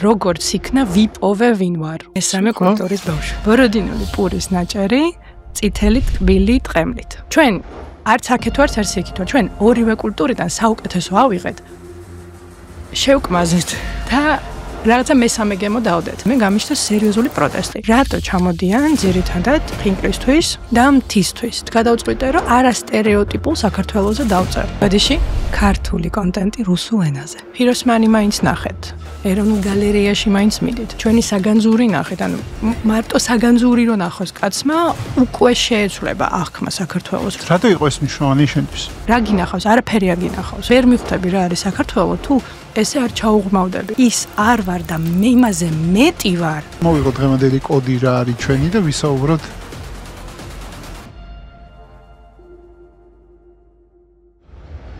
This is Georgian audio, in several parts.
როგორც იქნა ვიპოვე ვინ ვარ. მესამე კულტურის ბავშვი. ბოროდინული პურის ნაჭერი, წითელი ტკბილი ტყემლით. ჩვენ არც აქეთ ვართ, არც იქით ვართ. ჩვენ ორივე კულტურიდან საუკეთესო ავიღეთ. შევკმაზეთ და რაღაცა მესამე გემო დავდეთ. მე გამიშთა სერიოზული პროტესტი. რატო ჩამოდიან ძირითადად ფინკლისთვის და მთისთვის? გადავწყვიტე, რომ არა სტერეოტიპულ საქართველოზე დავწერ. ბოდიში ქართული კონტენტი რუსულ ენაზე. ფიროსმანი მაინც ნახეთ. ეროვნულ გალერეაში მაინც მიდით. ჩვენი საგანძური ნახეთ, ანუ მარტო საგანძური რო ნახოს კაცმა, უკვე შეეცვლება აღქმა საქართველოს. რატო იყო ეს მნიშვნელოვანი შენთვის? რა გინახავს? არაფერი არ გინახავს. ვერ მიხვდები რა არის საქართველო თუ ესე არ ჩაუღმავდები. ის არ ვარ და მე იმაზე მეტი ვარ. მოვიღოთ დღევანდელი კოდი რა არის ჩვენი და ვისაუბროთ.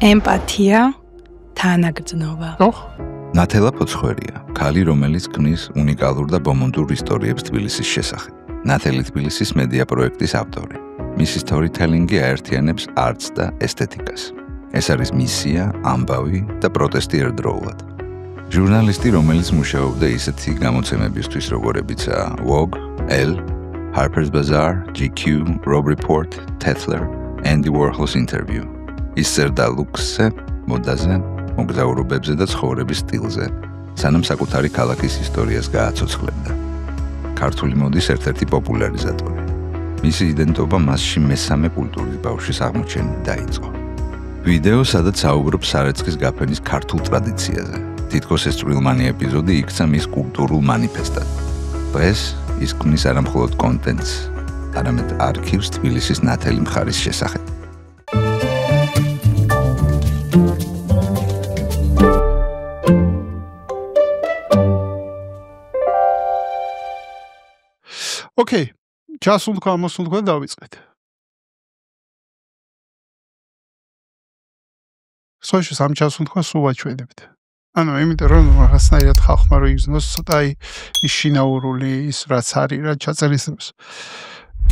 ემპათია, თანაგრძნობა. ნათელა ფოცხვერია, ქალი, რომელიც ქმნის უნიკალურ და ბომონდურ ისტორიებს თბილისის შესახებ. ნათელი თბილისის მედია პროექტის ავტორი. მისი სტორიტელინგი აერთიანებს არტს და ესთეტიკას. ეს არის მისია, ამბავი და პროტესტი ერთდროულად. ჟურნალისტი, რომელიც მუშაობდა ისეთი გამოცემებისთვის, როგორებიცაა Vogue, Elle, Harper's Bazaar, GQ, Robb Report, Tetler, Andy Warhol's Interview. ის წერდა ლუქსზე, მოდაზე, მოგზაურობებზე და ცხოვრების სტილზე, სანამ საკუთარი ქალაქის ისტორიას გააცოცხლებდა. ქართული მოდის ერთ-ერთი პოპულარიზატორი. მისი იდენტობა მასში მესამე კულტურის ბავშვის აღმოჩენით დაიწყო. ვიდეო, სადაც საუბრობს სარეცხის გაფენის ქართულ ტრადიციაზე. თითქოს ეს წვრილმანი ეპიზოდი იქცა მის კულტურულ მანიფესტად. დღეს ის ქმნის არა მხოლოდ კონტენტს, არამედ არქივს თბილისის ნათელი მხარის შესახებ. ოკეი, ჩასულთქვა, მოსულთქვა დავიწყეთ. სოშის ამ ჩასულთქვა სულ ვაჩვენებთ. ანუ იმიტომ რომ რაღაცნაირად ხალხმა რო იგრძნოს ცოტა ის შინაურული ის რაც არის რა ჩაწერის დროს.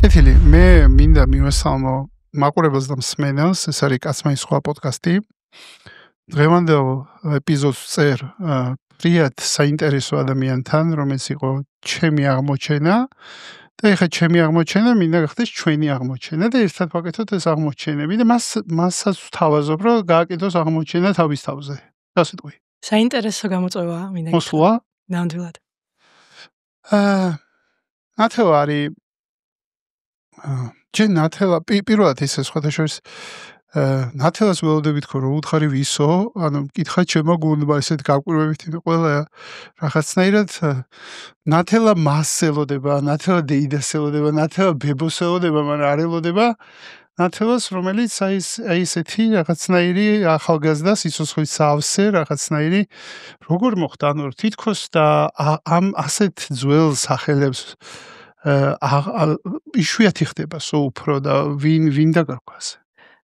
კეთილი, მე მინდა მივესალმო მაყურებელს და მსმენელს, ეს არის კაცმაი სხვა პოდკასტი. დღევანდელ ეპიზოდს წერ ფრიად საინტერესო ადამიანთან, რომელიც იყო ჩემი აღმოჩენა და ეხლა ჩემი აღმოჩენა მინდა გახდეს ჩვენი აღმოჩენა და ერთად ვაკეთოთ ეს აღმოჩენები და მასაც ვთავაზობ, რომ გააკეთოს აღმოჩენა თავის თავზე. რა სიტყვი? საინტერესო გამოწვევა მინდა. მოსულა? ნამდვილად. ნათელა არის ჯენ ნათელა პირველად ისე სხვადასხვა ნათელას ველოდებით ხო რომ უთხარი ვისო, ანუ მკითხა ჩემო გუნდმა ესეთ გაკვირვებით ყველა რაღაცნაირად ნათელა მას ელოდება, ნათელა დეიდას ელოდება, ნათელა ბებოს ელოდება, მაგრამ არ ელოდება ნათელას, რომელიც აი ესეთი რაღაცნაირი ახალგაზრდა სიცოცხლის სავსე რაღაცნაირი როგორ მოხდა, ანუ თითქოს და ამ ასეთ ძველ სახელებს იშვიათი ხდება სულ უფრო და ვინ დაგარქვას.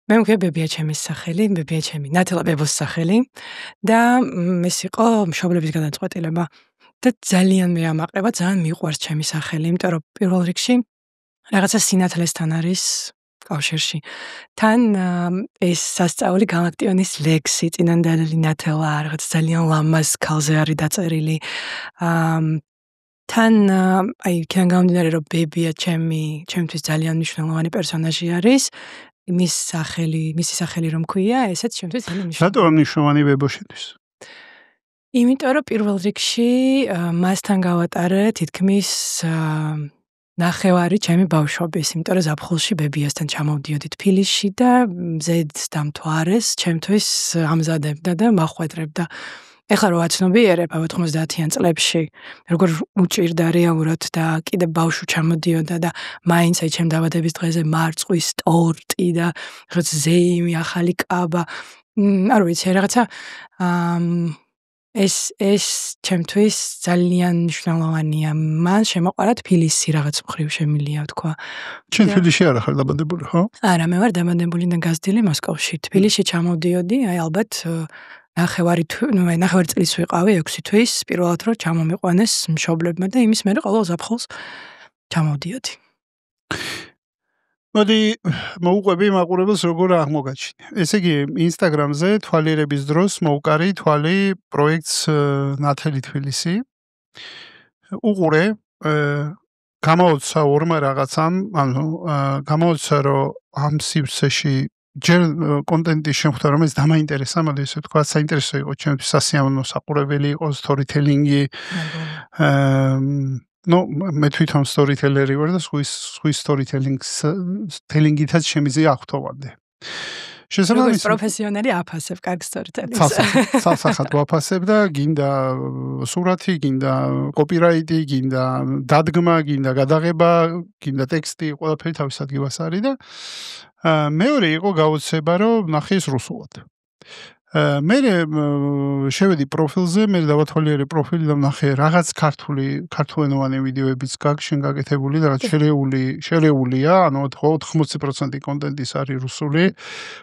მე მქვია ბებია ჩემის სახელი, ბებია ჩემი, ნათელა ბებოს სახელი და ეს იყო მშობლების გადაწყვეტილება და ძალიან მეამაყება, ძალიან მიყვარს ჩემი სახელი, იმიტომ რომ პირველ რიგში რაღაცა სინათლესთან არის კავშირში. თან ეს სასწაული გამაქტიონის ლექსი, წინანდალი ნათელა, რაღაც ძალიან ლამაზ ქალზე არის დაწერილი. თან აი იქიდან გამომდინარე რომ ბებია ჩემთვის ძალიან მნიშვნელოვანი პერსონაჟი არის. მისი სახელი რომ ქვია, ესეც შემთხვევით ძალიან მნიშვნელოვანია. რატო მნიშვნელოვანი ბებო შენთვის? იმიტომ რომ პირველ რიგში მასთან გავატარე თითქმის ნახევარი ჩემი ბავშვობის, იმიტომ რომ ზაფხულში ბებიასთან ჩამოვდიოდი თბილისში და მზედს დამთვარეს ჩემთვის ამზადებდა და მახვედრებდა. ეხლა რო აცნობიერებ 90-იან წლებში, როგორ უჭირდა რეალურად და კიდე ბავშვი ჩამოდიოდა და მაინც აი ჩემ დაბადების დღეზე მარწყვის ტორტი და რაღაც ზეიმი, ახალი კაბა. არ ვიცი, რაღაცა ეს ჩემთვის ძალიან მნიშვნელოვანია. მან შემოყარა თბილისი რაღაც მხრივ შემილია თქვა. ჩვენ თბილისში არ ხარ დაბადებული, ხო? არა, მე ვარ დაბადებული და გაზრდილი მოსკოვში. თბილისში ჩამოვდიოდი, აი ალბათ ნახევარი წლის ვიყავი 6 თვის, პირველად რომ ჩამომიყვანეს მშობლებმა და იმის მერე ყოველ ზაფხულს ჩამოვდიოდი. მოდი მოუყვები მაყურებელს როგორ აღმოგაჩინე. ესე იგი, ინსტაგრამზე თვალიერების დროს მოუკარი თვალი პროექტს ნათელი თბილისი. უყურე გამაოცა ორმა რაღაცამ, ანუ გამაოცა რომ ამ სივრცეში ჯერ კონტენტის შემოხდა, რომელიც დამაინტერესა, მოდი ესე ვთქვა, საინტერესო იყო ჩემთვის, სასიამოვნო საყურებელი იყო, სტორითელინგი. მე თვითონ სტორითელერი ვარ და სხვის სტორითელინგითაც შემიძლია აღთოვადე. როგორც პროფესიონალი აფასებ კარგ სტორითელინგს. სასახად ვაფასებ და გინდა სურათი, გინდა კოპირაიტი, გინდა დადგმა, გინდა გადაღება, გინდა ტექსტი, ყველაფერი თავის ადგილას არის და მეორე იყო გაოცება, რომ ნახე ეს რუსულად. მე შევედი პროფილზე, მე დავათვალიერე პროფილი და ნახე რაღაც ქართულენოვანი ვიდეოებიც გაქვს შენ გაკეთებული და რაც შერეულია, ანუ 80% კონტენტის არის რუსული,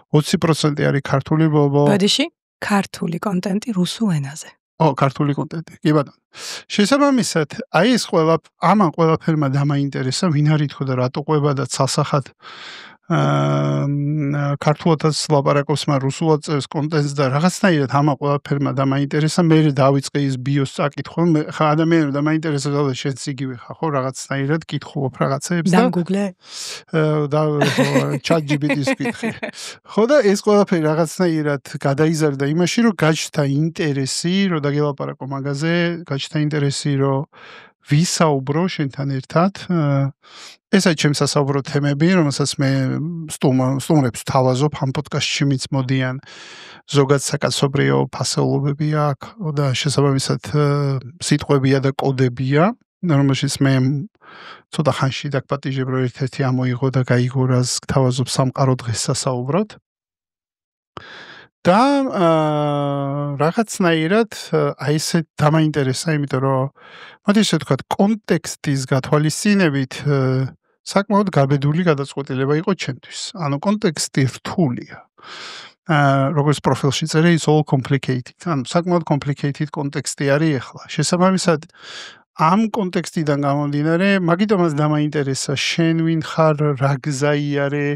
20% არის ქართული ბოლო. ბოდიში, ქართული კონტენტი რუსულ ენაზე. ქართული კონტენტი. კი ბატონო. შესაბამისად, აი ეს ამან ყველაფერმა დამაინტერესა, ვინ არის თქო და რატო ყვება და ცალსახად ქართულადაც ლაპარაკობს, მაგრამ რუსულად წერს კონტენტს და რაღაცნაირად ამან ყველაფერმა დამაინტერესა, მე დავიწყე ის ბიოს წაკითხვა, ხა ადამიანებს დამაინტერესებს და შენც იგივე ხარ, ხო, რაღაცნაირად კითხულობ რაღაცებს და Google და ChatGPT-ს ვკითხე. ხო და ეს ყველაფერი რაღაცნაირად გადაიზარდა იმაში, რომ გაჩნდა ინტერესი, რომ დაგელაპარაკო მაგაზე, გაჩნდა ინტერესი, რომ ვისაუბრო შენთან ერთად. ესაა ჩემს სასაუბრო თემები, რომელსაც მე სტუმრებს თავაზობ ამ პოდკასტში მიც მოდიან. ზოგადად საკაცობრიო ფასეულობები აქვს და შესაბამისად სიტყვებია და კოდებია, რომელშიც მე ცოტა ხანში დაგპატიჟებ, რომ ერთ-ერთი ამოიღო და გაიგო რას თავაზობ სამყარო დღეს სასაუბრად. და რაღაცნაირად აი ესე დამაინტერესა, იმიტომ რომ მოდი ესე ვთქვათ, კონტექსტის გათვალისწინებით საკმაოდ გაბედული გადაწყვეტილება იყო ჩემთვის. ანუ კონტექსტი რთულია. როგორც პროფილში წერე, it's all complicated. ანუ საკმაოდ complicated კონტექსტი არის ახლა. შესაბამისად, ამ კონტექსტიდან გამომდინარე, მაგიტომაც დამაინტერესა შენ ვინ ხარ, რა გზაიარე,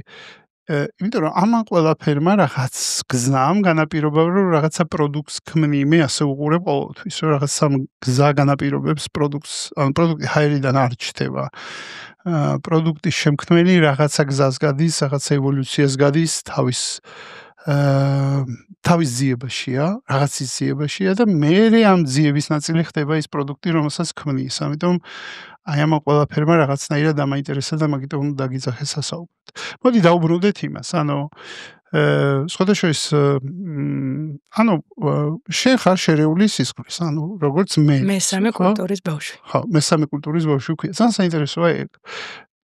იმიტომ რომ ამან ყველაფერმა რაღაც გზამ განაპირობა, რომ რაღაცა პროდუქტს ქმნი, მე ასე უყურებ ყოველთვის, რომ რაღაცა გზა განაპირობებს პროდუქტს, ანუ პროდუქტი ჰაერიდან არ ჩნდება. პროდუქტის შემქმნელი რაღაცა გზას გადის, რაღაცა ევოლუციას გადის, თავის ძიებაშია, რაღაცის ძიებაშია და მე ამ ძიების ნაწილი ხდება ის პროდუქტი, რომელსაც ქმნის. ამიტომ აი ამ ყველაფერმა რაღაცნაირად დამაინტერესა და მაგიტომ დაგიძახე სასაუბრად. მოდი დაუბრუნდეთ იმას, ანუ სხვადასხვის ანუ შენ ხარ შერეული სისხლის, ანუ როგორც მე. მესამე კულტურის ბავშვი. ხო, მესამე კულტურის ბავშვი ვქია. ძალიან საინტერესოა ეგ.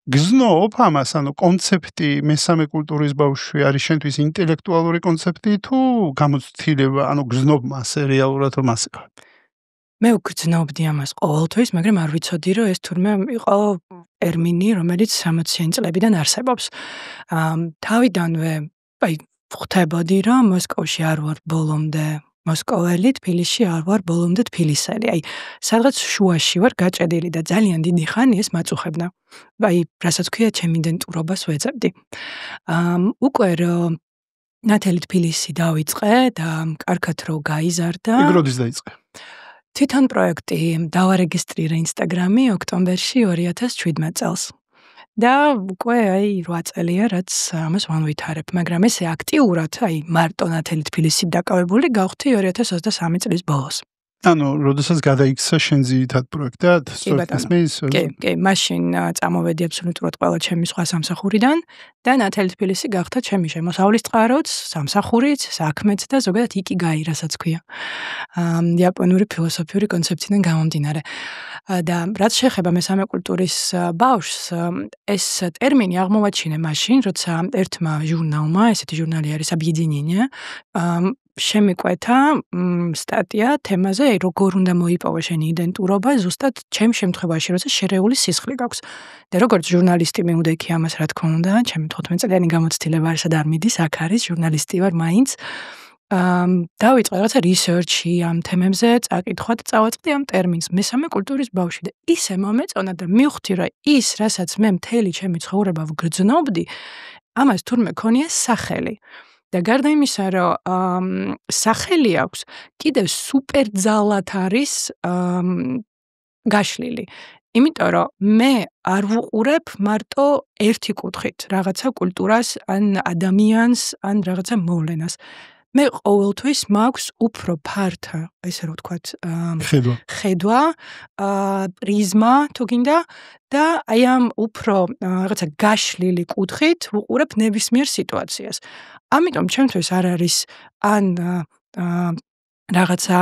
გზნობ ამას, ანუ კონცეფტი მესამე კულტურის ბავშვი არის შენთვის ინტელექტუალური კონცეფტი თუ გამოცდილება, ანუ გზნობ მასე რეალურად მასე ხარ. მე ვგრძნობდი ამას ყოველთვის, მაგრამ არ ვიცოდი, რომ ეს თურმე იყო ტერმინი, რომელიც 60-იან წლებიდან არსებობს. თავიდანვე, აი, ხვდებოდი, რომ მოსკოვში არ ვარ ბოლომდე მოსკოველი, თბილისში არ ვარ ბოლომდე თბილისელი. აი, სადღაც შუაში ვარ გაჭედილი და ძალიან დიდი ხანი ეს მაწუხებდა. აი, რასაც ქვია, ჩემი იდენტურობას ვეძებდი. უკვე რომ ნათელი თბილისი დავიწყე და კარგად რო გაიზარდა. იქ როდის დაიწყე? თვითონ პროექტი დავარეგისტრირე ინსტაგრამი ოქტომბერში 2017 წელს. და უკვე აი 8 წელია, რაც ამას ვანვითარებ, მაგრამ ესე აქტიურად, აი მარტო ნათელი თბილისით დაკავებული გავხდი 2023 წლის ბოლოს. ანუ, როდესაც გადაიქცა შენ ძირითად პროექტად, კი, მაშინ წამოვედი აბსოლუტურად ყველა ჩემი სხვა სამსახურიდან და ნათელი თბილისი გახდა ჩემი შემოსავლის წყაროც, სამსახურიც, საქმეც და ზოგადად იკიგაი, რასაც ქვია. იაპონური ფილოსოფიური კონცეფციიდან გამომდინარე. და რაც შეეხება მესამე კულტურის ბავშვს, ეს ტერმინი აღმოვაჩინე მაშინ, როცა ერთმა ჟურნალმა, ესეთი ჟურნალი არის Объединение, შემიკვეთა სტატია თემაზე, როგორ უნდა მოიპოვო შენი იდენტურობა, ზუსტად ჩემ შემთხვევაში, როცა შერეული სისხლი გაქვს. და როგორც ჟურნალისტი მე უდექი ამას, რა თქმა უნდა, ჩემი 15 წლიანი გამოცდილება არსად არ მიდის, აქ არის ჟურნალისტი ვარ მაინც. დავიწყე რაღაცა რისერჩი ამ თემებზე, წაკითხვა და წავაწყდი ამ ტერმინს მესამე კულტურის ბავშვი და ისე მომეწონა და მივხვდი, რომ ის, რასაც მე მთელი ჩემი ცხოვრება ვგრძნობდი, ამას თურმე ქონია სახელი. და გარდა იმისა, რომ სახელი აქვს, კიდევ სუპერ ძალად არის გაშლილი. იმიტომ რომ მე არ ვუყურებ მარტო ერთი კუთხით რაღაცა კულტურას, ან ადამიანს, ან რაღაცა მოვლენას. მე ყოველთვის მაქვს უფრო ფართა, ესე რომ ვთქვათ, ხედვა, პრიზმა, თუ გინდა, და აი ამ უფრო რაღაცა გაშლილი კუთხით ვუყურებ ნებისმიერ სიტუაციას. ამიტომ ჩემთვის არ არის ან რაღაცა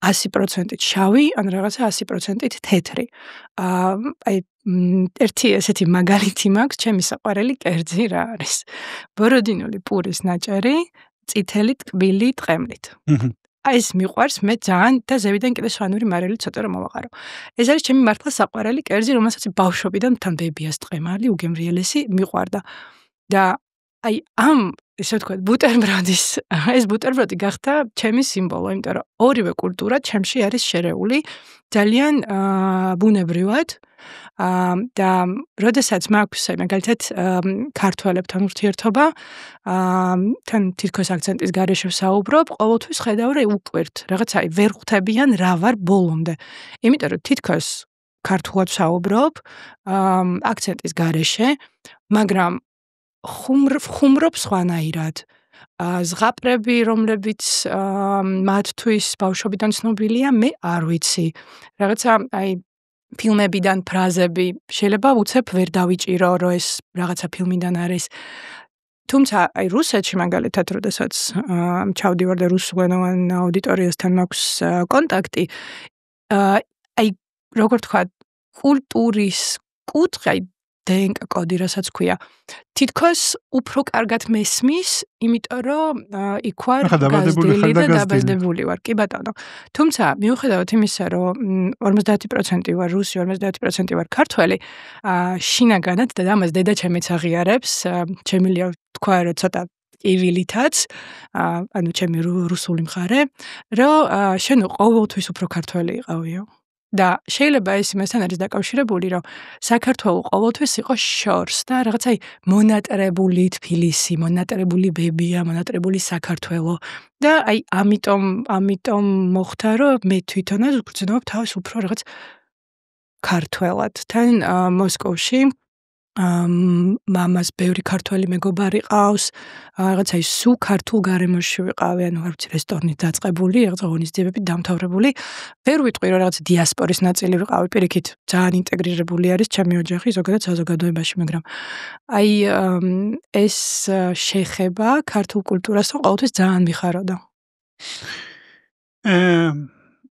100% შავი, ან რაღაცა 100% თეთრი. აი ერთი ესეთი მაგალითი მაქვს, ჩემი საყვარელი კერძი რა არის. ბოროდინული პურის ნაჭერი, წითელი ტკბილი ტყემლით. აი ეს მიყვარს მე ძალიან და ზევიდან კიდე სვანური მარილი ცოტა რომ მოვაყარო. ეს არის ჩემი მართლა საყვარელი კერძი, რომელსაც ბავშვობიდან თან ბებიას ტყემალი, უგემრიელესი მიყვარდა. და აი ამ ესე ვთქვათ, ბუტერბროდის, ეს ბუტერბროდი გახდა ჩემი სიმბოლო, იმიტომ რომ ორივე კულტურა ჩემში არის შერეული ძალიან ბუნებრივად და როდესაც მაქვს მაგალითად ქართველებთან ურთიერთობა, თან თითქოს აქცენტის გარეშე ვსაუბრობ, ყოველთვის ხედავ რომ უკვირთ, რაღაცა ვერ ხვდებიან რა ვარ ბოლომდე. იმიტომ რომ თითქოს ქართულად ვსაუბრობ აქცენტის გარეშე, მაგრამ ხუმრობ სხვანაირად. ზღაპრები, რომლებიც მათთვის ბავშვობიდან ცნობილია, მე არ ვიცი. რაღაცა აი ფილმებიდან ფრაზები შეიძლება უცებ ვერ დავიჭირო, რომ ეს რაღაცა ფილმიდან არის. თუმცა აი რუსეთში მაგალითად, როდესაც ჩავდივარ და რუსულენოვან აუდიტორიასთან მაქვს კონტაქტი, აი როგორ თქვა, კულტურის კუთხე DNK კოდი, რასაც ქვია. თითქოს უფრო კარგად მესმის, იმიტომ რომ იქ ვარ გაზრდილი და დაბადებული ვარ. კი ბატონო. თუმცა მიუხედავად იმისა, რომ 50% ვარ რუსი, 50% ვარ ქართველი, შინაგანად და ამას დედა ჩემიც აღიარებს, შემიძლია თქვა, რომ ცოტა ივილითაც, ანუ ჩემი რუსული მხარე, რომ შენ ყოველთვის უფრო ქართველი იყავიო. და შეიძლება ეს იმასთან არის დაკავშირებული, რომ საქართველო ყოველთვის იყო შორს და რაღაცა მონატრებული თბილისი, მონატრებული ბებია, მონატრებული საქართველო და აი ამიტომ მოხდა, რომ მე თვითონაც ვგრძნობ თავს უფრო რაღაც ქართველად. თან მოსკოვში მამას ბევრი ქართველი მეგობარი ყავს, რაღაცა ის სულ ქართულ გარემოში ვიყავი, ანუ არ ვიცი, რესტორნით დაწყებული, რაღაცა ღონისძიებებით დამთავრებული. ვერ ვიტყვი, რომ რაღაც დიასპორის ნაწილი ვიყავი, პირიქით ძალიან ინტეგრირებული არის ჩემი ოჯახი ზოგადად საზოგადოებაში, მაგრამ აი ეს შეხება ქართულ კულტურასთან ყოველთვის ძალიან მიხაროდა.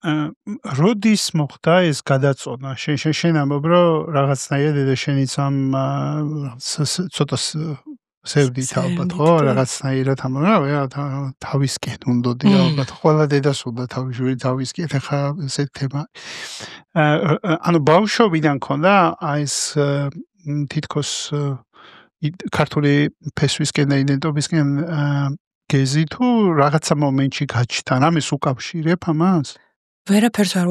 როდის მოხდა ეს გადაწყვეტა? შენ ამბობ, რომ რაღაცნაირად დედა შენიც ამ ცოტა სევდით ალბათ, ხო? რაღაცნაირად ამბობ, თავისკენ უნდოდი ალბათ. ყველა დედას უნდა თავის შვილი თავისკენ, ახლა ესეთ თემა. ანუ ბავშვობიდან ქონდა ეს თითქოს ქართული ფესვისკენ და იდენტობისკენ გეზი თუ რაღაცა მომენტში გაჩნდა, ამას უკავშირებ ამას? ვერაფერს ვერ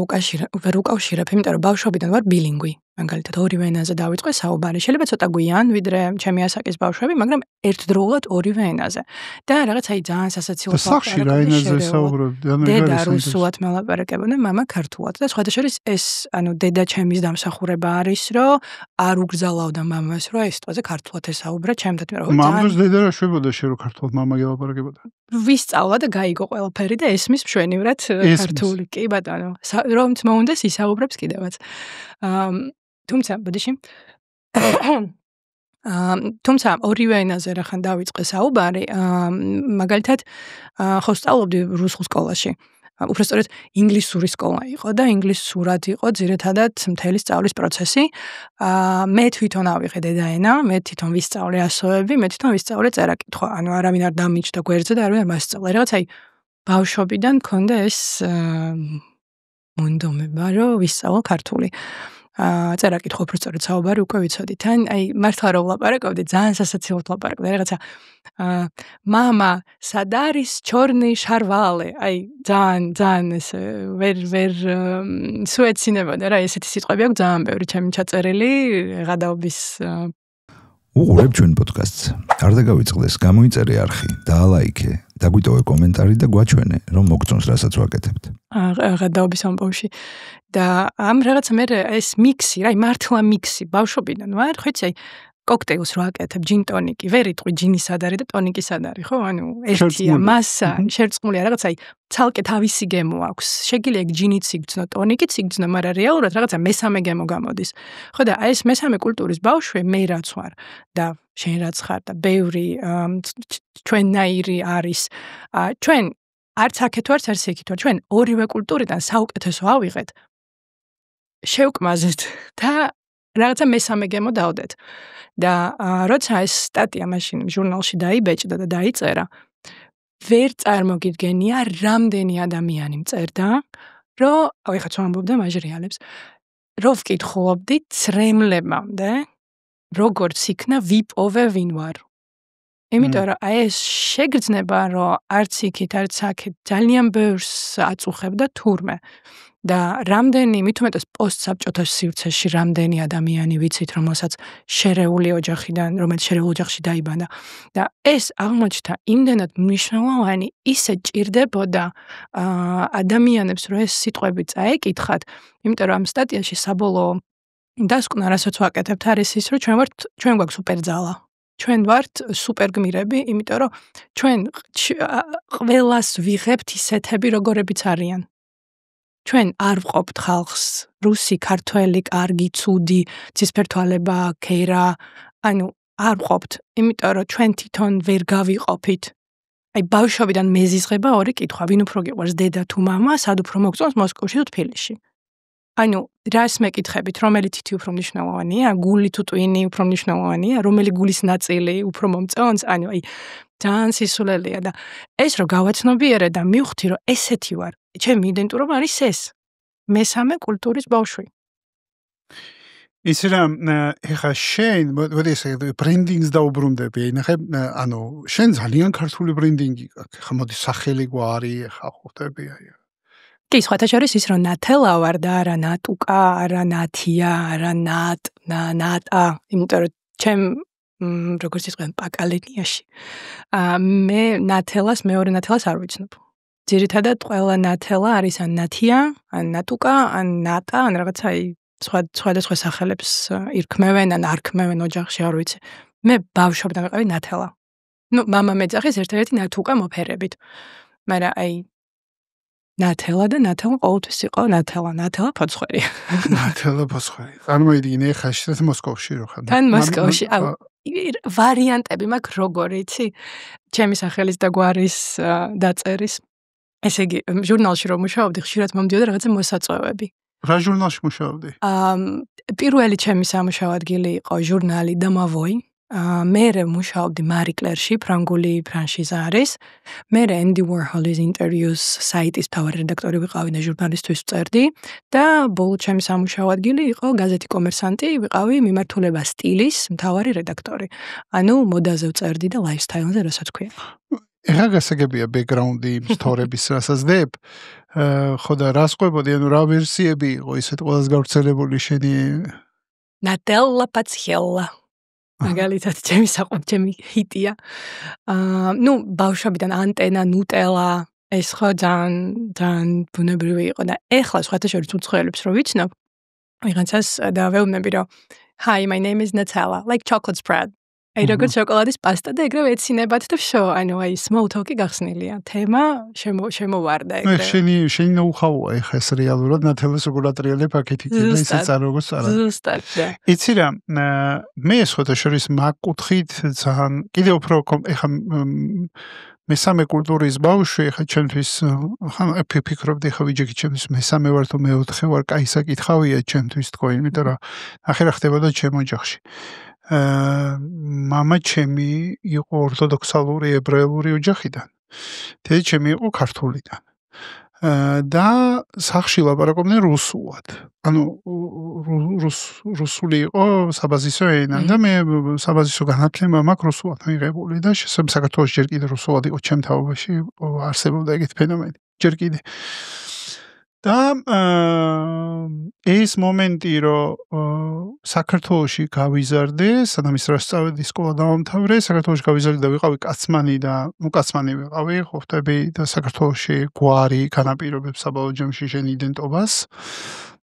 უკავშირებ, იმიტომ რომ ბავშვობიდან ვარ ბილინგვი. მაგალითად, ორივე ენაზე დავიწყე საუბარი. შეიძლება ცოტა გვიან, ვიდრე ჩემი ასაკის ბავშვები, მაგრამ ერთდროულად ორივე ენაზე. და რაღაც აი ძალიან სასაცილო სახში რა ენაზე საუბრობდი? დედა რუსულად მელაპარაკებოდა, მამა ქართულად. და სხვადასხვა ეს, ანუ დედა ჩემის დამსახურება არის, რომ არ უგზალავდა მამას, რომ ეს ტყვეზე ქართულად ესაუბრა ჩემთან. მამას დედა რა შვებოდა შე რომ ქართულად მამა გელაპარაკებოდა? ვისწავლა და გაიგო ყველაფერი და ესმის მშვენივრად ქართული. კი ბატონო, რომც მოუნდეს ისაუბრებს კიდევაც. თუმცა, ბოდიში. თუმცა ორივე ენაზე რახან დავიწყე საუბარი, მაგალითად, ხო სწავლობდი რუსულ სკოლაში. უბრალოდ ინგლისური სკოლა იყო და ინგლისურად იყო ძირითადად მთელი სწავლის პროცესი. მე თვითონ ავიღე დედაენა, მე თვითონ ვისწავლე ასოები, მე თვითონ ვისწავლე წერა-კითხვა. ანუ არავინ არ დამიჯდა გვერდზე და არავინ არ მასწავლე. რაღაც აი ბავშვობიდან მქონდა ეს მონდომება, რომ ვისწავლო ქართული. წერა-კითხვა უბრალოდ საუბარი უკვე ვიცოდი. თან აი მართლა რომ ვლაპარაკობდი, ძალიან სასაცილოდ ვლაპარაკობდი. რაღაცა მამა, სად არის ჩორნი შარვალე? აი ძალიან ეს ვერ სუეცინებოდა რა, ესეთი სიტყვები აქვს ძალიან ბევრი ჩემი ჩაწერილი, ღადაობის უყურებ ჩვენ პოდკასტს. არ დაგავიწყდეს, გამოიწერე არხი, დაალაიქე, დაგვიტოვე კომენტარი და გვაჩვენე, რომ მოგწონს რასაც ვაკეთებთ. გადაობის ამბავში. და ამ რაღაცა მე ეს მიქსი, რა, მართლა მიქსი, ბავშვობიდან ვარ, ხეცი, კოქტეილს რო აკეთებ, ჯინ ტონიკი, ვერ იტყვი ჯინი სად არის და ტონიკი სად არის, ხო? ანუ ერთია, მასა, შერწყმულია რაღაცა, ცალკე თავისი გემო აქვს. შეგიძლია ეგ ჯინიც იგრძნო, ტონიკიც იგრძნო, მაგრამ რეალურად რაღაცა მესამე გემო გამოდის. ხო და ეს მესამე კულტურის ბავშვი მე რაც ვარ და შენ რაც ხარ და ბევრი ჩვენნაირი არის. ჩვენ არც აქეთ ვართ, არც იქით ვართ. ჩვენ ორივე კულტურიდან საუკეთესო ავიღეთ. შევკმაზეთ და რაღაცა მესამე გემო დავდეთ. და როცა ეს სტატია მაშინ ჟურნალში დაიბეჭდა და დაიწერა, ვერ წარმოგიდგენია რამდენი ადამიანი მწერდა, რომ ეხაც ვამბობდა მაჟრიალებს, რომ ვკითხულობდი ცრემლებამდე, როგორც იქნა ვიპოვე ვინ ვარ. იმიტომ რომ ეს შეგრძნება, რომ არც იქით, არც აქეთ ძალიან ბევრს აწუხებდა თურმე. და რამდენი მithumetes პოსტსაბჭოთა სივრცეში რამდენი ადამიანი ვიცით, რომელსაც შერეული ოჯახიდან, რომელიც შერეულ ოჯახში დაიბადა. და ეს აღმოჩნდა იმდენად მნიშვნელოვანი, ისე ჭირდებოდა ადამიანებს, რომ ეს სიტყვები წაეკითხათ, იმიტომ რომ ამ სტატიაში საბოლოო დასკვნა, რასაც ვაკეთებთ, არის ის, რომ ჩვენ გვაქვს სუპერძალა. ჩვენ ვართ სუპერგმირები, იმიტომ რომ ჩვენ ყველას ვიღებთ ისეთები, როგორებიც არიან. ჩვენ არ ვყოფთ ხალხს, რუსი, ქართველი, კარგი, ცუდი, ცისფერთვალება, ქერა, ანუ არ ვყოფთ, იმიტომ რომ ჩვენ თვითონ ვერ გავიყოფით. აი ბავშვობიდან მეზიზღება ორი კითხვა, ვინ უფრო გიყვარს, დედა თუ მამა, სად უფრო მოგწონს მოსკოვში თუ თბილისში. ანუ რას მეკითხებით, რომელი თითი უფრო მნიშვნელოვანია, გული თუ ტვინი უფრო მნიშვნელოვანია, რომელი გულის ნაწილი უფრო მომწონს, ანუ აი ძალიან სისულელია და ეს რო გავაცნობიერე და მივხვდი, რომ ესეთი ვარ. ჩემი იდენტურობა არის ეს. მესამე კულტურის ბავშვი. ისე რომ ეხა შენ, მოდი ესე ბრენდინგს დაუბრუნდები, ნახე, ანუ შენ ძალიან ქართული ბრენდინგი გაქვს. ეხა მოდი სახელი გვარი, ეხა ხვდები აი. კი, სხვათა შორის ის რომ ნათელა ვარ და არა ნატუკა, არა ნათია, არა ნატა, იმიტომ რომ ჩემ როგორც იყვენ პაკალენიაში. მე ნათელას, მეორე ნათელას არ ვიცნობ. ძირითადად ყველა ნათელა არის ან ნათია, ან ნატუკა, ან ნატა, ან რაღაცა სხვადასხვა სახელებს ირქმევენ, ან არქმევენ ოჯახში, არ ვიცი. მე ბავშვობიდან ვიყავი ნათელა. ნუ მამა მეძახის ერთ-ერთი ნათუკა მოფერებით. მაგრამ აი ნათელა და ნათელა ყოველთვის იყო ნათელა ფოცხვერი. ნათელა ფოცხვერი. წარმოიდგინე ხა შეიძლება მოსკოვში რო ხარ. თან მოსკოვში, აუ ვარიანტები მაქვს როგორ იცი? ჩემი სახელის და გვარის დაწერის. ესე იგი, ჟურნალში რომ მუშაობდი, ხშირად მომდიოდა რაღაცა მოსაწვევები. რა ჟურნალში მუშაობდი? პირველი ჩემი სამუშაო ადგილი იყო ჟურნალი „დამავოი“. მერე მუშაობდი Marie Claire-ში, ფრანგული ფრანშიზა არის. მერე Andy Warhol-ის ინტერვიუს საიტის მთავარი რედაქტორი ვიყავი და ჟურნალისტვის ვწერდი და ბოლო ჩემი სამუშაო ადგილი იყო გაზეთი კომერსანტი, ვიყავი მიმართულება სტილის მთავარი რედაქტორი. ანუ მოდაზე ვწერდი და lifestyle-ზე რასაც ქვია. ეხა გასაგებია ბექგრაუნდი ისტორიის რასაც დებ. ხო და რას ყვებოდი, ანუ რა ვერსიები იყო ისეთ ყველაზე გავრცელებული შენი? Natella Pazzella. მაგალითად ჩემი ჰიტია. ნუ ბავშვობიდან ანტენა, ნუტელა, ეს ხო ძალიან ბუნებრივი იყო და ეხლა სხვათა შორის უცხოელებს რო ვიცნობ, ვიღაცას და ვეუბნები რომ Hi, my name is Nutella, like chocolate spread. აი როგორც შოკოლადის პასტა და ეგრევე ეცინებათ და ვშო, ანუ აი small talk-ი გახსნილია. თემა შემოვარდა ეგრევე. შენი ნოუ-ჰაუა ეხა ეს რეალურად ნათელას როგორ ატრიალებ აქეთ იქ და ისე წაროგოს არა. ზუსტად. იცი რა, მე სხვათა შორის მაგ კუთხით ძალიან კიდევ უფრო ეხა მესამე კულტურის ბავშვი, ეხა ჩემთვის ხან ფიქრობდი ეხა ვიჯექი ჩემთვის მესამე ვარ თუ მეოთხე ვარ, კაი საკითხავია ჩემთვის თქო, იმიტომ რომ ნახე რა ხდებოდა ჩემ ოჯახში. მამა ჩემი იყო ორთოდოქსალური ებრაელური ოჯახიდან. დედა ჩემი იყო ქართულიდან. და სახლში ლაპარაკობდნენ რუსულად. ანუ რუსული იყო საბაზისო ენა და მე საბაზისო განათლება მაქვს რუსულად მიღებული და საქართველოში ჯერ კიდე რუსულად იყო ჩემ თაობაში არსებობდა ეგეთი ფენომენი. ჯერ კიდე და ეს მომენტი რომ საქართველოში გავიზარდე, სანამ ისრაელში წავედი სკოლა დავამთავრე, საქართველოში გავიზარდე და ვიყავი კაცმანი და კაცმანი ვიყავი, ხო ხტები და საქართველოში გვარი განაპირობებს საბოლოო ჯამში შენ იდენტობას.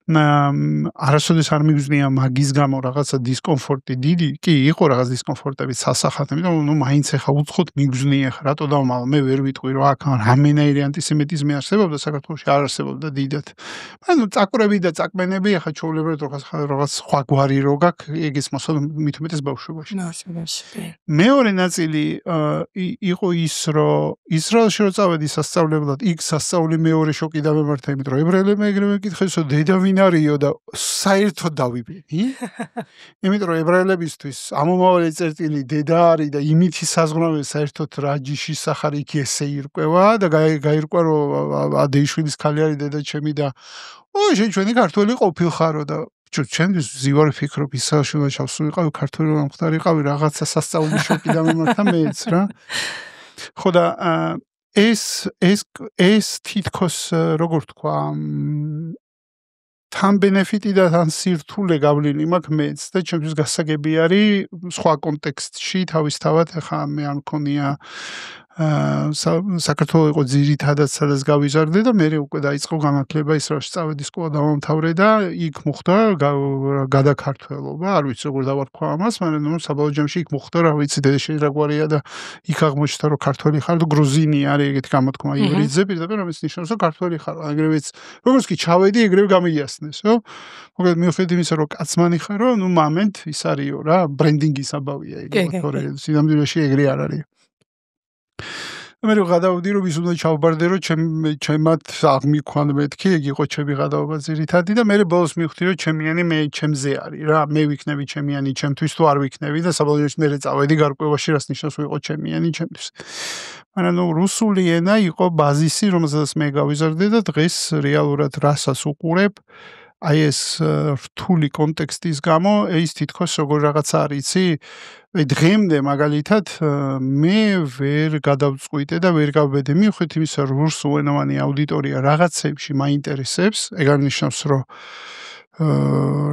არასოდეს არ მიგზნია მაგის გამო რაღაცა დისკომფორტი დიდი, კი იყო რაღაც დისკომფორტები სასახად, იმიტომ რომ მაინც ახლა უცხოდ მიგზნია ხა, რატო დავმალ, მე ვერ ვიტყვი რომ აქ რამენაირი ანტისემიტიზმი არსებობდა საქართველოში, არ არსებობდა დიდად. ანუ წაკვრები და წაკმენები ახლა ჩაულებრად რაღაც სხვა გვარი რო გაქვს, ეგეც მოსულ მით უმეტეს ბავშვობაში. მეორე ნაწილი იყო ის, რომ ისრაელში რო წავედი სასწავლებლად, იქ სასწაული მეორე შოკი დამემართა, იმიტომ რომ ებრაელებმა ეგრევე მეკითხეს, რომ დედა ვინ არისო და საერთოდ დავიბენი. იმიტომ რომ ებრაელებისთვის ამომავალი წერტილი დედა არის და იმითი საზღვრავე საერთოდ რა ჯიშის სახარი იქ ესე ირკვევა და გაირკვა რომ ადეიშვილის ქალი არის დედა ჩემი და შენ ჩვენი ქართველი ყოფილხარო და ჩემთვის ზივარი ფიქრობ ისრაელში უნდა ჩავსულიყავი ქართველი რომ ხდარიყავი რაღაცა სასწაული შოკი დამემართა მეც რა. ხო და ეს თითქოს როგორ თქვა თან ბენეფიტი და თან სირთულე გავლილი მაქვს მეც და ჩემთვის გასაგები არის სხვა კონტექსტში თავისთავად ახლა მე არ მქონია საქართველოს იყო ძირითადად სადაც გავიზარდე და მე უკვე დაიწყო განათლება ისრაელში წავედი სკოლა დავამთავრე და იქ მოხდა გადაქართველობა არ ვიცი როგორ დავარქვა ამას მაგრამ საბოლოო ჯამში იქ მოხდა რა ვიცი დედაშენი რა გვარია და იქ აღმოჩნდა რომ ქართველი ხარ და გრუზინი არის ეგეთი გამოთქმა ივრიდზე პირდაპირ რომელიც ნიშნავს რომ ქართველი ხარ ეგრევეც როგორც კი ჩავედი ეგრევე გამიასნეს ხო მოკლედ მიუხედავად იმისა რომ კაცმანი ხარო ნუ მომენტ ის არისო რა ბრენდინგის აბავია ეგ თორე სინამდვილეში ეგრე არ არის მე რო გადავდი რომ ის უნდა ჩავბარდე რომ ჩემად აღმიქვან მეთქი ეგ იყო ჩემი გადაობა ძირითადი და მე ბოლოს მივხვდი რომ ჩემიანი მე ჩემზე არის რა მე ვიქნები ჩემიანი ჩემთვის თუ არ ვიქნები და საბოლოო ჯამში მე წავედი გარკვევაში რას ნიშნავს ვიყო ჩემიანი ჩემთვის მაგრამ ნუ რუსული ენა იყო ბაზისი რომელზეც მე გავიზარდე და დღეს რეალურად რასაც უყურებ აი ეს რთული კონტექსტის გამო ის თითქოს როგორ რაღაცა არის იცი დღემდე მაგალითად მე ვერ გადავწყვიტე და ვერ გავბედე მიუხედავად იმისა რომ რუსულენოვანი აუდიტორია რაღაცებში მაინტერესებს ეგ არ ნიშნავს რომ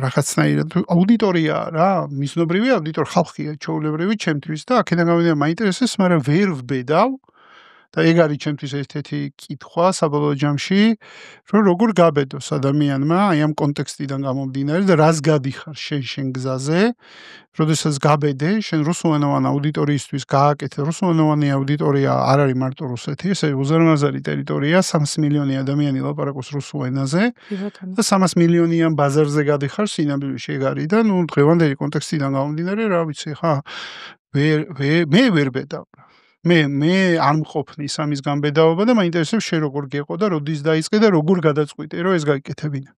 რაღაცნაირად აუდიტორია რა მიზნობრივი აუდიტორია ხალხია ჩაულებრივი ჩემთვის და აქედან გამომდინარე მაინტერესებს მაგრამ ვერ ვბედავ და ეგ არის ჩემთვის ერთ-ერთი კითხვა საბოლოო ჯამში, რომ როგორ გაბედოს ადამიანმა აი ამ კონტექსტიდან გამომდინარე და რას გადიხარ შენ გზაზე, როდესაც გაბედე, შენ რუსულენოვანი აუდიტორიისთვის გააკეთე, რუსულენოვანი აუდიტორია არ არის მარტო რუსეთი, ეს უზარმაზარი ტერიტორია, 300 მილიონი ადამიანი ლაპარაკობს რუსულ ენაზე და 300 მილიონიან ბაზარზე გადიხარ სინამდვილეში ეგ არის და ნუ დღევანდელი კონტექსტიდან გამომდინარე, რა ვიცი, ხა მე ვერ ბედავ მე არ მყოფნის ამის გამბედაობა და მაინტერესებს შე როგორ გეყო და როდის დაიწყე და როგორ გადაწყვიტე რომ ეს გაიკეთებინა.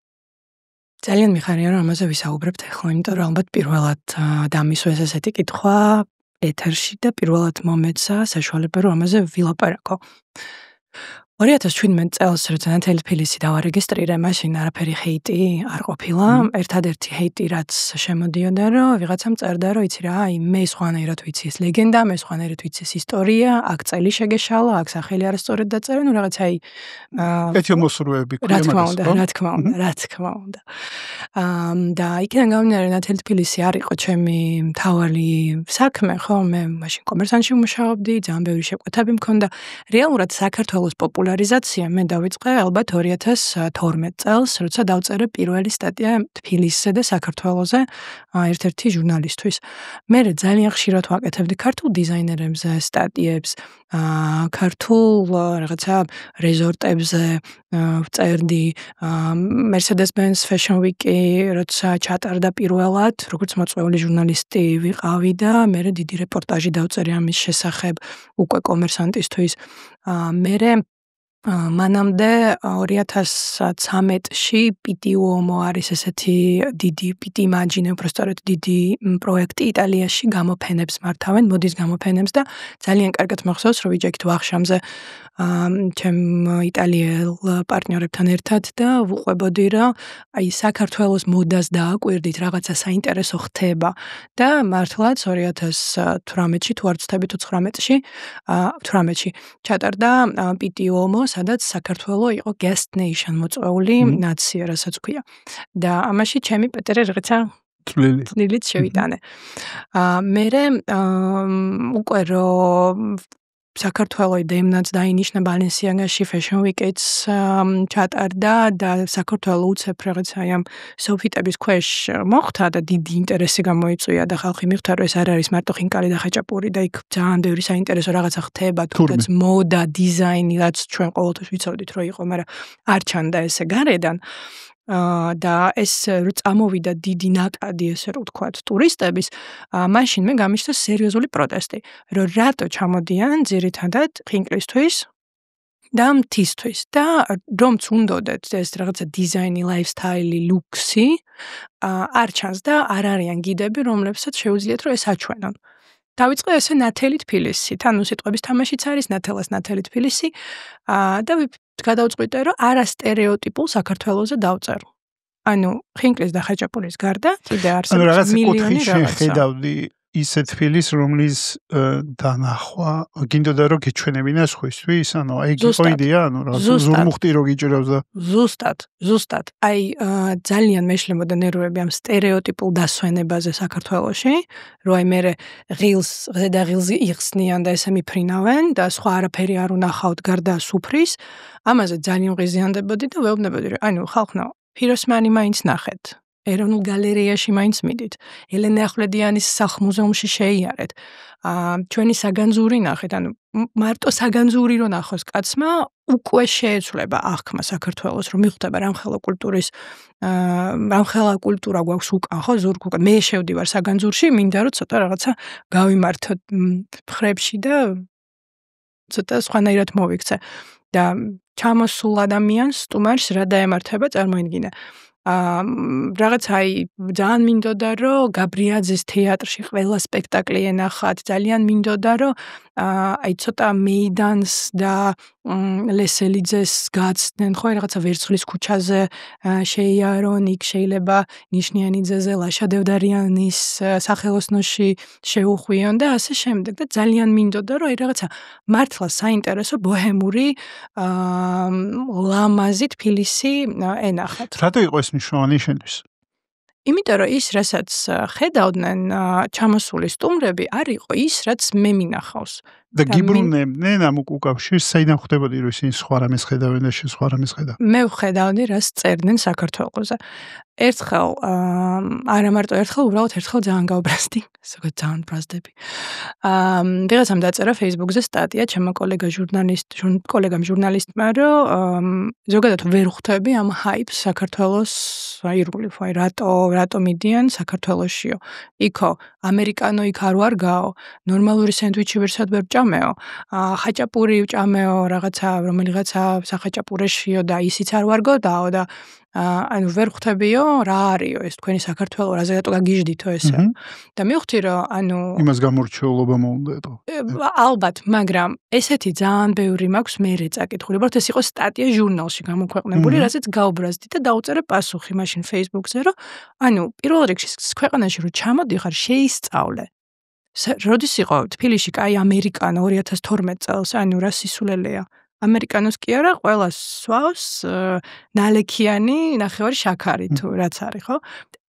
ძალიან მიხარია რომ ამაზე ვისაუბრებთ ახლა, იმიტომ რომ ალბათ პირველად დამისვეს ესეთი კითხვა ეთერში და პირველად მომეცა საშუალება რომ ამაზე ვილაპარაკო. 2017 წელს როცა ნათელი თბილისი დავარეგისტრირე, მაშინ არაფერი ჰეიტი არ ყოფილა. ერთადერთი ჰეიტი რაც შემოდიოდა, რომ ვიღაცამ წერდა, რომ იცი რა, აი მე სხვანაირად ვიცი ეს ლეგენდა, მე სხვანაირად ვიცი ეს ისტორია, აქ წელი შეგეშალა, აქ სახელი არასწორად დაწერა, ნუ რაღაც აი ეთიომოსურვეები რა თქმა უნდა. და იქიდან გამომდინარე ნათელი თბილისი არ იყო ჩემი მთავარი საქმე, ხო, მე მაშინ კომერსანტში ვმუშაობდი, ძალიან ბევრი შეკვეთები მქონდა. რეალურად საქართველოს პოპულარიზაცია მე დავიწყე ალბათ 2012 წელს, როცა დავწერე პირველი სტატია თბილისზე და საქართველოზე ერთ-ერთი ჟურნალისტვის. მე ძალიან ხშირად ვაკეთებდი ქართულ დიზაინერებზე სტატიებს, ქართულ რაღაცა რეზორტებზე ვწერდი, Mercedes-Benz Fashion Week-ი, როცა ჩატარდა პირველად, როგორც მოწვეული ჟურნალისტი ვიყავი და მე დიდი რეპორტაჟი დავწერე ამის შესახებ უკვე კომერსანტისთვის. მე მანამდე 2013-ში PTUomo არის ესეთი დიდი PTImagine, უბრალოდ დიდი პროექტი იტალიაში გამოფენებს მართავენ, მოდის გამოფენებს და ძალიან კარგად მახსოვს, რომ ვიჯექით ვახშამზე ჩემ იტალიელ პარტნიორებთან ერთად და ვუყვებოდი, რომ აი საქართველოს მოდას დააკვირდით, რაღაცა საინტერესო ხდება და მართლაც 2018-ში თუ არ ვცდები თუ 19-ში ჩატარდა PTUomo სადაც საქართველო იყო guest nation მოწვეული ნაცია, რასაც ქვია. და ამაში ჩემი პეტერე რაღაცა წვლილით შევიტანე. მერე უკვე რომ საქართველოს დემნაც დაინიშნა ბალენსიანაში Fashion Week-იც ჩატარდა და საქართველოს უცებ რაღაცა ამ სოფიტების ქვეშ მოხდა და დიდი ინტერესი გამოიწვია და ხალხი მიხვდა რომ ეს არ არის მარტო ხინკალი და ხაჭაპური და იქ ძალიან ბევრი საინტერესო რაღაცა ხდება თუნდაც მოდა, დიზაინი, რაც ჩვენ ყოველთვის ვიცოდით რომ იყო, მაგრამ არ ჩანდა ესე გარედან. და ეს წამოვიდა დიდი ნაკადი ესე რომ ვთქვათ ტურისტების, მაშინ მე გამიშთა სერიოზული პროტესტი, რომ რატო ჩამოდიან ძირითადად ხინკლისთვის და მთისთვის და რომც უნდოდეთ ეს რაღაცა დიზაინი, ლაიფსტაილი, ლუქსი არ ჩანს და არ არიან გიდები, რომლებსაც შეუძლიათ რომ ეს აჩვენონ. დავიწყე ესე ნათელი თბილისით, ანუ სიტყვების თამაშიც არის ნათელას ნათელი თბილისი და გადავწყვიტე რომ არასტერეოტიპულ საქართველოზე დავწერო. ანუ ხინკლის და ხაჭაპურის გარდა კიდე არსებობს მილიონი რაღაცა. ხედავდი ისე თბილისს, რომლის დანახვა გინდოდა რომ გიჩვენებინა სხვისთვის, ანუ აი იყო იდეა, ანუ რა ზურმუხტი რო გიჭირავს და ზუსტად. აი ძალიან მეშლებოდა ნერვები ამ სტერეოტიპულ დასვენებაზე საქართველოში, რომ აი მე ზედა ღილს იხსნიან და ესე მიფრინავენ და სხვა არაფერი არ უნახავთ გარდა სუფრის, ამაზე ძალიან ღიზიანდებოდი და ვეუბნებოდი რომ ანუ ხალხო, ფიროსმანი მაინც ნახეთ. ეროვნულ გალერეაში მაინც მიდით. ელენე ახვლედიანის სახლ-მუზეუმში შეიარეთ. ჩვენი საგანძური ნახეთ, ანუ მარტო საგანძური რო ნახოს კაცმა, უკვე შეეცვლება აღქმა საქართველოს, რომ მიხვდება რამხელა კულტურა გვაქვს უკან, ხო, ზურგ უკან. მე შევდივარ საგანძურში, მინდა რომ ცოტა რაღაცა გავიმართოთ მხრებში და ცოტა სხვანაირად მოვიქცე. და ჩამოსულ ადამიანს სტუმარს რა დაემართება წარმოიდგინე. რაღაც აი ძალიან მინდოდა რომ გაბრიაძის თეატრში ყველა სპექტაკლი ენახათ, ძალიან მინდოდა რომ აი ცოტა მეიდანს და ლესელიძეს გაცდნენ, ხო, რაღაცა ვერცხლის ქუჩაზე შეიარონ, იქ შეიძლება ნიშნიანიძეზე, ლაშა დევდარიანის სახელოსნოში შეუხვიონ და ასე შემდეგ და ძალიან მინდოდა რომ აი რაღაცა მართლა საინტერესო ბოჰემური ლამაზი თბილისი ენახათ. რატო იყო ეს მნიშვნელოვანი შენთვის? იმიტომ რომ ის, რასაც ხედავდნენ ჩამოსული სტუმრები, არ იყო ის, რაც მე მინახავს. და გიბრუნებდნენ ამ უკავშირს, საიდან ხვდებოდი რომ ისინი სხვა რამეს ხედავენ და შენ სხვა რამეს ხედავ? მე ვხედავდი, რაც წერდნენ საქართველოზე. ერთხელ, არა მარტო ერთხელ, უბრალოდ ერთხელ ძალიან გავბრაზდი, ზოგადად ძალიან ბრაზდები. ვიღაცამ დაწერა Facebook-ზე სტატია ჩემმა კოლეგამ ჟურნალისტმა, რომ ზოგადად ვერ ხვდები ამ ჰაიპს საქართველოს აირგულებ, აი რატო მიდიან საქართველოსშიო. იქო ამერიკანო იქ არ ვარ გაო, ნორმალური სენდვიჩი ვერსად ვერ ჭამეო, ხაჭაპური ვჭამეო, რომელიღაცა სახაჭაპურეშიო და ისიც არ ვარ გოდაო და ანუ ვერ ხვდებიო რა არისო ეს თქვენი საქართველო, რაზე რატო გაგიჟდითო ესე. და მივხვდი რომ ანუ იმას გამორჩეულობა მოუნდაო. ალბათ, მაგრამ ესეთი ძალიან ბევრი მაქვს მერე წაკითხული. უბრალოდ ეს იყო სტატია ჟურნალში გამოქვეყნებული, რასაც გავბრაზდი და დაუწერე პასუხი მაშინ Facebook-ზე, რომ ანუ პირველ რიგში ქვეყანაში რომ ჩამოდიხარ, შეისწავლე. როდის იყო თბილისში კაი ამერიკანო 2012 წელს, ანუ რა სისულელეა. ამერიკანოს კი არა, ყველას სვავს ნალექიანი ნახევარი შაქარი თუ რაც არის, ხო?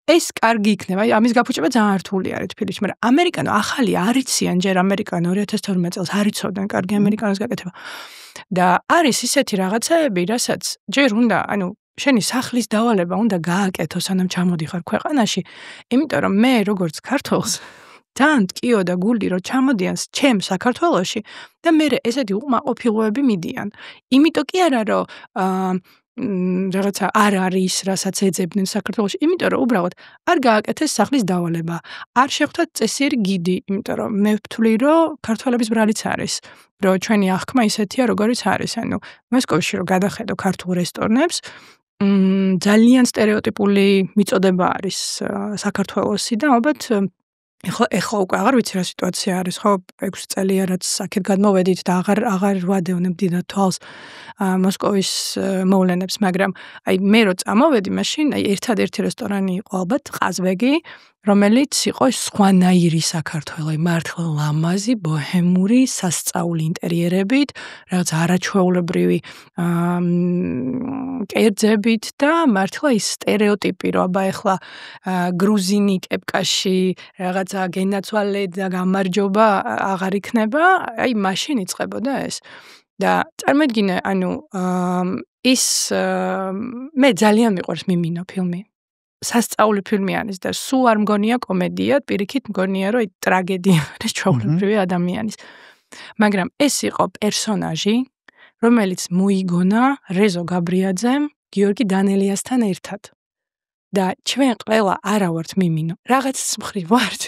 ეს კარგი იქნება, ამის გაფუჭება ძალიან რთული არის თბილისში, მაგრამ ამერიკანო ახალი არ იციან ჯერ ამერიკანო 2012 წელს არ იცოდნენ კარგი ამერიკანოს გაკეთება. და არის ისეთი რაღაცაები, რასაც ჯერ უნდა, ანუ შენი სახლის დავალება უნდა გააკეთო სანამ ჩამოდიხარ ქვეყანაში, იმიტომ რომ მე როგორც ქართველს ძალიან ტკიო და გული რომ ჩამოდიან ჩემ საქართველოში და მე ესეთი უკმაყოფილოები მიდიან. იმიტომ კი არა რომ რაღაცა არ არის, რასაც ეძებდნენ საქართველოში, იმიტომ რომ უბრალოდ არ გააკეთეს სახლის დავალება, არ შეხვდათ წესიერი გიდი, იმიტომ რომ მე ვთვლი რომ ქართველების ბრალიც არის, რომ ჩვენი აღქმა ისეთია როგორიც არის, ანუ მოსკოვში რომ გადახედო ქართულ რესტორნებს, ძალიან სტერეოტიპული მიწოდება არის საქართველოსი და ალბათ ეხლა უკვე აღარ ვიცი რა სიტუაცია არის, ხო, 6 წელია რაც აქეთ გადმოვედით და აღარ ვადევნებდი და თვალს მოსკოვის მოვლენებს, მაგრამ აი მე რო წამოვედი, მაშინ აი ერთადერთი რესტორანი იყო ალბათ ყაზბეგი, რომელიც იყო სხვანაირი საქართველო, მართლა ლამაზი, ბოჰემური, სასწაული ინტერიერებით, რაღაც არაჩვეულებრივი კერძებით და მართლა ის სტერეოტიპი, რომ აბა ეხლა გრუზინი კეპკაში რაღაცა გენაცვალე და გამარჯობა აღარ იქნება, აი მაშინ იწყებოდა ეს. და წარმოიდგინე, ის მე ძალიან მიყვარს მიმინო ფილმი. სასწაული ფილმი არის და სულ არ მგონია კომედია, პირიქით მგონია, რომ ტრაგედია არის ჩვეულებრივი ადამიანის. მაგრამ ეს იყო პერსონაჟი, რომელიც მოიგონა რეზო გაბრიაძემ, გიორგი დანელიასთან ერთად. და ჩვენ ყველა არა ვართ მიმინო. რაღაც მხრივ ვართ,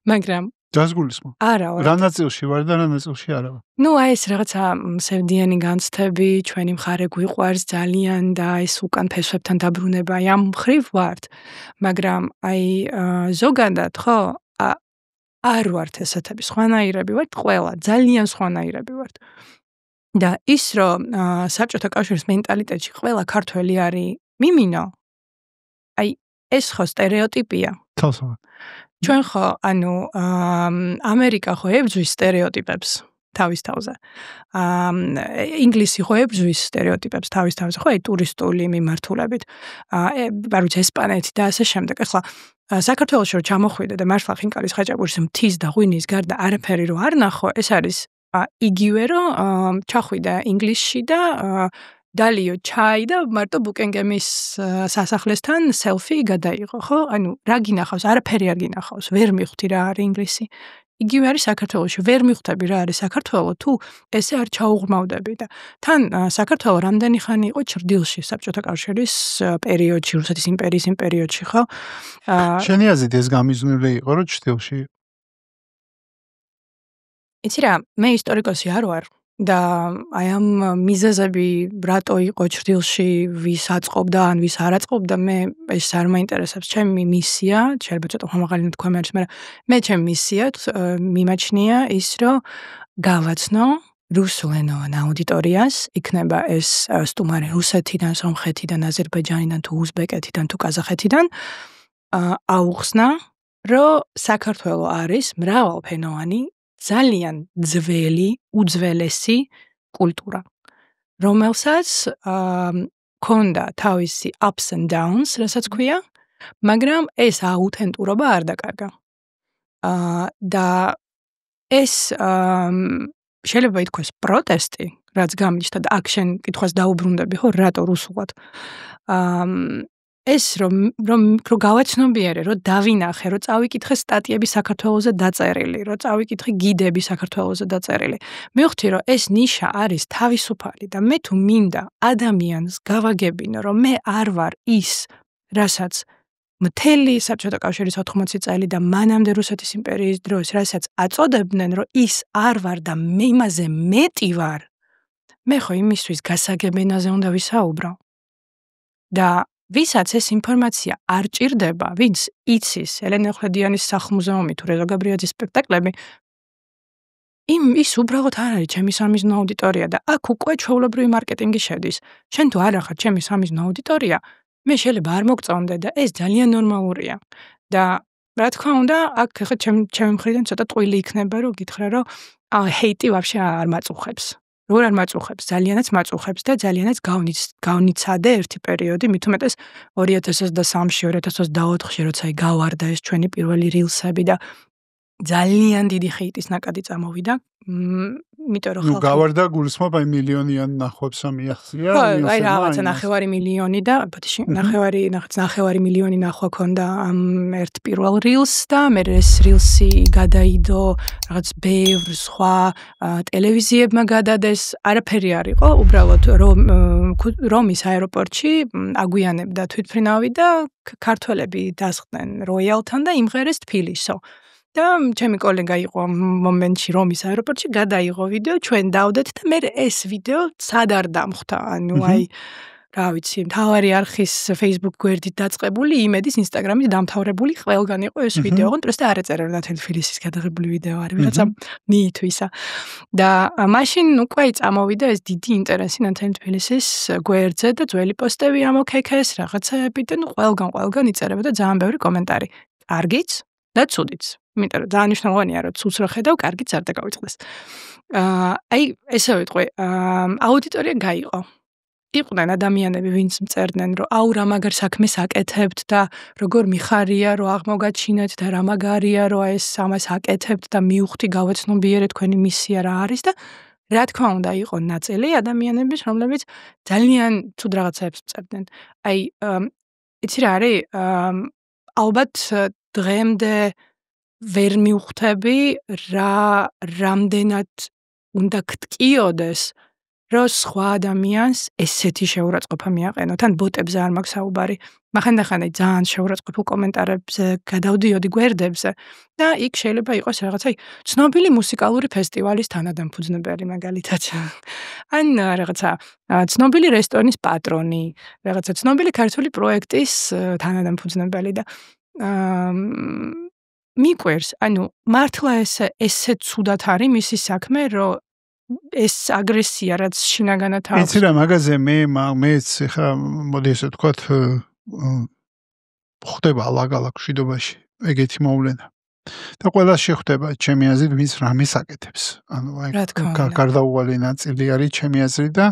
მაგრამ დასგულისმო. არა ვარ. რა ნაწილში ვარ და რა ნაწილში არა ვარ. ეს რაღაცა სევდიანი განცდები, ჩვენი მხარე გვიყვარს ძალიან და ეს უკან ფესვებთან დაბრუნება, ამ მხრივ ვართ. მაგრამ ზოგადად ხო, არ ვართ ესეთები, სხვანაირები ვართ, ყველა, ძალიან სხვანაირები ვართ. და ის, რომ საბჭოთა კავშირის მენტალიტეტში ყველა ქართველი არის მიმინო, ეს ხო სტერეოტიპია. თავსავად. ჩვენ ხო, ამერიკა ხო ებრძვის სტერეოტიპებს თავის თავზე. ინგლისი ხო ებრძვის სტერეოტიპებს თავის თავზე, ხო, ტურისტული მიმართულებით. ესპანეთი და ასე შემდეგ. ეხლა საქართველოში რომ ჩამოხვიდე და მართლა ხინკალის ხაჭაპურის მთის და ღვინის გარდა არაფერი რო არ ნახო, ეს არის იგივე რომ ჩახვიდე ინგლისში და დალიო ჩაი და მარტო ბუკინგემის სასახლესთან სელფი გადაიღო, ხო? რა გინახავს? არაფერი არ გინახავს. ვერ მიხვდი რა არის ინგლისი. იგივე არის საქართველოში. ვერ მიხვდები რა არის საქართველო, თუ ესე არ ჩაუღრმავდები და თან საქართველო რამდენი ხანი იყო ჩრდილში საბჭოთა კავშირის პერიოდში, რუსეთის იმპერიის პერიოდში, ხო? შენი აზრით ეს გამიზნული იყო, რომ ჩრდილში? იცი რა, მე ისტორიკოსი არ ვარ. და ამ მიზეზები რატო იყო ჩრდილში, ვის აწყობდა, ან ვის არ აწყობდა, მე ეს არ მაინტერესებს. ჩემი მისია, შეიძლება ცოტა ხომაღალი თქვა მე არის, მაგრამ მე ჩემი მისია მიმაჩნია ის, რომ გავაცნო რუსულენოვან აუდიტორიას, იქნება ეს სტუმარი რუსეთიდან, სომხეთიდან, აზერბაიჯანიდან, თუ უზბეკეთიდან, თუ ყაზახეთიდან, აუხსნა, რომ საქართველო არის მრავალფენოვანი ძალიან ძველი, უძველესი კულტურა, რომელსაც ქონდა თავისი ups and downs, რასაც ქვია, მაგრამ ეს აუთენტურობა არ დაკარგა. და ეს შეიძლება ითქვას პროტესტი, რაც გამიჩნდა და აქ შენ კითხვას დაუბრუნდები, ხო, რატო რუსულად. ეს რომ გავაცნობიერე, რომ დავინახე, რომ წავიკითხე სტატიები საქართველოზე დაწერილი, რომ წავიკითხე გიდები საქართველოზე დაწერილი. მივხვდი, რომ ეს ნიშა არის თავისუფალი და მე თუ მინდა ადამიანს გავაგებინო, რომ მე არ ვარ ის, რასაც მთელი საბჭოთა კავშირის 80 წელი და მანამდე რუსეთის იმპერიის დროს, რასაც აწოდებდნენ, რომ ის არ ვარ და მე იმაზე მეტი ვარ, მე ხო იმისთვის გასაგებენაზე უნდა ვისაუბრო. და ვისაც ეს ინფორმაცია არ ჭირდება, ვინც იცის ელენე ხვედიანის სახლ-მუზეუმი თუ რეზო გაბრიაძის სპექტაკლები, ის უბრალოდ არ არის ჩემი სამიზნო აუდიტორია და აქ უკვე ჩვეულებრივი მარკეტინგი შედის. შენ თუ არ ახარ ჩემი სამიზნო აუდიტორია, მე შეიძლება არ მოგწონდე და ეს ძალიან ნორმალურია. და რა თქმა უნდა, აქ ხა ჩემი მხრიდან ცოტა ტყუილი იქნება, რომ გითხრა, რომ ჰეიტი ვაფშე არ მაწუხებს. როგორ არ მაწუხებს, ძალიანაც მაწუხებს და ძალიანაც გავნიცადე ერთი პერიოდი, მით უმეტეს 2023-ში, 2024-ში, როცა გავარდა ეს ჩვენი პირველი rilsები და ძალიან დიდი ჰეიტის ნაკადი წამოვიდა. იმიტომ რომ ხალხი გავარდა გულისხმობ აი მილიონიან ნახვებს მიაღწია. ხო, აი რაღაცა 9 მილიონი და ბოდიში 9 მილიონი ნახვა ქონდა ამ ერთ პირველ rilsს და მე ეს rilsი გადაიდო რაღაც ბევრ სხვა ტელევიზიებმა გადადეს, არაფერი არ იყო, უბრალოდ რომის აეროპორტში აგვიანებდა თვითმფრინავი და ქართველები დასხდნენ როიალთან და იმღერეს თბილისო. და ჩემი კოლეგა იყო ამ მომენტში რომის აეროპორტში, გადაიღო ვიდეო, ჩვენ დავდეთ და მე ეს ვიდეო სად არ დამხვდა, აი რა ვიცი, მთავარი არხის Facebook გვერდით დაწყებული, იმედის Instagram-ით დამთავრებული, ყველგან იყო ეს ვიდეო, просто არ ეწერა ნათელი თბილისის გადაღებული ვიდეო არის, ვიღაცა მიითვისა. და მაშინ უკვე წამოვიდა ეს დიდი ინტერესი ნათელი თბილისის გვერდზე და ძველი პოსტები ამოქექეს, რაღაცაები და ყველგან იწერებოდა ძალიან ბევრი კომენტარი. კარგიც და ცუდიც. იმიტომ რომ ძალიან მნიშვნელოვანია რომ ცუდს რო ხედავ, კარგიც არ დაგავიწყდეს. აი ესე ვიტყვი, აუდიტორია გაიყო. იყვნენ ადამიანები, ვინც მწერდნენ, რომ აუ რა მაგარ საქმეს აკეთებთ და როგორ მიხარია, რომ აღმოგაჩინეთ და რა მაგარია, რომ ეს ამას აკეთებთ და მივხვდი გავეცნობიერე თქვენი მისია რა არის და რა თქმა უნდა იყო ნაწილი ადამიანების, რომლებიც ძალიან ცუდ რაღაცებს მწერდნენ. აი იცი რა არის? ალბათ დღემდე ვერ მივხვდები რამდენად უნდა გტკიოდეს რომ სხვა ადამიანს ესეთი შეურაცხყოფა მიაყენო. თან ბოტებზე არ მაქვს საუბარი. მახანდახან ძალიან შეურაცხყოფილ კომენტარებზე გადავდიოდი გვერდებზე და იქ შეიძლება იყოს რაღაცა ცნობილი მუსიკალური ფესტივალის თანადამფუძნებელი მაგალითად. ან რაღაცა ცნობილი რესტორნის პატრონი, რაღაცა ცნობილი ქართული პროექტის თანადამფუძნებელი და მიყვარს, ანუ მართლა ესე ცუდად არის მისი საქმე, რომ ეს აგრესია რაც შინაგანად აქვს. იცი რა მაგაზე მეც ხა მოდი ესე ვთქვათ ხდება ალაგ-ალაგ მშვიდობაში ეგეთი მოვლენა. და ყველას შეხვდება ჩემი აზრით ვინც რამეს აკეთებს. ანუ აი გარდაუვალი ნაწილი არის ჩემი აზრით და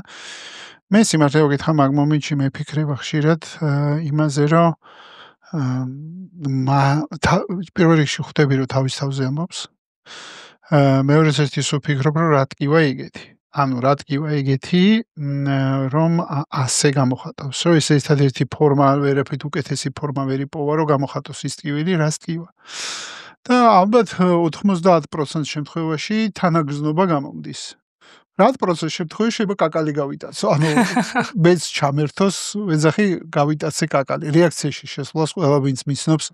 მე სიმართლე ვაკითხა მაგ მომენტში მეფიქრება ხშირად იმაზე რომ პირველ რიგში ხვდები რომ თავის თავზე ამბობს. მეორე ერთის ვფიქრობ რომ რა ტკივა იგეთი. ანუ რა ტკივა იგეთი რომ ასე გამოხატავს. რომ ეს ერთადერთი ფორმა ვერაფრით უკეთესი ფორმა ვერ იპოვა რომ გამოხატოს ის ტკივილი რა ტკივა. და ალბათ 90% შემთხვევაში თანაგრძნობა გამომდის. 100% შემთხვევაში შეიძლება კაკალი გავიტაცო. ანუ მეც ჩამერთოს ვეძახი გავიტაცე კაკალი. რეაქციაში შესვლას ყველა ვინც მიცნობს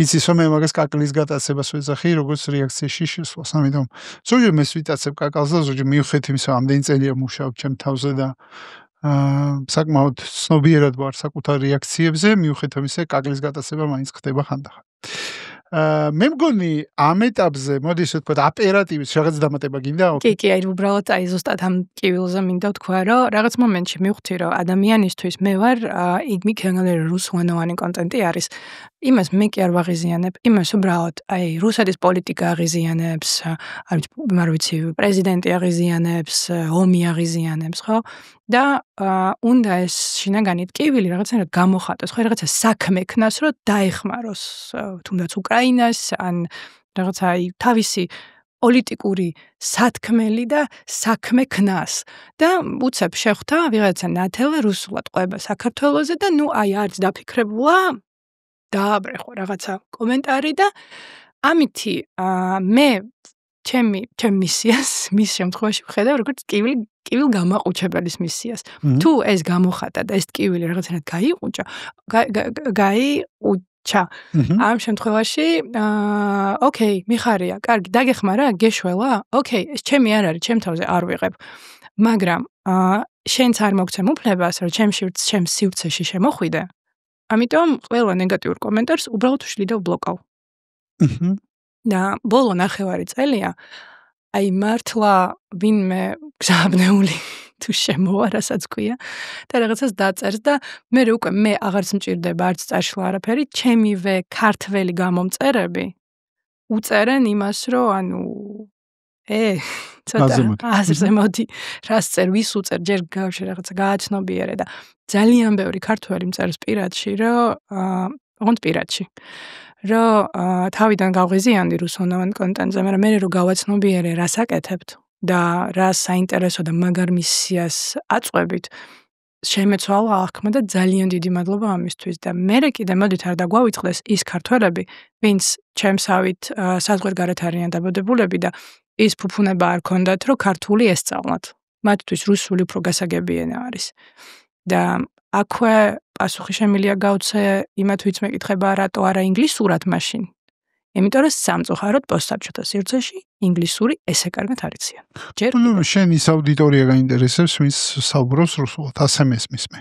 იცის რომ მე მაგას კაკლის გატაცებას ვეძახი როგორც რეაქციაში შესვლას. ამიტომ ზოგჯერ მეც ვიტაცებ კაკალს და ზოგჯერ მივხვდით იმისა ამდენი წელია მუშაობ ჩემ თავზე და საკმაოდ ცნობიერად ვარ საკუთარ რეაქციებზე მივხვდით იმისა კაკლის გატაცება მაინც ხდება ხანდახან. მე მგონი ამ ეტაპზე მოდი ესე ვთქვათ ოპერატივის რაღაც დამატება გინდა? კი, აი უბრალოდ აი ზუსტად ამ ტკივილზე მინდა ვთქვა, რომ რაღაც მომენტში მივხვდი, რომ ადამიანისთვის მე ვარ იმიქენალე რუსულენოვანი კონტენტი არის. იმას მე კი არ ვაღიზიანებ. იმას უბრალოდ აი რუსეთის პოლიტიკა აღიზიანებს, არ ვიცი, პრეზიდენტი აღიზიანებს, ომი აღიზიანებს, ხო? და უნდა ეს შინაგანი ტკივილი რაღაცნაირად გამოხატოს, ხო, რაღაცა საქმე ქნას, რომ დაეხმაროს თუნდაც უკრაინას, ან რაღაცა აი თავისი პოლიტიკური სათქმელი და საქმე ქნას. და უცებ შეხვდა ვიღაცა ნათელი რუსულად ყვება საქართველოზე და ნუ აი არც დაფიქრებულა დააბრეხო რაღაცა კომენტარი და ამითი მე ჩემი მისიას მის შემთხვევაში ვხედავ როგორც ტკივილ გამაყუჩებელის მისიას. თუ ეს გამოხატა და ეს ტკივილი რაღაცნაირად გაიუჩა ამ შემთხვევაში ოკეი, მიხარია, კარგი, დაგეხმარა, გეშველა? ოკეი, ეს ჩემი არ არის, ჩემ თავზე არ ვიღებ. მაგრამ შენც არ მოგცემ უფლებას, რომ ჩემ სივრცეში შემოხვიდე. ამიტომ ყველა ნეგატიურ კომენტარს უბრალოდ ვშლი და ვბლოკავ. და ბოლო ნახევარი წელია აი მართლა ვინმე გზაბნეული თუ შემოვა, რასაც ქვია და რაღაცას დაწერს და მე აღარც მჭირდება არც წაშლა არაფერი, ჩემივე ქართველი გამომწერები უწერენ იმას, რომ ანუ ცოტა აზრზე მოდი, რას წერ, ვის უწერ, ჯერ გავშე რაღაცა გააცნობიერე და ძალიან ბევრი ქართველი მწერს პირადში, ოღონდ პირადში. რომ თავიდან გავღიზიანდი რუსულენოვან კონტენტზე, მაგრამ მე რო გავაცნობიერე რას აკეთებთ და რა საინტერესო და მაგარ მისიას აწყვებით, შემეცვალა აღქმა და ძალიან დიდი მადლობა ამისთვის და მე კიდე მოდით არ დაგვავიწყდეს ის ქართველები, ვინც ჩემსავით საზღვარგარეთ არიან დაბადებულები და ის ფუფუნება არ ქონდათ, რომ ქართული ესწავლათ. მათთვის რუსული უფრო გასაგები ენა არის. და აქვე პასუხი შემიძლია გავცე იმათ ვინც მეკითხება რატო არა ინგლისურად მაშინ. იმიტომ რომ სამწუხაროდ პოსტსაბჭოთა სივრცეში ინგლისური ესე კარგად არ იციან. ნუ შენ ის აუდიტორია გაინტერესებს, ვინც საუბრობს რუსულად, ასე მესმის მე.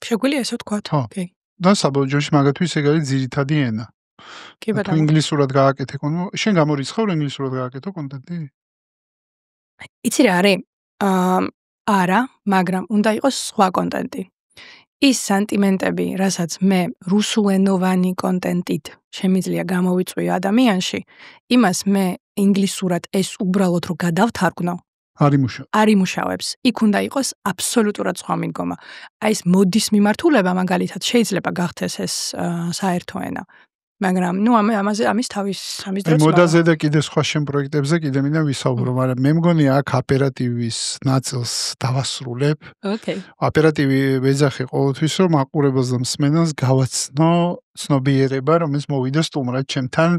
შეგვიძლია ესე ვთქვათ? ოკეი. და საბოლოოში მაგათთვის ეგ არის ძირითადი ენა. კი ბატონო. ინგლისურად გააკეთე კონტენტი. შენ გამორიცხავ ინგლისურად გააკეთო კონტენტი? იცი რა არის? არა, მაგრამ უნდა იყოს სხვა კონტენტი. ის სანტიმენტები, რასაც მე რუსულენოვანი კონტენტით შემიძლია გამოვიწვი ადამიანში, იმას მე ინგლისურად ეს უბრალოდ რომ გადავთარგმნო, არ იმუშავებს. იქ უნდა იყოს აბსოლუტურად სხვა მიდგომა. აი ეს მოდის მიმართულება მაგალითად შეიძლება გახდეს ეს საერთო ენა. მაგრამ ამის თავის დროს მოდაზე და კიდე სხვა შენ პროექტებზე კიდე მინდა ვისაუბრო, მაგრამ მე მგონი აქ ოპერატივის ნაწილს დავასრულებ. ოკეი. ოპერატივი ვეძახი ყოველთვის რომ მაყურებელს და მსმენელს გავაცნო ცნობიერება, რომელიც მოვიდა სტუმრად ჩემთან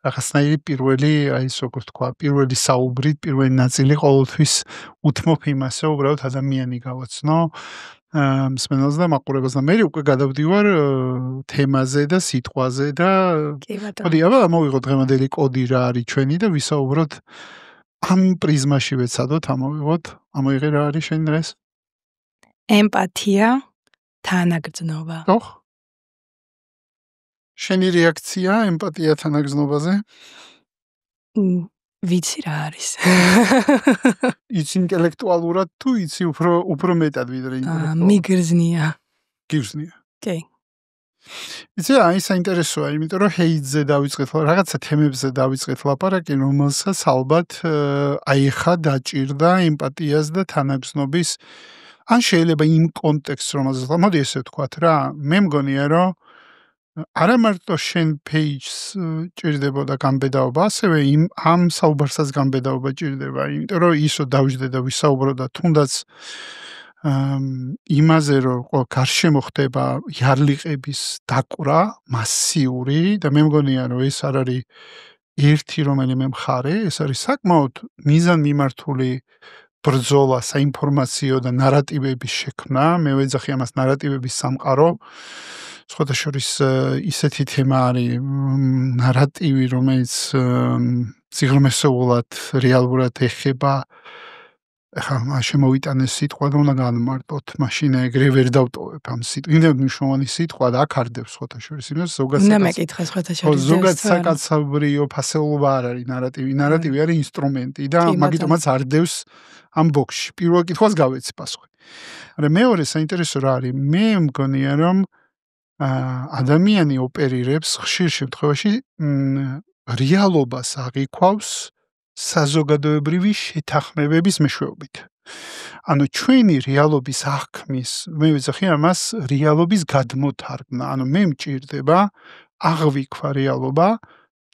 რაღაცნაირი პირველი, აი ეს როგორ თქვა, პირველი საუბრით, პირველი ნაწილი ყოველთვის უთმობ იმას, რომ უბრალოდ ადამიანი გავაცნო. მსმენელს და მაყურებელს და მე უკვე გადავდივარ თემაზე და სიტყვაზე და მოდი აბა მოვიღოთ დღევანდელი კოდი რა არის ჩვენი და ვისაუბროთ ამ პრიზმაში ვეცადოთ ამოიღე რა არის შენ დღეს ემპათია თანაგრძნობა ოხ შენი რეაქცია ემპათია თანაგრძნობაზე ვიცი რა არის. იცი ინტელექტუალურად თუ იცი უფრო მეტად ვიდრე ინტელექტუალურად? მიგრძნია. გიგრძნია. კი. იცი აი საინტერესოა, იმიტომ რომ ჰეიტზე დავიწყეთ, რაღაცა თემებზე დავიწყეთ ლაპარაკი, რომელსაც ალბათ აი ხა დაჭირდა ემპათიას და თანაგრძნობის ან შეიძლება იმ კონტექსტს რომელზეც მოდი ესე ვთქვათ რა, მე მგონია რომ არა მარტო შენ page-ს ჭირდებოდა გამბედაობა, ასევე ამ საუბარსაც გამბედაობა ჭირდება, იმიტომ რომ ისო დავждდე და ვისაუბრო და თუნდაც იმაზე რომ გარშემო ხდება იარლიყების დაკვრა მასიური და მე მგონია რომ ეს არ არის ერთი რომელიმე მხარე, ეს არის საკმაოდ მიზანმიმართული ბრძოლა საინფორმაციო და ნარატივების შექმნა, მე ვეძახი ამას ნარატივების სამყარო. სხვათა შორის ისეთი თემა არის ნარატივი, რომელიც სიღრმესეულად რეალურად ეხება ახლა შემოვიტანეს სიტყვა და უნდა განმარტოთ, მაშინ ეგრე ვერ დავტოვებ ამ სიტყვას. იმდენად მნიშვნელოვანი სიტყვა და აქ არდებს სხვათა შორის, იმას ზოგადად საკაცობრიო ფასეულობა არ არის ნარატივი. ნარატივი არის ინსტრუმენტი და მაგიტომაც არდებს ამ ბოქსში. პირველ კითხვას გავეცი პასუხი. მაგრამ მეორე საინტერესო რა არის, მე მგონია რომ ადამიანი ოპერირებს ხშირ შემთხვევაში რეალობას აღიქვავს საზოგადოებრივი შეთანხმებების მეშვეობით. ანუ ჩვენი რეალობის აღქმის, მე ვეძახი ამას რეალობის გადმოთარგმნა. ანუ მე მჭირდება აღვიქვა რეალობა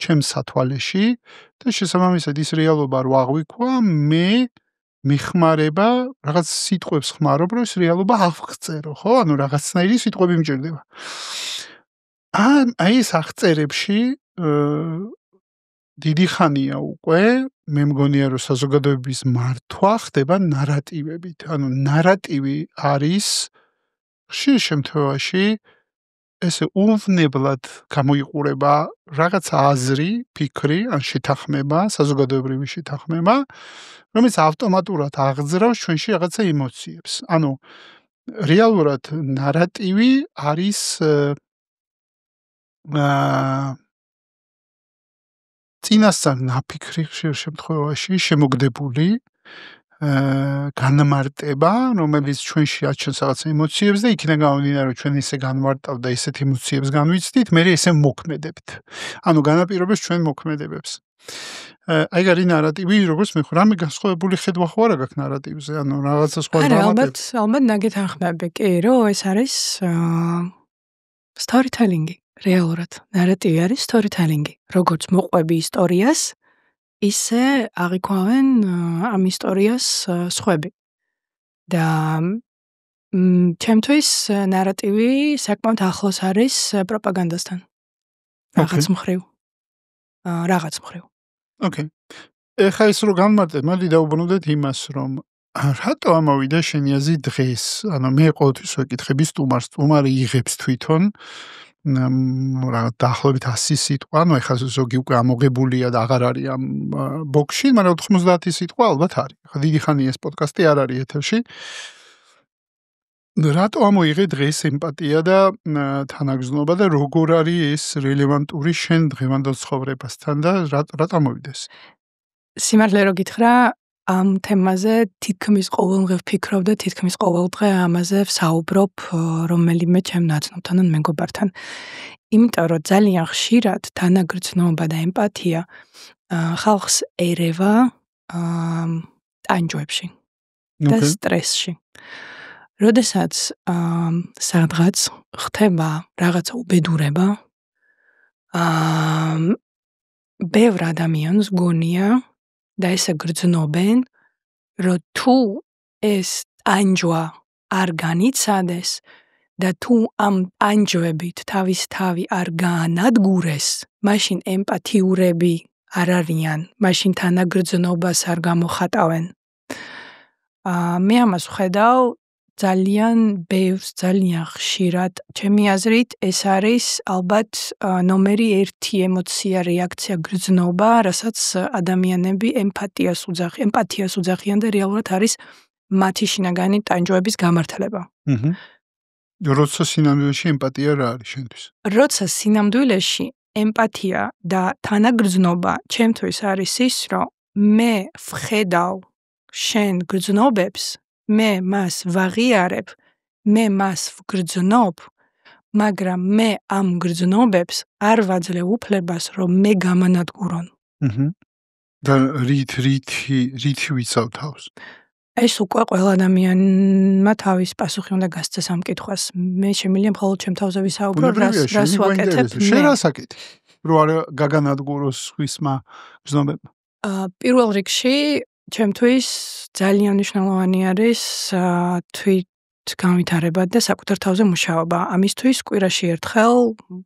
ჩემს სათვალეში და შესაბამისად ის რეალობა რო აღვიქვა, მე მიხმარება რაღაც სიტყვებს ხმარობ, რომ ეს რეალობა აღწერო, ხო? ანუ რაღაცნაირი სიტყვები მჭირდება. აი ეს აღწერებში დიდი ხანია უკვე, მე მგონია რომ საზოგადოების მართვა ხდება ნარატივებით. ანუ ნარატივი არის ხშირ შემთხვევაში ესე უვნებლად გამოიყურება რაღაც აზრი, ფიქრი, ან შეთანხმება, საზოგადოებრივი შეთანხმება, რომელიც ავტომატურად აღძრავს ჩვენში რაღაცა ემოციებს. ანუ რეალურად ნარატივი არის წინასწარ ნაფიქრი ხშირ შემთხვევაში შემოგდებული განმარტება, რომელიც ჩვენში აჩენს რაღაც ემოციებს და იქიდან გამომდინარე, რომ ჩვენ ესე განმარტავ და ესეთ ემოციებს განვიცდით, მე ესე მოქმედებთ. ანუ განაპირობებს ჩვენ მოქმედებებს. აი გარი ნარატივი, როგორც მე ხო რამე განსხვავებული ხედვა ხო არა გაქვს ნარატივზე, ანუ რაღაცა სხვა დამატებით. ალბათ ნაგეთანხმები კი, რომ ეს არის storytelling-ი. რეალურად ნარატივი არის storytelling-ი. როგორც მოყვები ისტორიას, ისე აღიქვამენ ამ ისტორიას სხვები. და ჩემთვის ნარატივი საკმაოდ ახლოს არის პროპაგანდასთან. რაღაც მხრივ. ოკეი. ეხლა ის რო განმარტეთ, მოდი დავუბრუნდეთ იმას, რომ რატო ამოვიდა შენი აზრი დღეს? ანუ მე ყოველთვის ვეკითხები სტუმარი იღებს თვითონ რაღაც დაახლოებით 100 სიტყვა, ანუ ეხლა ზოგი უკვე ამოღებულია და აღარ არის ამ ბოქსში, მაგრამ 90 სიტყვა ალბათ არის. ხა დიდი ხანია ეს პოდკასტი არ არის ეთერში. რატო ამოიღე დღეს ემპათია და თანაგრძნობა და როგორ არის ეს რელევანტური შენ დღევანდელ ცხოვრებასთან და რატო ამოვიდეს? სიმართლე რო გითხრა, ამ თემაზე თითქმის ყოველდღე ვფიქრობ და თითქმის ყოველდღე ამაზე ვსაუბრობ რომელიმე ჩემ ნაცნობთან ან მეგობართან. იმიტომ რომ ძალიან ხშირად თანაგრძნობა და ემპათია ხალხს ერევა ტანჯვებში და სტრესში. როდესაც სადღაც ხდება რაღაცა უბედურება, ბევრ ადამიანს გონია და ესე გრძნობენ, რომ თუ ეს ტანჯვა არ განიცადეს და თუ ამ ტანჯვებით თავის თავი არ გაანადგურეს, მაშინ ემპათიურები არ არიან, მაშინ თანაგრძნობას არ გამოხატავენ. მე ამას ვხედავ ძალიან ბევრს, ძალიან ხშირად. ჩემი აზრით, ეს არის ალბათ ნომერი 1 ემოცია, რეაქცია, გრძნობა, რასაც ადამიანები ემპათიას უძახიან და რეალურად არის მათი შინაგანი ტანჯვების გამართლება. როცა სინამდვილეში ემპათია რა არის შენთვის? როცა სინამდვილეში ემპათია და თანაგრძნობა ჩემთვის არის ის, რომ მე ვხედავ შენ გრძნობებს, მე მას ვაღიარებ, მე მას ვგრძნობ, მაგრამ მე ამ გრძნობებს არ ვაძლევ უფლებას, რომ მე გამანადგურონ. და რითი ვიცავ თავს? ეს უკვე ყველა ადამიანმა თავის პასუხი უნდა გასცეს ამ კითხვას. მე შემიძლია მხოლოდ ჩემ თავზე ვისაუბრო, რას ვაკეთებ მე. შენ რას აკეთებ? რომ არ გაგანადგუროს სხვისმა გრძნობებმა? პირველ რიგში ჩემთვის ძალიან მნიშვნელოვანი არის თვითგანვითარება და საკუთარ თავზე მუშაობა. ამისთვის კვირაში ერთხელ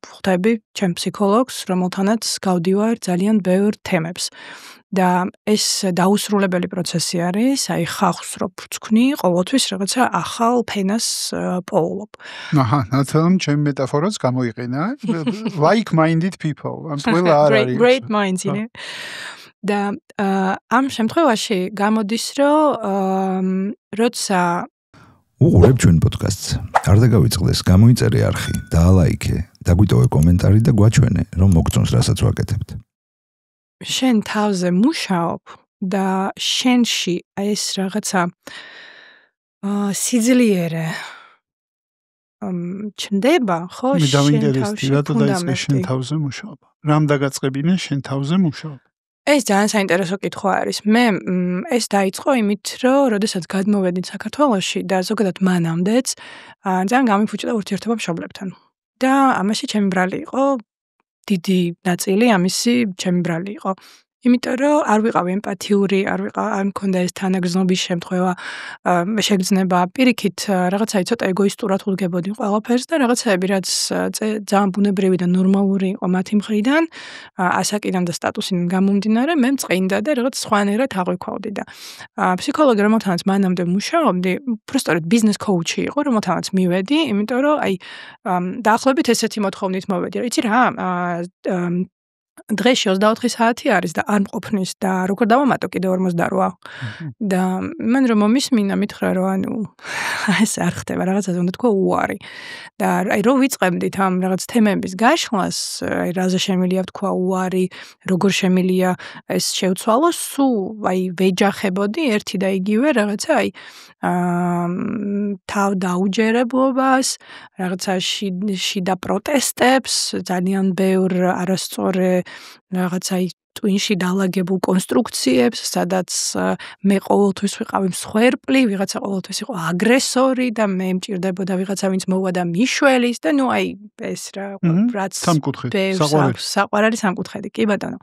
ვხვდები ჩემ ფსიქოლოგს, რომელთანაც გავდივარ ძალიან ბევრ თემებს. და ეს დაუსრულებელი პროცესი არის, აი ხალხს რო ვწქვნი, ყოველთვის რაღაცა ახალ ფენას პოულობ. ნაცალ ჩემ მეტაფორას გამოიყენა. Like-minded people. ამ ყველა არ არის. Great minds, და ამ შემთხვევაში გამოდის, რომ როცა უყურებ ჩვენ პოდკასტს, არ დაგავიწყდეს, გამოიწერე არხი, დაალაიქე, დაგვიტოვე კომენტარი და გვაჩვენე, რომ მოგწონს რასაც ვაკეთებთ. შენ თავზე მუშაობ და შენში ეს რაღაცა სიძლიერე ჩნდება, ხო? მე დავინტერესდი, რატო დაიწყე შენ თავზე მუშაობა? რამ დაგაწყებინე შენ თავზე მუშაობა? ეს ძალიან საინტერესო კითხვა არის. მე ეს დაიწყო იმით, რომ როდესაც გადმოვედით საქართველოში და ზოგადად მანამდეც ძალიან გამიფუჭდა ურთიერთობა მშობლებთან. და ამაში ჩემი ბრალი იყო, დიდი ნაწილი ამისი ჩემი ბრალი იყო. იმიტომ რომ არ ვიყავი ემპათიური, არ მქონდა ეს თანაგრძნობის შემთხვევა, შეგრძნება, პირიქით რაღაცა ცოტა ეგოისტურად ვუდგებოდი ყველაფერს და რაღაცაები რაც ძალიან ბუნებრივი და ნორმალური იყო მათი მხრიდან, ასაკიდან და სტატუსიდან გამომდინარე, მე მწყინდა და რაღაც სხვანაირად აღვიქვავდი და ფსიქოლოგი რომელთანაც მანამდე მუშაობდი, უბრალოდ ბიზნეს კოუჩი იყო, რომელთანაც მივედი, იმიტომ რომ აი დაახლოებით ესეთი მოთხოვნით მოვედი, იცი რა, დღეში 24 საათი არის და არ მყოფნის და როგორ დავამატო კიდე 48 და მან რომ მომისმინა მითხრა რომ ანუ ეს არ ხდება რაღაცას უნდა თქვა უარი და აი რომ ვიწყებდით ამ რაღაც თემების გაშლას აი რაზე შემიძლია თქვა უარი როგორ შემიძლია ეს შევცვალოს სულ აი ვეჯახებოდი ერთი და იგივე რაღაცა აი თავ დაუჯერებლობას რაღაცა შიდა პროტესტებს ძალიან ბევრ არასწორ რაღაცა ტვინში დალაგებულ კონსტრუქციებს, სადაც მე ყოველთვის ვიყავი მსხვერპლი, ვიღაცა ყოველთვის იყო აგრესორი და მე მჭირდებოდა ვიღაცა ვინც მოვა და მიშველის და ნუ აი ეს რაც საყვარელი სამკუთხედი, კი ბატონო.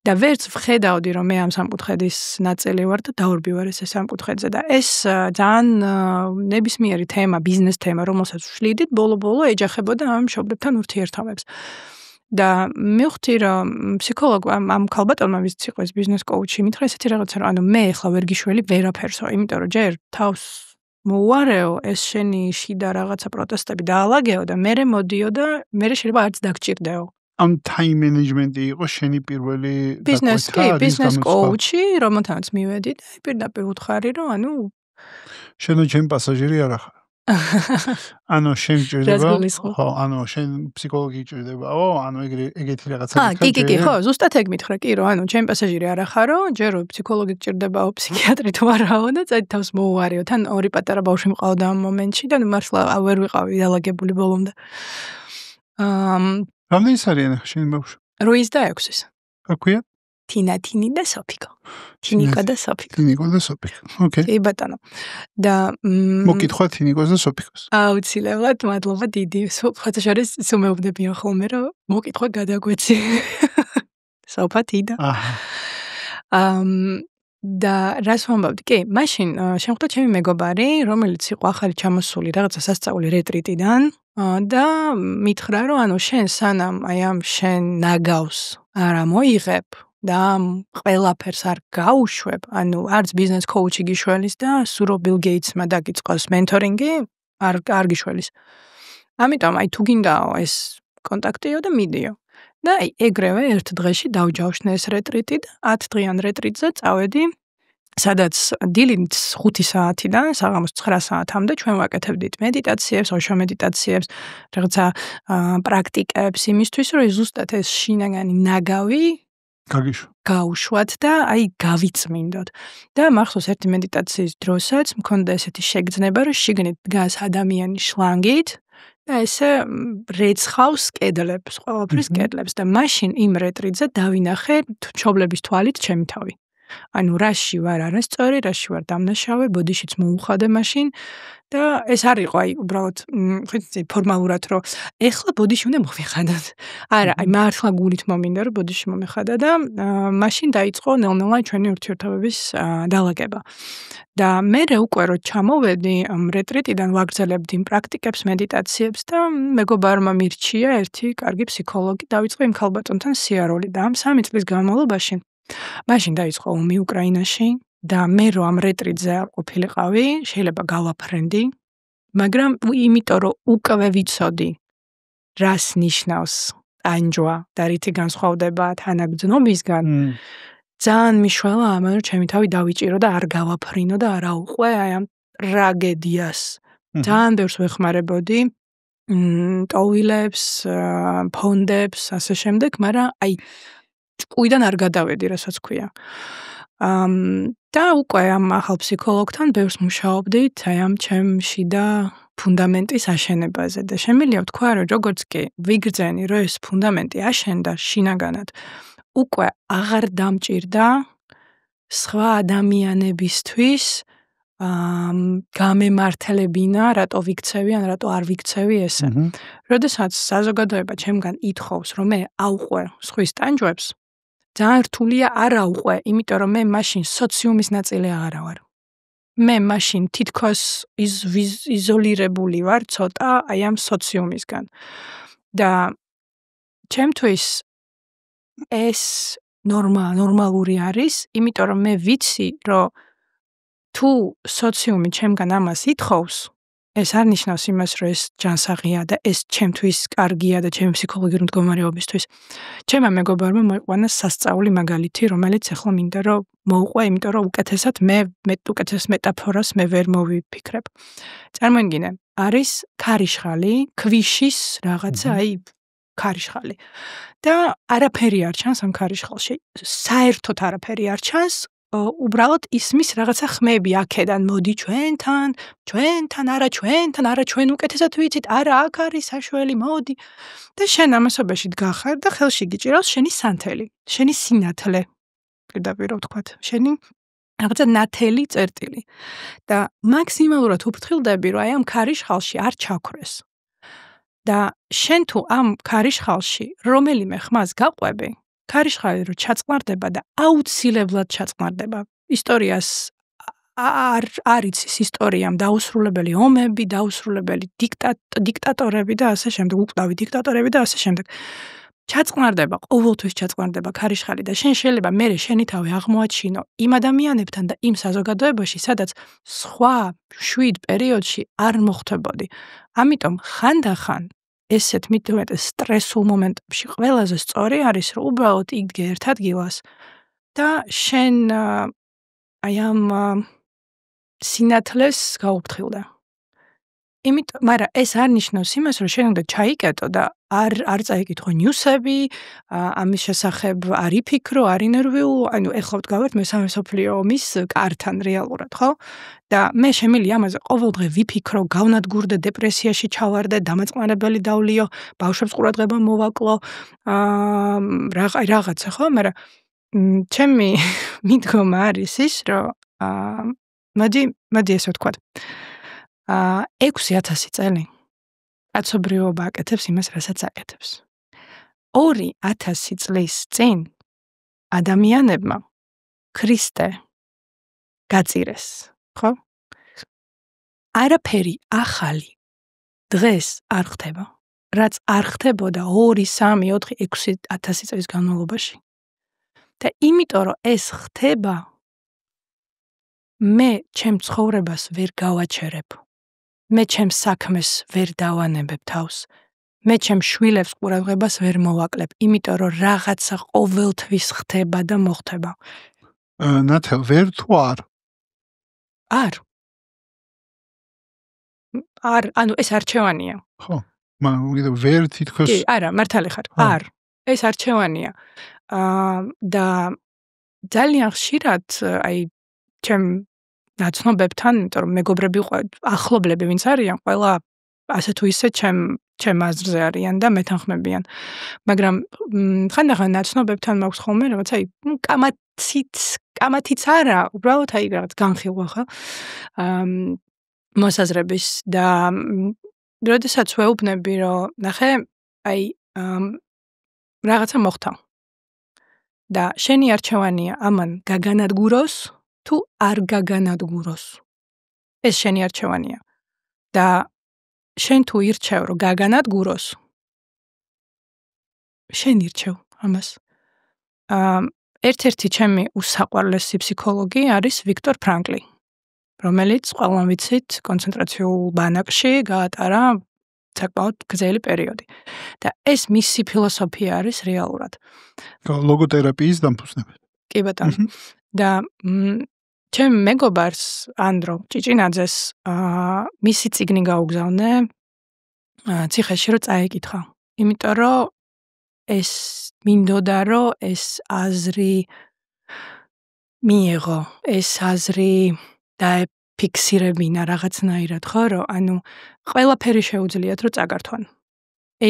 და ვერც ვხედავდი რომ მე ამ სამკუთხედის ნაწილი ვარ და დაურბივარ ეს სამკუთხედზე და ეს ძალიან ნებისმიერი თემა, ბიზნეს თემა, რომელსაც ვშლიდით, ბოლო-ბოლო ეჯახებოდა ამ მშობლებთან ურთიერთობებს. და მივხვდი რომ ფსიქოლოგი ამ ქალბატონმა ვის იყო ეს ბიზნეს კოუჩი მითხრა ესეთი რაღაცა რომ ანუ მე ახლა ვერ გიშველი ვერაფერსო იმიტომ რომ ჯერ თავს მოუარეო ეს შენი შიდა რაღაცა პროტესტები დაალაგეო და მე მოდიო და მე შეიძლება არც დაგჭირდეო ამ time management-ი იყო შენი პირველი ბიზნეს კოუჩი რომელთანაც მივედი და პირდაპირ უთხარი რომ ანუ შენ ჩემ პასაჟირი არ ახარ ანუ შენ ჭირდება ხო ანუ შენ ფსიქოლოგი ჭირდებაო ანუ ეგეთი რაღაცა კი ხო ზუსტად ეგ მითხრა კი რომ ანუ ჩემი პასაჟირი არ ახარო ჯერო ფსიქოლოგი ჭირდებაო ფსიქიატრი თუ არაო და წადი თავს მოუვარეო თან ორი პატარა ბავშვი მყავდა ამ მომენტში და მართლა ვერ ვიყავი დალაგებული ბოლომდე რამდენი სარიან შენ ბავშვი 8 და 6-ის აქვია თინი და სოფიკო. თინიკო და სოფიკო. ოკეი. კი ბატონო. და მოკითხვა თინიკოს და სოფიკოს. აუცილებლად მადლობა დიდი. ხოთა შორის სუმეუბნებიან ხოლმე რომ მოკითხვა გადაგვეცი. სოფა თიდა. და რას ვამბობდი? კი, მაშინ შემხვდა ჩემი მეგობარი, რომელიც იყო ახალი ჩამოსული რაღაცა სასწაული რეტრიტიდან და მითხრა რომ ანუ შენ სანამ აი ამ შენ ნაგავს არ მოიღებ და ყველაფერს არ გაუშვებ, ანუ არც ბიზნეს კოუჩი გიშველის და სურო ბილ გეიტსმა დაგიწყოს მენტორინგი, არ გიშველის. ამიტომ აი თუ გინდაო ეს კონტაქტიო და მიდიო. და აი ეგრევე ერთ დღეში დავჯავშნე ეს რეტრიტი და 10 დღიან რეტრიტზე წავედი, სადაც დილით 5 საათიდან საღამოს 9 საათამდე ჩვენ ვაკეთებდით მედიტაციებს, ოშო მედიტაციებს, რაღაცა პრაქტიკებს იმისთვის, რომ ზუსტად ეს შინაგანი ნაგავი გაუშვათ და აი გავიწმინდოთ. და მახსოვს ერთი მედიტაციის დროსაც მქონდა ესეთი შეგრძნება, რომ შიგნით დგას ადამიანი შლანგით და ესე რეცხავს კედლებს, ყველაფრის კედლებს და მაშინ იმ რეტრიტზე დავინახე მშობლების თვალით ჩემი თავი. ანუ რაში ვარ არასწორი, რაში ვარ დამნაშავე, ბოდიშიც მოუხადე მაშინ და ეს არ იყო აი უბრალოდ ხიცი ფორმალურად რომ ეხლა ბოდიში უნდა მომეხადოთ. არა, აი მართლა გულით მომინდა რომ ბოდიში მომეხადა და მაშინ დაიწყო ნელ-ნელა ჩვენი ურთიერთობების დალაგება. და მე უკვე რო ჩამოვედი რეტრიტიდან ვაგრძელებდი იმ პრაქტიკებს, მედიტაციებს და მეგობარმა მირჩია ერთი კარგი ფსიქოლოგი, დავიწყო იმ ქალბატონთან სიარული და ამ 3 წლის განმავლობაში მაშინ დაიწყო ომი უკრაინაში და მე რო ამ რეტრიტზე არ ყოფილიყავი, შეიძლება გავაფრენდი, მაგრამ იმიტომ რომ უკვე ვიცოდი რას ნიშნავს ტანჯვა და რითი განსხვავდება თანაგრძნობისგან, ძალიან მიშველა ამან რომ ჩემი თავი დავიჭირო და არ გავაფრინო და არ აუყვე აი ამ ტრაგედიას. ძალიან ბევრს ვეხმარებოდი ტოვილებს, ფონდებს, ასე შემდეგ, მაგრამ აი ჭკუიდან არ გადავედი, რასაც ქვია. და უკვე ამ ახალ ფსიქოლოგთან ბევრს მუშაობდით, აი ამ ჩემში და ფუნდამენტის აშენებაზე და შემიძლია ვთქვა, რომ როგორც კი ვიგრძენი, რომ ეს ფუნდამენტი აშენდა შინაგანად, უკვე აღარ დამჭირდა სხვა ადამიანებისთვის გამემართლებინა, რატო ვიქცევი ან რატო არ ვიქცევი ესე. როდესაც საზოგადოება ჩემგან ითხოვს, რომ მე აუყვე სხვის ტანჯვებს, ძალიან რთულია არ აუყვე, იმიტომ რომ მე მაშინ სოციუმის ნაწილი აღარ ვარ. მე მაშინ თითქოს იზოლირებული ვარ ცოტა აი ამ სოციუმისგან. და ჩემთვის ეს ნორმალური არის, იმიტომ რომ მე ვიცი, რომ თუ სოციუმი ჩემგან ამას ითხოვს, ეს არ ნიშნავს იმას, რომ ეს ჯანსაღია და ეს ჩემთვის კარგია და ჩემი ფსიქოლოგიური მდგომარეობისთვის. ჩემმა მეგობარმა მოიყვანა სასწაული მაგალითი, რომელიც ახლა მინდა რომ მოუყვე, იმიტომ რომ უკეთესად მე უკეთეს მეტაფორას მე ვერ მოვიფიქრებ. წარმოიდგინე, არის ქარიშხალი, ქვიშის რაღაცა, აი ქარიშხალი. და არაფერი არ ჩანს ამ ქარიშხალში. საერთოდ არაფერი არ ჩანს. უბრალოდ ისმის რაღაცა ხმები აქედან მოდი ჩვენთან, არა ჩვენ უკეთესად ვიცით, არა აქ არის საშველი, მოდი. და შენ ამასობაში დგახარ და ხელში გიჭირავს შენი სანთელი, შენი სინათლე. პირდაპირ ვთქვათ, შენი რაღაცა ნათელი წერტილი. და მაქსიმალურად უფრთხილდები, რომ აი ამ ქარიშხალში არ ჩაქრეს. და შენ თუ ამ ქარიშხალში რომელიმე ხმას გაყვები, ქარიშხალი რო ჩაწყმარდება და აუცილებლად ჩაწყმარდება. ისტორიას არ იცის ისტორიამ დაუსრულებელი ომები, დაუსრულებელი დიქტატორები და ასე შემდეგ, უკლავი დიქტატორები და ასე შემდეგ. ჩაწყმარდება, ყოველთვის ჩაწყმარდება ქარიშხალი და შენ შეიძლება მე შენი თავი აღმოაჩინო იმ ადამიანებთან და იმ საზოგადოებაში, სადაც სხვა 7 პერიოდში არ მოხდებოდი. ამიტომ ხანდახან ესეთ მithumet სტრესულ მომენტებში ყველაზე სწორი არის რომ უბრალოდ იდგე ერთ ადგილას და შენ აი ამ სინათლეს გაუფრთხილდე. იმიტომ, მაგრამ ეს არ ნიშნავს იმას, რომ შენ უნდა ჩაიკეტო და არ წაიკითხო ნიუსები, ამის შესახებ არ იფიქრო, არ ინერვიულო, ანუ ეხლა ვდგავართ მესამე მსოფლიო ომის კართან რეალურად, ხო? და მე შემიძლია ამაზე ყოველდღე ვიფიქრო, გავნადგურდე, დეპრესიაში ჩავარდე, დამაწყმარებელი დავლიო, ბავშვებს ყურადღება მოვაკლო, რაღაცა, ხო? მაგრამ ჩემი მიდგომა არის ის, რომ მოდი ესე ვთქვათ. 6,000 წელი კაცობრიობა აკეთებს იმას, რასაც აკეთებს. 2,000 წლის წინ ადამიანებმა ქრისტე გაწირეს, ხო? არაფერი ახალი დღეს არ ხდება, რაც არ ხდებოდა 2, 3, 4, 6,000 წლის განმავლობაში. და იმიტომ რომ ეს ხდება, მე ჩემ ცხოვრებას ვერ გავაჩერებ. მე ჩემ საქმეს ვერ დავანებებ თავს. მე ჩემ შვილებს ყურადღებას ვერ მოვაკლებ, იმიტომ რომ რაღაცა ყოველთვის ხდება და მოხდება. ნათელ, ვერ თუ არ? არ, ანუ ეს არჩევანია. ხო, მაგრამ ვერ თითქოს კი, არა, მართალი ხარ. არ. ეს არჩევანია. და ძალიან ხშირად, აი, ჩემ ნაცნობებთან, იმიტომ რომ მეგობრები ახლობლები ვინც არიან, ყველა ასე თუ ისე ჩემ აზრზე არიან და მეთანხმებიან. მაგრამ ხანდახან ნაცნობებთან მაქვს ხოლმე რაღაც აი კამათიც არა, უბრალოდ აი რაღაც განხილვა ხო? მოსაზრების და როდესაც ვეუბნები, რომ ნახე, აი რაღაცა მოხდა. და შენი არჩევანია ამან გაგანადგუროს თუ არ გაგანადგუროს. ეს შენი არჩევანია. და შენ თუ ირჩევ, რომ გაგანადგუროს, შენ ირჩევ ამას. ერთ-ერთი ჩემი უსაყვარლესი ფსიქოლოგი არის ვიქტორ ფრანკლი, რომელიც ყველამ ვიცით კონცენტრაციულ ბანაკში გაატარა საკმაოდ გრძელი პერიოდი. და ეს მისი ფილოსოფია არის რეალურად. ლოგოთერაპიის დამფუძნებელი. კი ბატონო. და ჩემ მეგობარს ანდრო ჭიჭინაძეს მისი წიგნი გაუგზავნე ციხეში რომ წაეკითხა. იმიტომ რომ ეს მინდოდა რომ ეს აზრი მიიღო, ეს აზრი დაეფიქსირებინა რაღაცნაირად, ხო, რომ ანუ ყველაფერი შეუძლიათ რომ წაგართვან.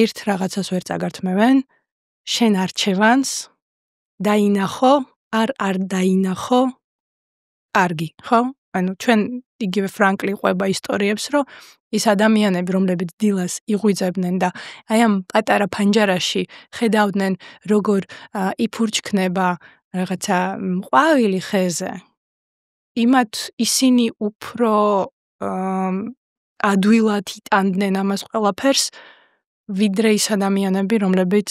ერთ რაღაცას ვერ წაგართმევენ, შენ არჩევანს დაინახო, არ დაინახო, კარგი, ხო? ანუ ჩვენ იგივე ფრანკლი ყვება ისტორიებს, რომ ის ადამიანები, რომლებიც დილას იღვიძებდნენ და აი ამ პატარა ფანჯარაში ხედავდნენ, როგორ იფურჩქნება რაღაცა ყვავილი ხეზე. იმათ ისინი უფრო ადვილად იტანდნენ ამას ყველაფერს, ვიდრე ის ადამიანები, რომლებიც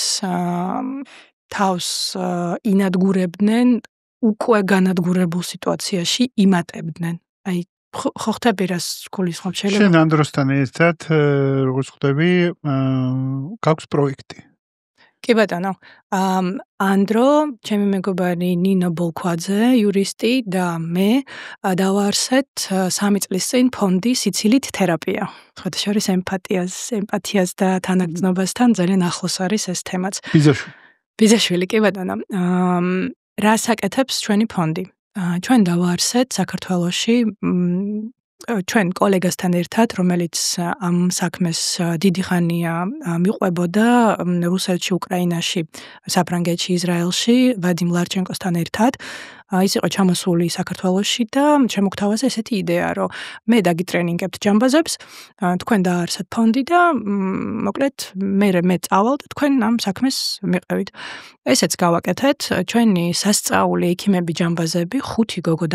თავს ინადგურებდნენ უკვე განადგურებულ სიტუაციაში იმატებდნენ. აი, ხო ხტები რას გულისხმობ შეიძლება? შენ ანდროსთან ერთად, როგორც ხვდები, გაქვს პროექტი. კი ბატონო. ანდრო, ჩემი მეგობარი ნინო ბოლქვაძე, იურისტი და მე დავაარსეთ 3 წლის წინ ფონდი სიცილით თერაპია. სხვათა შორის ემპათიას და თანაგრძნობასთან ძალიან ახლოს არის ეს თემაც. ბიზაშვილი, კი ბატონო. რას აკეთებს ჩვენი ფონდი? ჩვენ დავაარსეთ საქართველოში ჩვენ კოლეგასთან ერთად, რომელიც ამ საქმეს დიდი ხანია მიყვებოდა რუსეთში, უკრაინაში, საფრანგეთში, ისრაელში, ვადიმ ლარჩენკოსთან ერთად. ის იყო ჩამოსული საქართველოში და შემოგთავაზა ესეთი იდეა, რომ მე დაგიტრენინგებთ ჯამბაზებს, თქვენ დაარსეთ ფონდი და მოკლედ მე წავალ და თქვენ ამ საქმეს მიყევით. ესეც გავაკეთეთ, ჩვენი სასწაული ექიმები ჯამბაზები 5 გოგო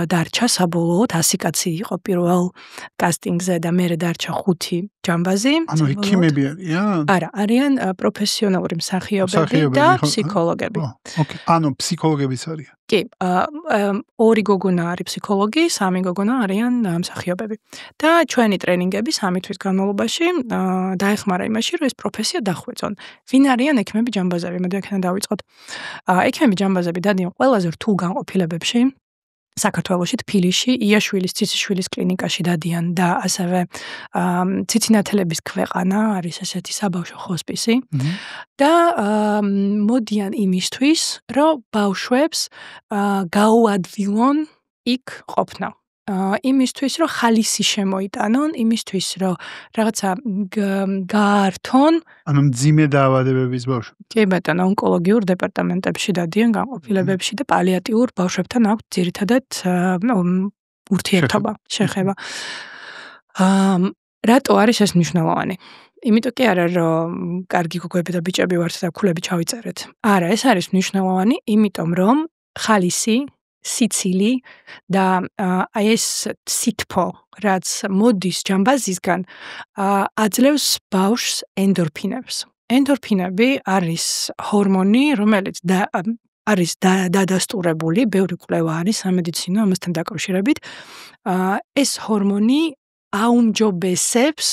დარჩა საბოლოოდ 100 კაცი იყო პირველ კასტინგზე და მე დარჩა 5 ჯამბაზი. ანუ ექიმები არიან? არა, არიან პროფესიონალური მსახიობები და ფსიქოლოგები. ოკეი, ანუ ფსიქოლოგებიც არიან. კი, 2 გოგონა არის ფსიქოლოგი, 3 გოგონა არიან მსახიობები. და ჩვენი ტრენინგები 3 თვის განმავლობაში დაეხმარა იმაში, რომ ეს პროფესია დახვეწონ. ვინ არიან ექიმები ჯამბაზები? მოდი აქედან დავიწყოთ. ექიმები ჯამბაზები დადიან ყველაზე რთულ განყოფილებებში, საქართველოში თბილისში იაშვილის ციციშვილის კლინიკაში დადიან და ასევე ციცინათელების ქვეყანა არის ესეთი საბავშვო ჰოსპისი და მოდიან იმისთვის, რომ ბავშვებს გაუადვილონ იქ ყოფნა. იმისთვის, რომ ხალისი შემოიტანონ, იმისთვის, რომ რაღაცა გაართონ. ანუ მძიმე დაავადებების ბავშვები. კი ბატონო, ონკოლოგიურ დეპარტამენტებში დადიან განყოფილებებში და პალიატიურ ბავშვებთან აქვს ძირითადად ურთიერთობა, შეხება. რატო არის ეს მნიშვნელოვანი? იმიტომ კი არა, რომ კარგი გოგოები და ბიჭები ვართ და ქულები ჩავიწერეთ. არა, ეს არის მნიშვნელოვანი, იმიტომ რომ ხალისი სიცილი და აი ეს სითფო, რაც მოდის ჯამბაზისგან, აძლევს ბავშვს ენდორფინებს. ენდორფინები არის ჰორმონი, რომელიც არის დადასტურებული, ბევრი კვლევა არის სამედიცინო ამასთან დაკავშირებით. ეს ჰორმონი აუმჯობესებს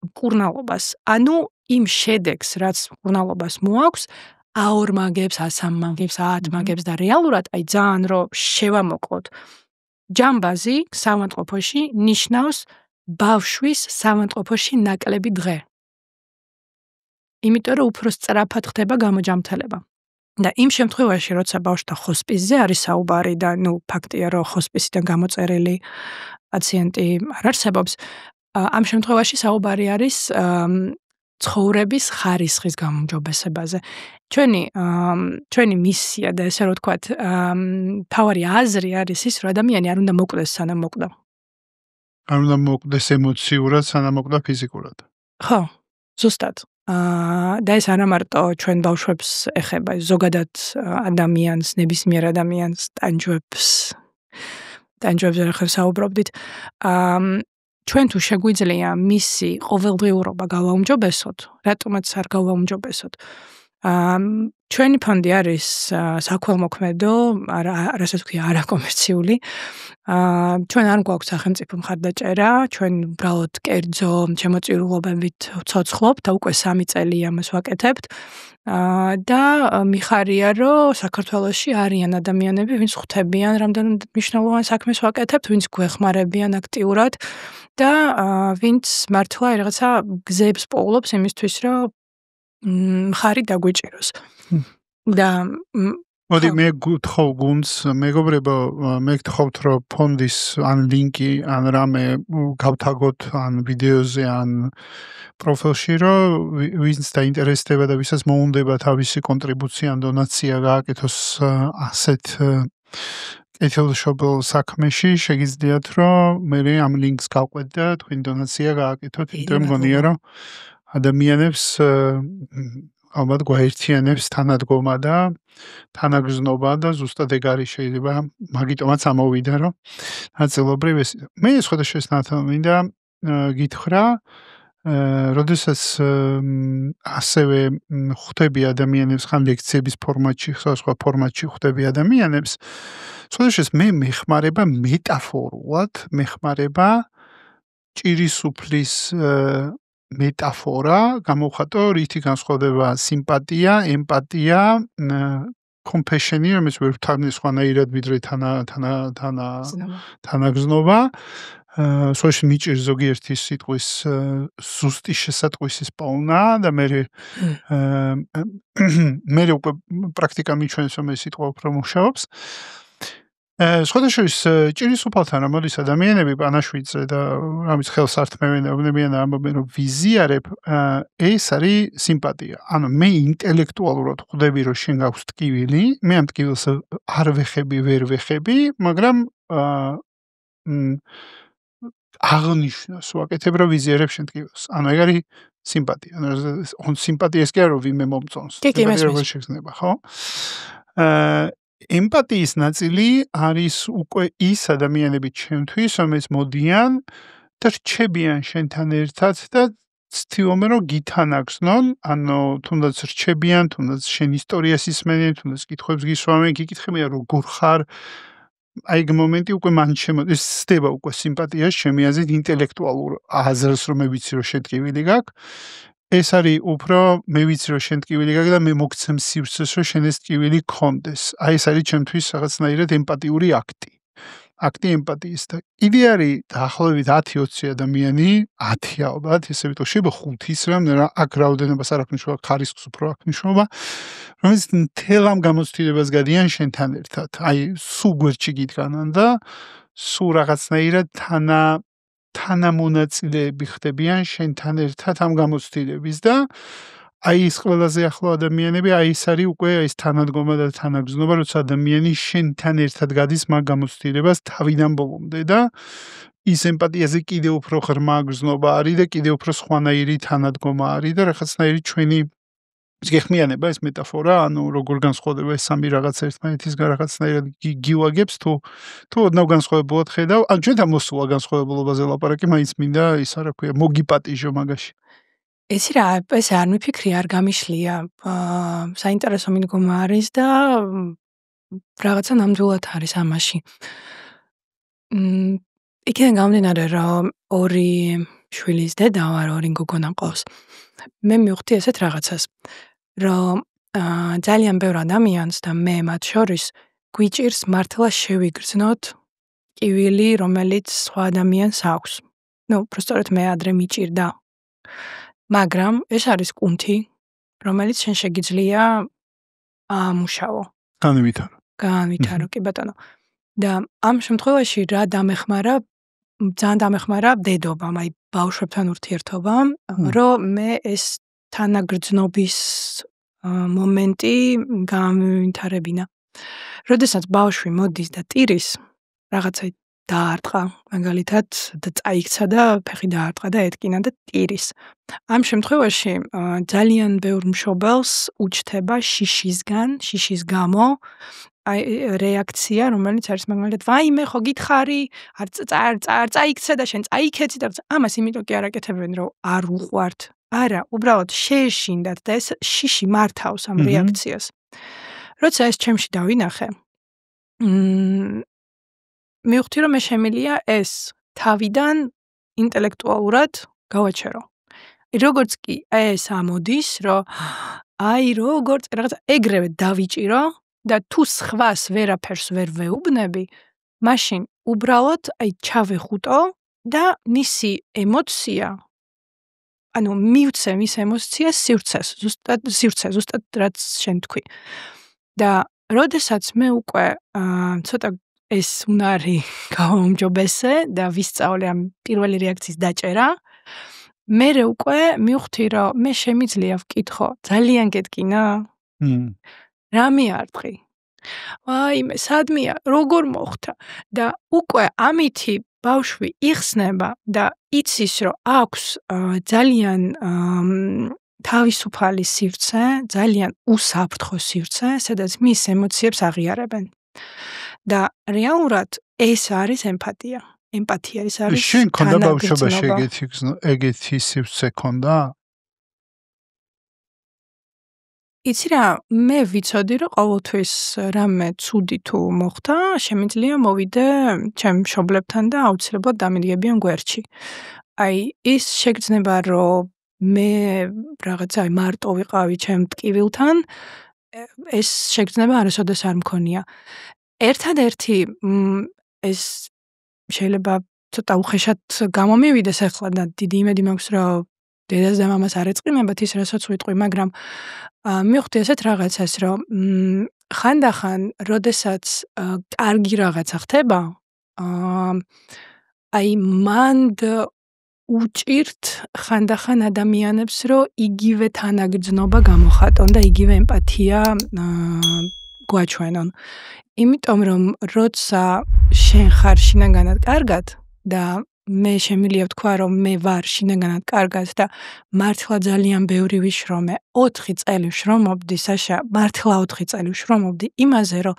მკურნალობას. ანუ იმ შედეგს, რაც მკურნალობას მოაქვს, აორმაგებს, ასამაგებს, აათმაგებს და რეალურად აი ძალიან რომ შევამოკლოთ. ჯამბაზი საავადმყოფოში ნიშნავს ბავშვის საავადმყოფოში ნაკლები დღე. იმიტომ რომ უფრო სწრაფად ხდება გამოჯამთელება. და იმ შემთხვევაში, როცა ბავშვთა ჰოსპისზე არის საუბარი და ფაქტია, რომ ჰოსპისიდან გამოწერილი პაციენტი არ არსებობს, ამ შემთხვევაში საუბარი არის ცხოვრების ხარისხის გაუმჯობესებაზე. ჩვენი მისია და ესე რომ ვთქვათ, თავარი აზრი არის ის, რომ ადამიანი არ უნდა მოკვდეს სანამ მოკვდა. არ უნდა მოკვდეს ემოციურად, სანამ მოკვდა ფიზიკურად. ხო, ზუსტად. და ეს არა მარტო ჩვენ ბავშვებს ეხება, ზოგადად ადამიანს, ნებისმიერ ადამიანს, ტანჯვებზე ახლა საუბრობდით. ჩვენ თუ შეგვიძლია მისი ყოველდღიურობა გავაუმჯობესოთ, რატომაც არ გავაუმჯობესოთ? ჩვენი ფონდი არის საქველმოქმედო, რასაც ვქვია, არაკომერციული. ჩვენ არ გვაქვს სახელმწიფო მხარდაჭერა, ჩვენ უბრალოდ კერძო შემოწირულობებით ვცოცხლობთ და უკვე 3 წელია ამას ვაკეთებთ. და მიხარია, რომ საქართველოში არიან ადამიანები, ვინც ხვდებიან, რამდენ მნიშვნელოვან საქმეს ვაკეთებთ, ვინც გვეხმარებიან აქტიურად და ვინც მართლა რაღაცა გზებს პოულობს იმისთვის, რომ მხარი დაგვიჭიროს. და მოდი მე გთხოვ გუნდს, მეგობრებო, მე გთხოვთ, რომ ფონდის ან ლინკი, ან რამე გავთაგოთ, ან ვიდეოზე, ან პროფილში, რომ ვინც დაინტერესდება და ვისაც მოუნდება თავისი კონტრიბუცია ან დონაცია გააკეთოს ასეთ კეთილშობილ საქმეში, შეგიძლიათ, რომ მე ამ ლინკს გავყვეთ და თქვენი დონაცია გააკეთოთ, იმიტომ მგონია, რომ ადამიანებს ალბათ გვაერთიანებს თანადგომა და თანაგრძნობა და ზუსტად ეგ არის შეიძლება მაგიტომაც ამოვიდა, რომ ნაწილობრივ ეს. მე სხვადასხვა ნათელ მინდა გითხრა, როდესაც ასევე ხვდები ადამიანებს ხან ლექციების ფორმატში, სხვა ფორმატში ხვდები ადამიანებს, სხვადასხვა მე მეხმარება მეტაფორულად, მეხმარება ჭირის უფლის მეტაფორა, გამოვხატო, რითი განსხვავდება სიმპათია, ემპათია, compassion-ი, რომელიც ვერ ვთანხმდი სხვანაირად ვიდრე თანაგრძნობა. სულ მიჭირს ზოგიერთი სიტყვის ზუსტი შესატყვისის პოვნა და მე უკვე პრაქტიკა მიჩვენს, რომ ეს სიტყვა უფრო მუშაობს. სხვადასხვა ჭირის უფალთან რა მოდის ადამიანები პანაშვიდზე და რამის ხელს ართმევენ და ვნებიან ამბობენ რომ ვიზიარებ, ეს არის სიმპათია. ანუ მე ინტელექტუალურად ხვდები რომ შენ გაქვს ტკივილი, მე ამ ტკივილს არ ვეხები, ვერ ვეხები, მაგრამ აღნიშნოს ვაკეთებ რომ ვიზიარებ შენ ტკივილს. ანუ ეგ არის სიმპათია. ანუ სიმპათია ეს კი არა რომ ვინმე მომწონს. კი, შეგრძნება, ხო? ემპათიის ნაწილი არის უკვე ის ადამიანები ჩემთვის, რომელიც მოდიან და რჩებიან შენთან ერთად და ცდილობენ რომ გითანაგრძნონ, ანუ თუნდაც რჩებიან, თუნდაც შენ ისტორიას ისმენენ, თუნდაც კითხვებს გისვამენ, გიკითხებიან როგორ ხარ. აი ეგ მომენტი უკვე მან ეს ხდება უკვე სიმპათიას ჩემი აზრით ინტელექტუალურ აზრს რომ მე ვიცი რომ შენ ტკივილი გაქვს. ეს არის უფრო მე ვიცი რომ შენ ტკივილი გაქვს და მე მოგცემ სივრცეს რომ შენ ეს ტკივილი გქონდეს. აი ეს არის ჩემთვის რაღაცნაირად ემპათიური აქტი. აქტი ემპათიის და კიდე არის დაახლოებით 10-20 ადამიანი, 10 ალბათ, ესე ვიტყვი, შეიძლება 5-ის რა აქ რაოდენობას არ აქვს მნიშვნელობა, ხარისხს უფრო აქვს მნიშვნელობა, რომელიც მთელ ამ გამოცდილებას გადიან შენთან ერთად. აი, სულ გვერდში გიდგანან და სულ რაღაცნაირად თანამონაწილეები ხდებიან შენთან ერთად ამ გამოცდილების და აი ის ყველაზე ახლო ადამიანები, აი ეს არის უკვე ეს თანადგომა და თანაგრძნობა, როცა ადამიანი შენთან ერთად გადის მაგ გამოცდილებას თავიდან ბოლომდე და ის ემპათიაზე კიდე უფრო ღრმა გრძნობა არის და კიდე უფრო სხვანაირი თანადგომა არის და რაღაცნაირი ჩვენი გეხმიანება ეს მეტაფორა, ანუ როგორ განსხვავდება ეს სამი რაღაც ერთმანეთისგან რაღაცნაირად გივაგებს თუ ოდნავ განსხვავებულად ხედავ, ან ჩვენთან მოსულა განსხვავებულობაზე ლაპარაკი, მაინც მინდა ის არა ქვია, მოგიპატიჟო მაგაში. ეს რა, ეს არ მიფიქრი, არ გამიშლია. საინტერესო მიდგომა არის და რაღაცა ნამდვილად არის ამაში. იქიდან გამომდინარე, რომ ორი შვილის დედა ვარ, ორი გოგონა მყავს. მე მივხვდი ესეთ რაღაცას, რომ ძალიან ბევრ ადამიანს და მე მათ შორის გვიჭირს მართლა შევიგრძნოთ კივილი, რომელიც სხვა ადამიანს აქვს. პროსტორედ მე ადრე მიჭირდა. მაგრამ ეს არის კუნთი, რომელიც შენ შეგიძლია ამუშავო. განვითარო, კი ბატონო. და ამ შემთხვევაში რა დამეხმარა, ძალიან დამეხმარა დედობამ, აი ბავშვებთან ურთიერთობამ, რომ მე ეს თანაგრძნობის მომენტი გამივინთარებინა. როდესაც ბავშვი მოდის და ტირის, რაღაცა დაარტყა, მაგალითად და წაიქცა და ფეხი დაარტყა და ეთკინა და ტირის. ამ შემთხვევაში ძალიან ბევრ მშობელს უჩნდება შიშის გამო აი რეაქცია, რომელიც არის მაგალითად ვაიმე ხო გითხარი, არ წაიქცე და შენ წაიქეცი და ამას იმიტომ კი არ აკეთებენ, რომ არ უყვართ. არა, უბრალოდ შეეშინდათ და ეს შიში მართავს ამ რეაქციას. როცა ეს ჩემში დავინახე, მივხვდი რომ მე შემიძლია ეს თავიდან ინტელექტუალურად გავაჩერო. როგორც კი ეს ამოდის, რომ აი როგორც რაღაცა ეგრევე დავიჭირო და თუ სხვას ვერაფერს ვერ ვეუბნები, მაშინ უბრალოდ აი ჩავეხუტო და მისი ემოცია, ანუ მივცე მის ემოციას სივრცეს, ზუსტად რაც შენ თქვი. და როდესაც მე უკვე ცოტა ეს უნარი გავაუმჯობესე და ვისწავლე ამ პირველი რეაქციის დაჭერა, მერე უკვე მივხვდი, რომ მე შემიძლია ვკითხო, ძალიან გეტკინა? რა მიარტყი? ვაიმე, სადმეა, როგორ მოხდა? და უკვე ამითი ბავშვი იხსნება და იცის, რომ აქვს ძალიან თავისუფალი სივრცე, ძალიან უსაფრთხო სივრცე, სადაც მის ემოციებს აღიარებენ. და რეალურად ეს არის ემპათია. ემპათია ეს არის თანაგრძნობა. შენ ქონდა ბავშვობაში ეგეთი სივრცე ქონდა? იცი რა, მე ვიცოდი, რომ ყოველთვის რამე ცუდი თუ მოხდა, შემიძლია მოვიდე ჩემ მშობლებთან და აუცილებლად დამიდგებიან გვერდში. აი, ის შეგრძნება, რომ მე რაღაცა მარტო ვიყავი ჩემ ტკივილთან, ეს შეგრძნება არასოდეს არ მქონია. ერთადერთი ეს შეიძლება ცოტა უხეშად გამომივიდეს ახლა და დიდი იმედი მაქვს, რომ დედას და მამას არ ეწყინებათ ის, რასაც ვიტყვი, მაგრამ მივხვდი ესეთ რაღაცას, რომ ხანდახან, როდესაც კარგი რაღაცა ხდება, აი მანდ უჭირთ ხანდახან ადამიანებს, რომ იგივე თანაგრძნობა გამოხატონ და იგივე ემპათია გვაჩვენონ. იმიტომ რომ როცა შენ ხარ შინაგანად კარგად და მე შემიძლია ვთქვა, რომ მე ვარ შინაგანად კარგად და მართლა ძალიან ბევრი ვიშრომე, 4 წელი ვშრომობდი, საშა, მართლა 4 წელი ვშრომობდი იმაზე, რომ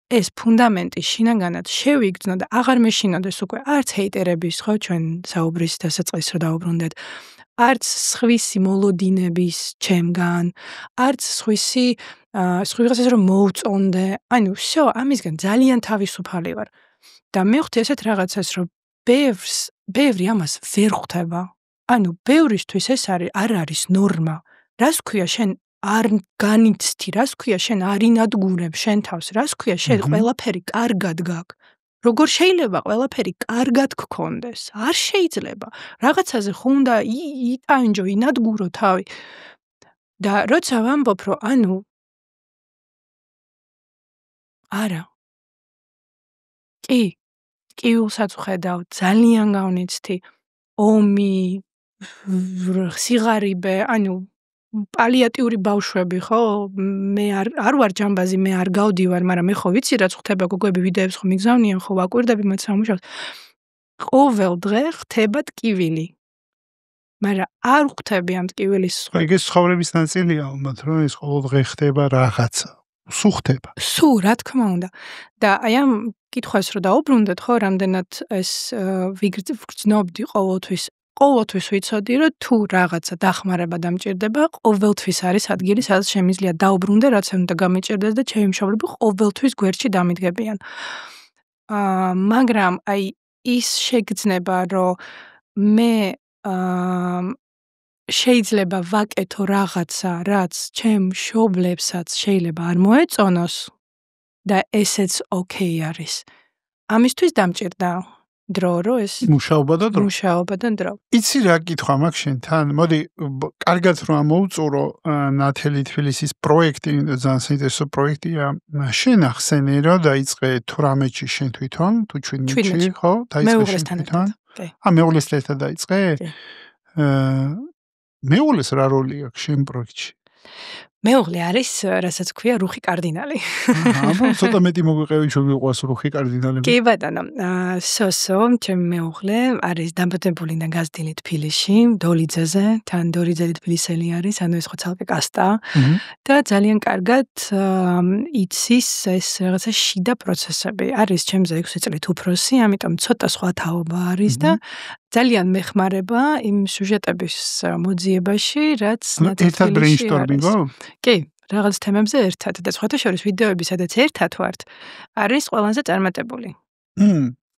ეს ფუნდამენტი შინაგანად შევიგრძნო და აღარ მეშინოდეს უკვე არც ჰეიტერების, ხო, ჩვენ საუბრის დასაწყისს რო დავუბრუნდეთ, არც სხვისი მოლოდინების ჩემგან, არც სხვისი სხვიღაცას რომ მოუწონდე, ანუ всё, ამისგან ძალიან თავისუფალი ვარ. და მე ვხვდი ესეთ რაღაცას, რომ ბევრი ამას ვერ ხვდება. ანუ ბევრისთვის ეს არ არის ნორმა. რას ქვია შენ არ განიცდი, რას ქვია შენ არ ინადგურებ შენ თავს, რას ქვია შენ ყველაფერი კარგად გაქვს. როგორ შეიძლება ყველაფერი კარგად გქონდეს? არ შეიძლება. რაღაცაზე ხო უნდა იტანჯო, ინადგურო თავი. და როცა ვამბობ, რომ არა. კიულსაც ვხედავ, ძალიან გავნიცდი. ომი, სიღარიბე, პალიატიური ბავშვები, ხო? მე არ ვარ ჯამბაზი, მე არ გავდივარ, მაგრამ მე ხო ვიცი რაც ხდება, გოგოები ვიდეოებს ხო მიგზავნიან, ხო ვაკვირდები მათ სამუშაოს. ყოველ დღე ხდება ტკივილი. მაგრამ არ ხვდები ამ ტკივილის სხვა. ეგ ცხოვრების ნაწილია ალბათ, რომ ეს ყოველ დღე ხდება რაღაცა. სულ ხდება. სულ, რა თქმა უნდა. და აი ამ კითხვას რო დაუბრუნდეთ, ხო, რამდენად ეს ვიგრძნობდი ყოველთვის ვიცოდი, რომ თუ რაღაცა დახმარება დამჭირდება, ყოველთვის არის ადგილი, სადაც შემიძლია დაუბრუნდე, რაც უნდა გამიჭირდეს და ჩემი მშობლები ყოველთვის გვერდში დამიდგებიან. მაგრამ აი ის შეგრძნება, რომ მე შეიძლება ვაკეთო რაღაცა, რაც ჩემ მშობლებსაც შეიძლება არ მოეწონოს და ესეც ოკეი არის. ამისთვის დამჭირდა დრო, რომ ეს მუშაობა და დრო. იცი რა კითხვა მაქვს შენთან? მოდი, კარგად რომ ამოვწურო ნათელი თბილისის პროექტი, ძალიან საინტერესო პროექტია. შენ ახსენე, რომ დაიწყე 18-ში შენ თვითონ, თუ 17-ში, ხო? მეუღლესთან ერთად. მეუღლესთან ერთად დაიწყე? მეუღლეს რა როლი აქვს შენ პროექტში? მეუღლე არის, რასაც ქვია, რუხი კარდინალი. ცოტა მეტი მოგვიყევი ჩვენ მიყვარს რუხი კარდინალები. კი ბატონო, სოსო, ჩემი მეუღლე არის დამბადებული და გაზრდილი თბილისში, დოლიძეზე, თან დოლიძელი თბილისელი არის, ეს ხო ცალკე კასტა და ძალიან კარგად იცის ეს რაღაცა შიდა პროცესები. არის ჩემზე 6 წლით უფროსი, ამიტომ ცოტა სხვა თაობა არის და ძალიან მეხმარება იმ სიუჟეტების მოძიებაში, რაც ერთად ბრეინსტორმინგო? კი, რაღაც თემებზე ერთად და სხვათა შორის ვიდეოები, სადაც ერთად ვართ, არის ყველაზე წარმატებული.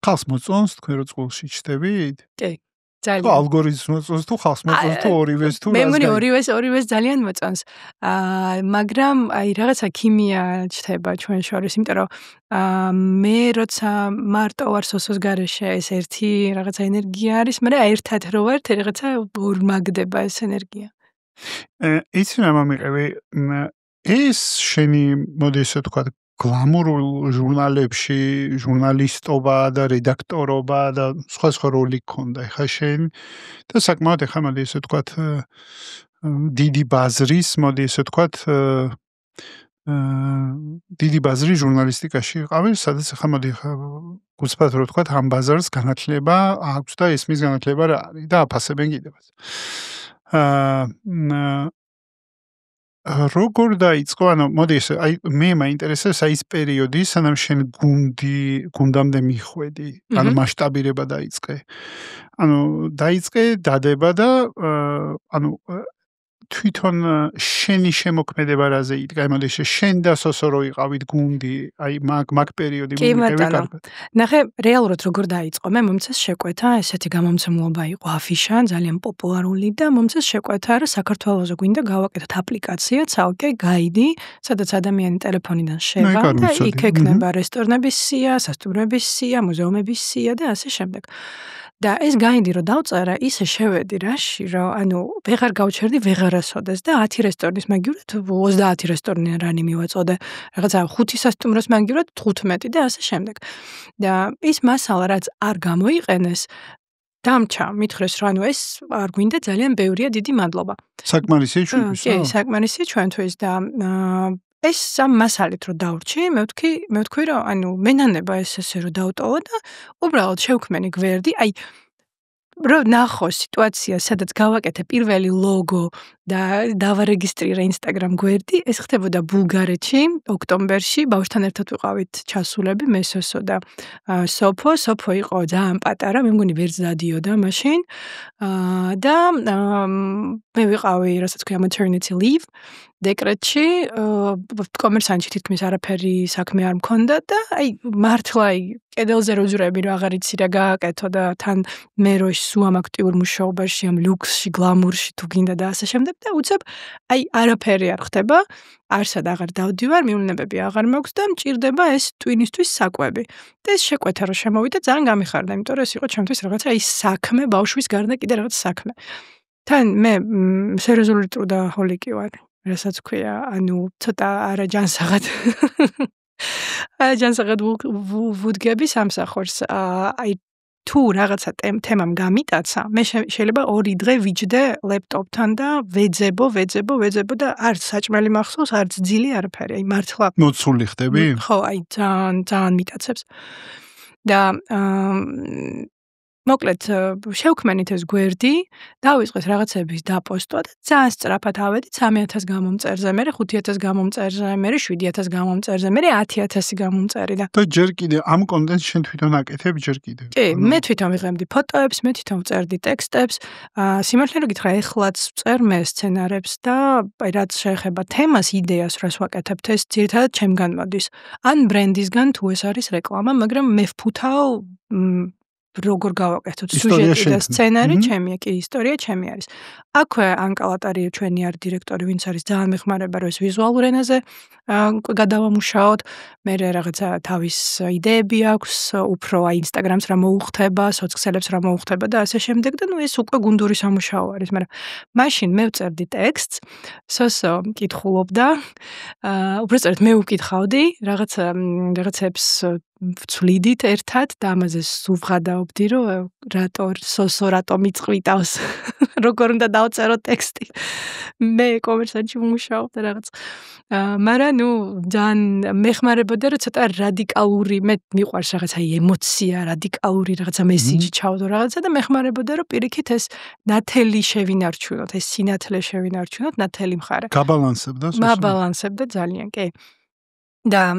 ხალხს მოწონს თქვენ რო წყულში ჩდებით? კი, ძალიან. ხო, ალგორითმს მოწონს თუ ხალხს მოწონს თუ ორივეს თუ მე მგონი ორივეს ძალიან მოწონს. მაგრამ აი რაღაცა ქიმია ჩდება ჩვენ შორის, იმიტომ რომ მე როცა მარტო ვარ სოსოს გარეშე, ეს ერთი რაღაცა ენერგია არის, მაგრამ ერთად რო ვართ, რაღაცა ორმაგდება ეს ენერგია. იცი რა მომიყევი, ეს შენი, მოდი ესე ვთქვათ, გლამურულ ჟურნალებში ჟურნალისტობა და რედაქტორობა და სხვა როლი გქონდა ეხა შენ და საკმაოდ ეხა მოდი ესე ვთქვათ დიდი ბაზრის, მოდი ესე ვთქვათ დიდი ბაზრი ჟურნალისტიკაში იყავი, სადაც ეხა მოდი გულწრფელად რო ვთქვათ, ამ ბაზარს განათლება აქვს და ესმის განათლება რა არის და აფასებენ კიდევაც. როგორ დაიწყო, მოდი ესე, მე მაინტერესებს ის პერიოდი, სანამ შენ გუნდამდე მიხვედი, მასშტაბირება დაიწყე. დაიწყე დადება და თვითონ შენი შემოქმედება რაზე იდგა, მოდი შენ და სოსო რო იყავით გუნდი, მაგ პერიოდი მომიყევი კარგად. ნახე, რეალურად როგორ დაიწყო, მე მომცეს შეკვეთა, ესეთი გამომცემლობა იყო აფიშა, ძალიან პოპულარული და მომცეს შეკვეთა, რომ საქართველოზე გვინდა გავაკეთოთ აპლიკაცია, ცალკე გაიდი, სადაც ადამიანი ტელეფონიდან შევა და იქ ექნება რესტორნების სია, სასტუმროების სია, მუზეუმების სია და ასე შემდეგ. და ეს გაიდი რო დავწერა, ისე შევედი რაში, რომ ვეღარ გავჩერდი ვეღარასოდეს და 10 რესტორნის მაგივრად 30 რესტორნი რანი მივაწოდე. რაღაცა 5 სასტუმროს მაგივრად 15 და ასე შემდეგ. და ის მასალა რაც არ გამოიყენეს, დამჩა, მითხრეს რომ ეს არ გვინდა ძალიან ბევრია, დიდი მადლობა. საკმარისია ჩვენთვის. კი, საკმარისია ჩვენთვის და ეს ამ მასალით რო დავრჩი, მე ვთქვი რომ მენანება ესე რომ დავტოვო და უბრალოდ შევქმენი გვერდი, რო ნახო სიტუაცია, სადაც გავაკეთე პირველი ლოგო და დავარეგისტრირე Instagram გვერდი, ეს ხდებოდა ბულგარეთში, ოქტომბერში, ბავშვთან ერთად ვიყავით ჩასულები, მე სოსო და სოფო იყო ძალიან პატარა, მე მგონი ვერც დადიოდა მაშინ. და მე ვიყავი, რასაც ქვია maternity leave დეკრეტში კომერსანტში თითქმის არაფერი საქმე არ მქონდა და აი მართლა კედელზე როძვრები რა აღარ იცი რა გააკეთო და თან მე რო სულ ამ აქტიურ მუშაობაში ამ ლუქსში, გლამურში თუ გინდა და ასე შემდეგ და უცებ აი არაფერი არ ხდება, არსად აღარ დავდივარ, მივნებები აღარ მაქვს და მჭირდება ეს ტვინისთვის საკვები. და ეს შეკვეთა რომ შემოვიდა ძალიან გამიხარდა, იმიტომ რომ ეს იყო ჩემთვის რაღაცა აი საქმე, ბავშვის გარდა კიდე რაღაც საქმე. თან მე სერიოზული ტრუდაჰოლიკი ვარ, რასაც ქვია, ანუ ცოტა არა ჯანსაღად. ჯანსაღად ვუდგები სამსახურს. აი თუ რაღაცა თემამ გამიტაცა, მე შეიძლება 2 დღე ვიჯდე ლეპტოპთან და ვეძებო და არც საჭმელი მახსოვს, არც ძილი არაფერი. აი მართლა მოცული ხდები? ხო, აი ძალიან მიტაცებს. და მოკლედ შევქმენით ეს გვერდი, დავიწყეთ რაღაცების დაპოსტვა და ძალიან სწრაფად ავედით 3000 გამომწერზე, მე 5000 გამომწერზე, მე 7000 გამომწერზე, მე 10000 გამომწერი და ჯერ კიდე ამ კონტენტს შენ თვითონ აკეთებ ჯერ კიდე. კი, მე თვითონ ვიღებდი ფოტოებს, მე თვითონ ვწერდი ტექსტებს. სიმართლე რომ გითხრა, ეხლაც ვწერ მე სცენარებს და აი რაც შეეხება თემას, იდეას, რას ვაკეთებთ, ეს ძირითადად ჩემგან მოდის. ან ბრენდისგან თუ ეს არის რეკლამა, მაგრამ მე ვფუთავ როგორ გავაკეთოთ სიუჟეტი და სცენარი, ჩემია, კი, ისტორია ჩემი არის. აქვე ანკა ლატარია ჩვენი არ დირექტორი, ვინც არის ძალიან მეხმარება, რომ ეს ვიზუალურ ენაზე გადავამუშაოთ. მე რაღაცა თავის იდეები აქვს, უფრო აი ინსტაგრამს რა მოუხდება, სოციალებს რა მოუხდება და ასე შემდეგ და ნუ ეს უკვე გუნდური სამუშაო არის, მაგრამ მაშინ მე ვწერდი ტექსტს, სოსო მკითხულობდა, უბრალოდ მე ვკითხავდი, რაღაცებს ვცვლიდით ერთად და ამაზე სუვღადაობდი, რომ რატო მიწყვიტავს, როგორ უნდა დავწერო ტექსტი. მე კომერსანტში ვმუშაობ და რაღაც. მაგრამ ნუ ძალიან მეხმარებოდა, რომ ცოტა რადიკალური, მე მიყვარს რაღაცა ემოცია, რადიკალური რაღაცა მესიჯი ჩავდო რაღაცა და მეხმარებოდა, რომ პირიქით ეს ნათელი შევინარჩუნოთ, ეს სინათლე შევინარჩუნოთ, ნათელი მხარე. გაბალანსებდა? მაბალანსებდა ძალიან, კი. და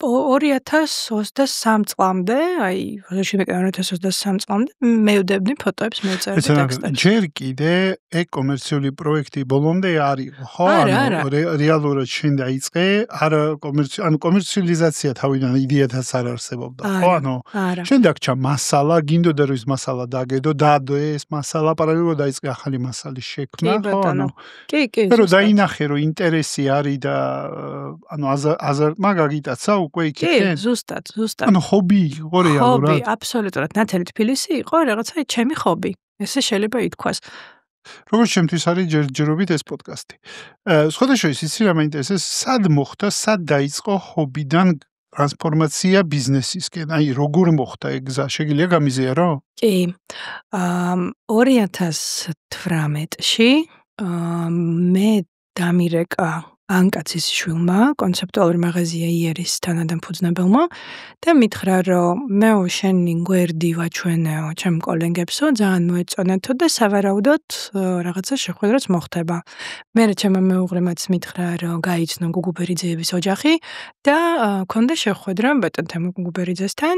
2023 წლამდე, აი, 2023 წლამდე მევდებდი ფოტოებს, მევწერდი ტექსტებს. ჯერ კიდე ეკომერციული პროექტი ბოლომდე არ იყო, ხო? ანუ რეალურად შენ დაიწყე, ანუ კომერციალიზაცია თავიდან იდეათაც არ არსებობდა, ხო? ანუ შენ დაგჭა მასალა, გინდოდა რომ ეს მასალა დაგედო, დადო ეს მასალა, პარალელურად დაიწყე ახალი მასალის შექმნა, ხო? ანუ კი, რომ დაინახე რომ ინტერესი არის და ანუ აზარტმა გაგიტაცა უკვე იქიდან. კი, ზუსტად. ანუ ჰობი იყო რეალურად. ჰობი, აბსოლუტურად. ნათელი თბილისი იყო რაღაცა ჩემი ჰობი. ესე შეიძლება ითქვას. როგორც ჩემთვის არის ჯერჯერობით ეს პოდკასტი. სხვადასხვა იცი რა მაინტერესებს, სად მოხდა, სად დაიწყო ჰობიდან ტრანსფორმაცია ბიზნესისკენ? აი, როგორ მოხდა ეგ გზა? შეგიძლია გამიზიარო? კი. 2018-ში მე დამირეკა ანკაცის შვილმა, კონცეპტუალური მაღაზია იერის თანადამ ფუძნებელმა და მითხრა, რომ მეო შენი გვერდი ვაჩვენეო ჩემ კოლეგებსო, ძალიან მოეწონათო და სავარაუდოდ რაღაცა შეხვედრაც მოხდება. მე ჩემმა მეუღლემაც მითხრა, რომ გაიცნო გუგუბერიძეების ოჯახი და ქონდა შეხვედრა ბატონთან გუგუბერიძესთან,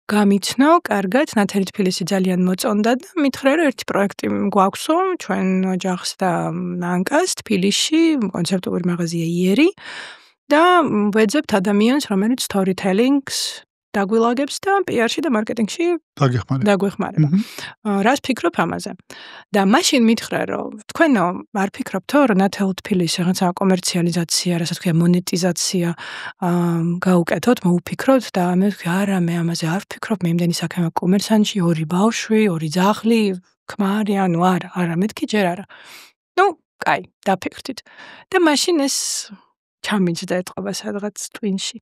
გამიცნო, კარგად, ნათელი თბილისი ძალიან მოწონდა და მითხრა, რომ ერთი პროექტი გვაქვსო, ჩვენ ოჯახს და ანკას თბილისში, კონცეპტუალური მაღაზია იერი და ვეძებთ ადამიანს, რომელიც storytelling-ს დაგვილაგებს და PR-ში და მარკეტინგში დაგვეხმარება. რას ფიქრობ ამაზე? და მაშინ მითხრა, რომ თქვენო არ ფიქრობთო, რომ ნათელი თბილისი რაღაცა კომერციალიზაცია, რასაც ქვია მონეტიზაცია გაუკეთოთ, მოუფიქროთ და მე ვთქვი, არა, მე ამაზე არ ვფიქრობ, მე იმდენი საქმე მაქვს კომერსანტში, 2 ბავშვი, 2 ძაღლი, ქმარი, ანუ არა, მეთქი ჯერ არა. ნუ, კაი, დაფიქრდით. და მაშინ ეს ჩამიჯდა ეთყობა სადღაც ტვინში.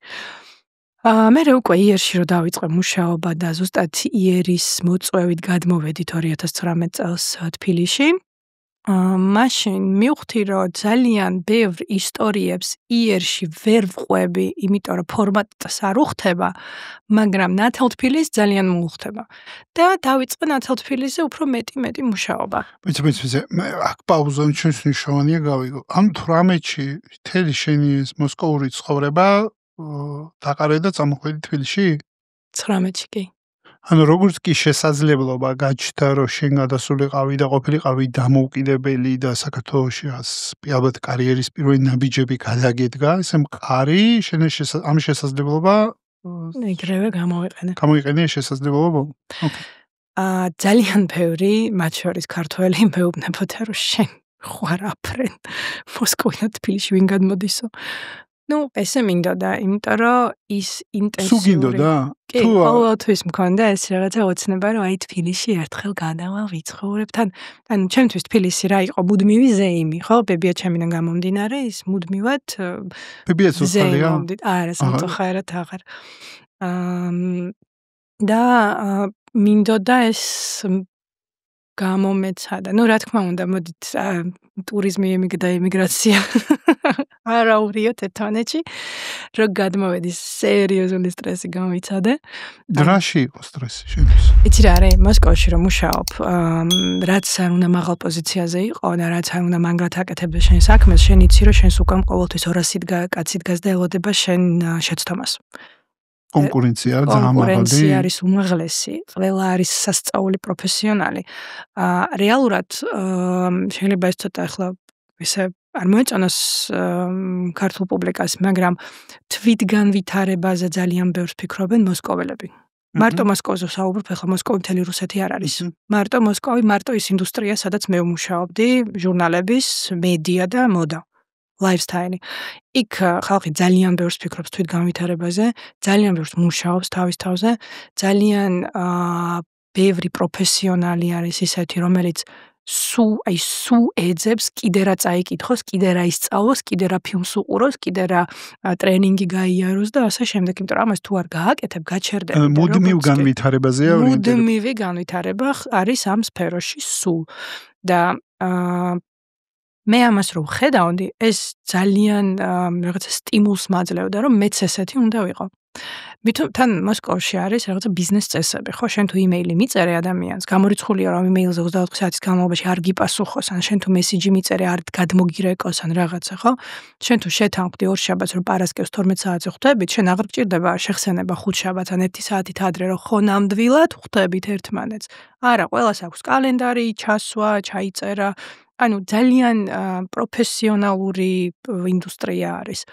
მე უკვე იერში რომ დავიწყე მუშაობა და ზუსტად იერის მოწვევით გადმოვედით 2019 წელს თბილისში. მაშინ მივხვდი, რომ ძალიან ბევრ ისტორიებს იერში ვერ ვყვები, იმიტომ რომ ფორმატს არ უხდება, მაგრამ ნათელ თბილისს ძალიან მოუხდება. და დავიწყე ნათელ თბილისზე უფრო მეტი მუშაობა. მეც აქ პაუზა ჩვენს მნიშვნელოვანია გავიგო. ამ 18-ში მთელი შენი ეს მოსკოვური ცხოვრება დაყარე და წამოხვედი თბილისში? 19-ში კი. ანუ როგორც კი შესაძლებლობა გაჩნდა, რომ შენ გადასულიყავი და ყოფილიყავი დამოუკიდებელი და საქართველოში ალბათ კარიერის პირველი ნაბიჯები გადაგედგა, ესე მყარი შენ ამ შესაძლებლობა ეგრევე გამოვიყენე. გამოიყენე შესაძლებლობა? ძალიან ბევრი, მათ შორის ქართველი მეუბნებოდა, რომ შენ ხარ აფრენ მოსკოვიდან თბილისში ვინ გადმოდისო. ესე მინდოდა, იმიტომ რომ ის ინტენსიური. სულ გინდოდა? კი, ყოველთვის მქონდა ეს რაღაცა ოცნება, რომ თბილისში ერთხელ გადავალ ვიცხოვრებ. ანუ ჩემთვის თბილისი რა იყო, მუდმივი ზეიმი, ხო? ბებია ჩემიდან გამომდინარე, ის მუდმივად ბებია ცოცხალია? არა, სამწუხაროდ აღარ. და მინდოდა ეს გამომეცადა. რა თქმა უნდა, მოდით ტურიზმი და ემიგრაცია არაურიოთ ერთმანეთში, რომ გადმოვედი სერიოზული სტრესი გამიცადე. დრაში იყო სტრესი შენთვის? იცი რა არის, მოსკოვში რომ მუშაობ, რაც არ უნდა მაღალ პოზიციაზე იყო და რაც არ უნდა მანგრად აკეთებდეს შენ საქმეს, შენ იცი რომ შენს უკან ყოველთვის 200 კაცი დგას და ელოდება შენ შეცდომას. კონკურენცია ძალიან მაღალი. კონკურენცია არის უმაღლესი, ყველა არის სასწაული პროფესიონალი. რეალურად შეიძლება ეს ცოტა ახლა ესე არ მოეწონოს ქართულ პუბლიკას, მაგრამ თვითგანვითარებაზე ძალიან ბევრს ფიქრობენ მოსკოველები. მარტო მოსკოვზე ვსაუბრობ, ახლა მოსკოვი მთელი რუსეთი არ არის. მარტო მოსკოვი, მარტო ის ინდუსტრია, სადაც მე ვმუშაობდი, ჟურნალების, მედია და მოდა. lifestyle. იქ ხალხი ძალიან ბევრს ფიქრობს თვითგანვითარებაზე, ძალიან ბევრს მუშაობს თავის თავზე, ძალიან ბევრი პროფესიონალი არის ისეთი, რომელიც სულ ეძებს, კიდე რა წაიკითხოს, კიდე რა ისწავლოს, კიდე რა ფილმს უყუროს, კიდე რა ტრენინგი გაიაროს და ასე შემდეგ, იმიტომ რომ ამას თუ არ გააკეთებ, გაჩერდება. მუდმივ განვითარებაზეა ორიენტირებული. მუდმივი განვითარება არის ამ სფეროში სულ. და მე ამას რომ ხედავდი, ეს ძალიან რაღაცა სტიმულს მაძლევდა, რომ მეც ესეთი უნდა ვიყო. თან მოსკოვში არის რაღაცა ბიზნეს წესები, ხო, შენ თუ იმეილი მიწერე ადამიანს, გამორიცხულია რომ იმეილზე 24 საათის განმავლობაში არ გიპასუხოს, ან შენ თუ მესიჯი მიწერე, არ გადმოგირეკოს, ან რაღაცა, ხო? შენ თუ შეთანხმდი 2 შაბათს რომ პარასკევს 12 საათზე ხვდებით, შენ აღარ გჭირდება შეხსენება 5 შაბათს ან 1 საათით ადრე რომ ხო ნამდვილად ხვდებით ერთმანეთს. არა, ყველას აქვს კალენდარი, ჩასვა, ჩაიწერა. ანუ ძალიან პროფესიონალური ინდუსტრია არის.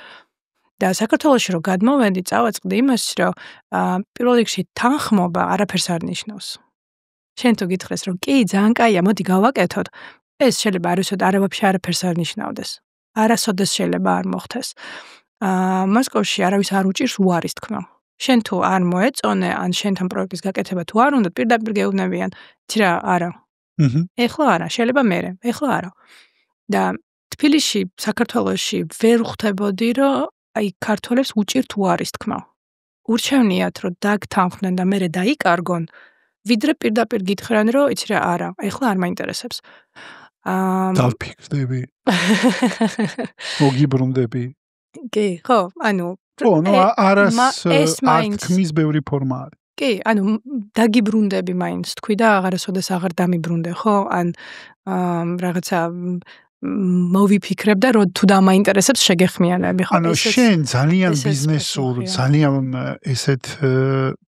და საქართველოში რომ გადმოვედი, წავაწყდი იმას, რომ პირველ რიგში თანხმობა არაფერს არ ნიშნავს. შენ თუ გითხრეს, რომ კი, ძალიან კაია, მოდი გავაკეთოთ, ეს შეიძლება არავაფშე არაფერს არ ნიშნავდეს. არასოდეს შეიძლება არ მოხდეს. მოსკოვში არავის არ უჭირს უარის თქმა. შენ თუ არ მოეწონე, ან შენთან პროექტის გაკეთება თუ არ უნდა, პირდაპირ გეუბნებიან, იცი რა, არა. ეხლა არა, შეიძლება მერე, ეხლა არა. და თბილისში, საქართველოში ვერ ხვდებოდი, რომ ქართველებს უჭირთ უარის თქმა. ურჩევნიათ, რომ დაგთანხმდნენ და მერე დაიკარგონ, ვიდრე პირდაპირ გითხრან, რომ იცი რა, არა, ეხლა არ მაინტერესებს. დავფიქრდები. მოგიბრუნდები. კი, ხო, ანუ არას თქმის ბევრი ფორმა არის. კი, ანუ დაგიბრუნდები მაინც თქვი და აღარასოდეს აღარ დამიბრუნდე, ხო? ან რაღაცა მოვიფიქრებ და რომ თუ დამაინტერესებს შეგეხმიანები, ხო? ანუ შენ ძალიან ბიზნესურ, ძალიან ესეთ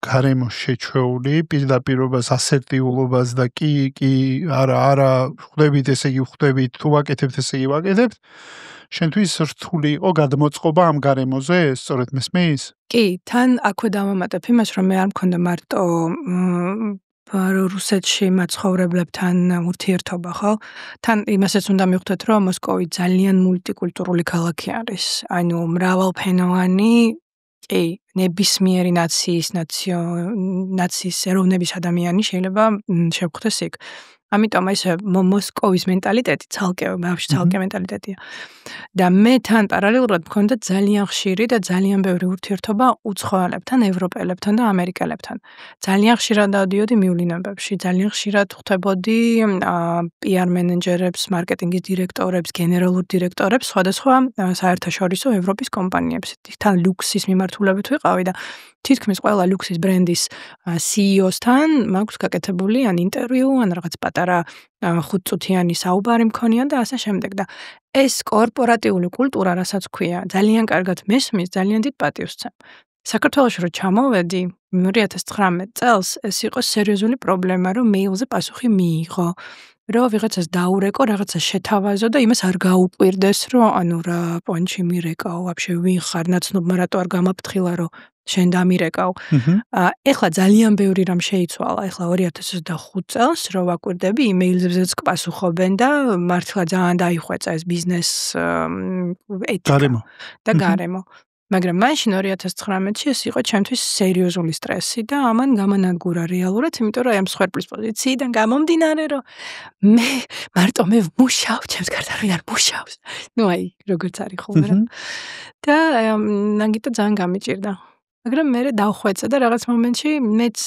გარემოს შეჩვეული, პირდაპირობას, ასერტიულობას და კი, არა, ხვდებით, ესე იგი ხვდებით, თუ ვაკეთებთ, ესე იგი ვაკეთებთ. შენთვის რთული იყო გადმოწყობა ამ გარემოზე, სწორედ მესმის? კი, თან აქვე დავამატებ იმას, რომ მე არ მქონდა მარტო რუსეთში მაცხოვრებლებთან ურთიერთობა, ხო? თან იმასაც უნდა მივხვდეთ, რომ მოსკოვი ძალიან მულტიკულტურული ქალაქი არის. ანუ მრავალფენოვანი, კი, ნებისმიერი ნაციის ეროვნების ადამიანი შეიძლება შევხვდეს იქ. ამიტომ ეს მოსკოვის მენტალიტეტი ცალკე მენტალიტეტია. და მე თან პარალელურად მქონდა ძალიან ხშირი და ძალიან ბევრი ურთიერთობა უცხოელებთან, ევროპელებთან და ამერიკელებთან. ძალიან ხშირად დავდიოდი მივლინებებში, ძალიან ხშირად ხვდებოდი PR მენეჯერებს, მარკეტინგის დირექტორებს, გენერალურ დირექტორებს, სხვადასხვა საერთაშორისო ევროპის კომპანიებს. თან ლუქსის მიმართულებით ვიყავი და თითქმის ყველა ლუქსის ბრენდის CEO-სთან მაქვს გაკეთებული ან ინტერვიუ, ან რაღაც პატარა 5-წუთიანი საუბარი მქონია და ასე შემდეგ. და ეს კორპორატიული კულტურა, რასაც ქვია, ძალიან კარგად მესმის, ძალიან დიდ პატივს სცემ. საქართველოში რო ჩამოვედი 2019 წელს, ეს იყო სერიოზული პრობლემა, რომ მეილზე პასუხი მიიღო. რომ ვიღაცას დაურეკო, რაღაცა შეთავაზო და იმას არ გაუკვირდეს, რომ ანუ რა პონჩი მირეკაო, ვაფშე ვინ ხარ, ნაცნობმა რატო არ გამაფრთხილა, რომ შენ დამირეკაო. ეხლა ძალიან ბევრი რამ შეიცვალა, ეხლა 2025 წელს რო ვაკვირდები, იმეილზეც პასუხობენ და მართლა ძალიან დაიხვეწა ეს ბიზნეს ეთიკა და გარემო. მაგრამ მაშინ 2019-ში ეს იყო ჩემთვის სერიოზული სტრესი და ამან გამანადგურა რეალურად, იმიტომ რომ ამ სვერპლის პოზიციიდან გამომდინარე, რომ მე მარტო მე ვმუშავ, ჩემს გარდა არ მუშავს. ნუ აი, როგორც არის ხოლმე რა. და ნაგიტო ძალიან გამიჭირდა. მაგრამ მე დავხვეწა და რაღაც მომენტში მეც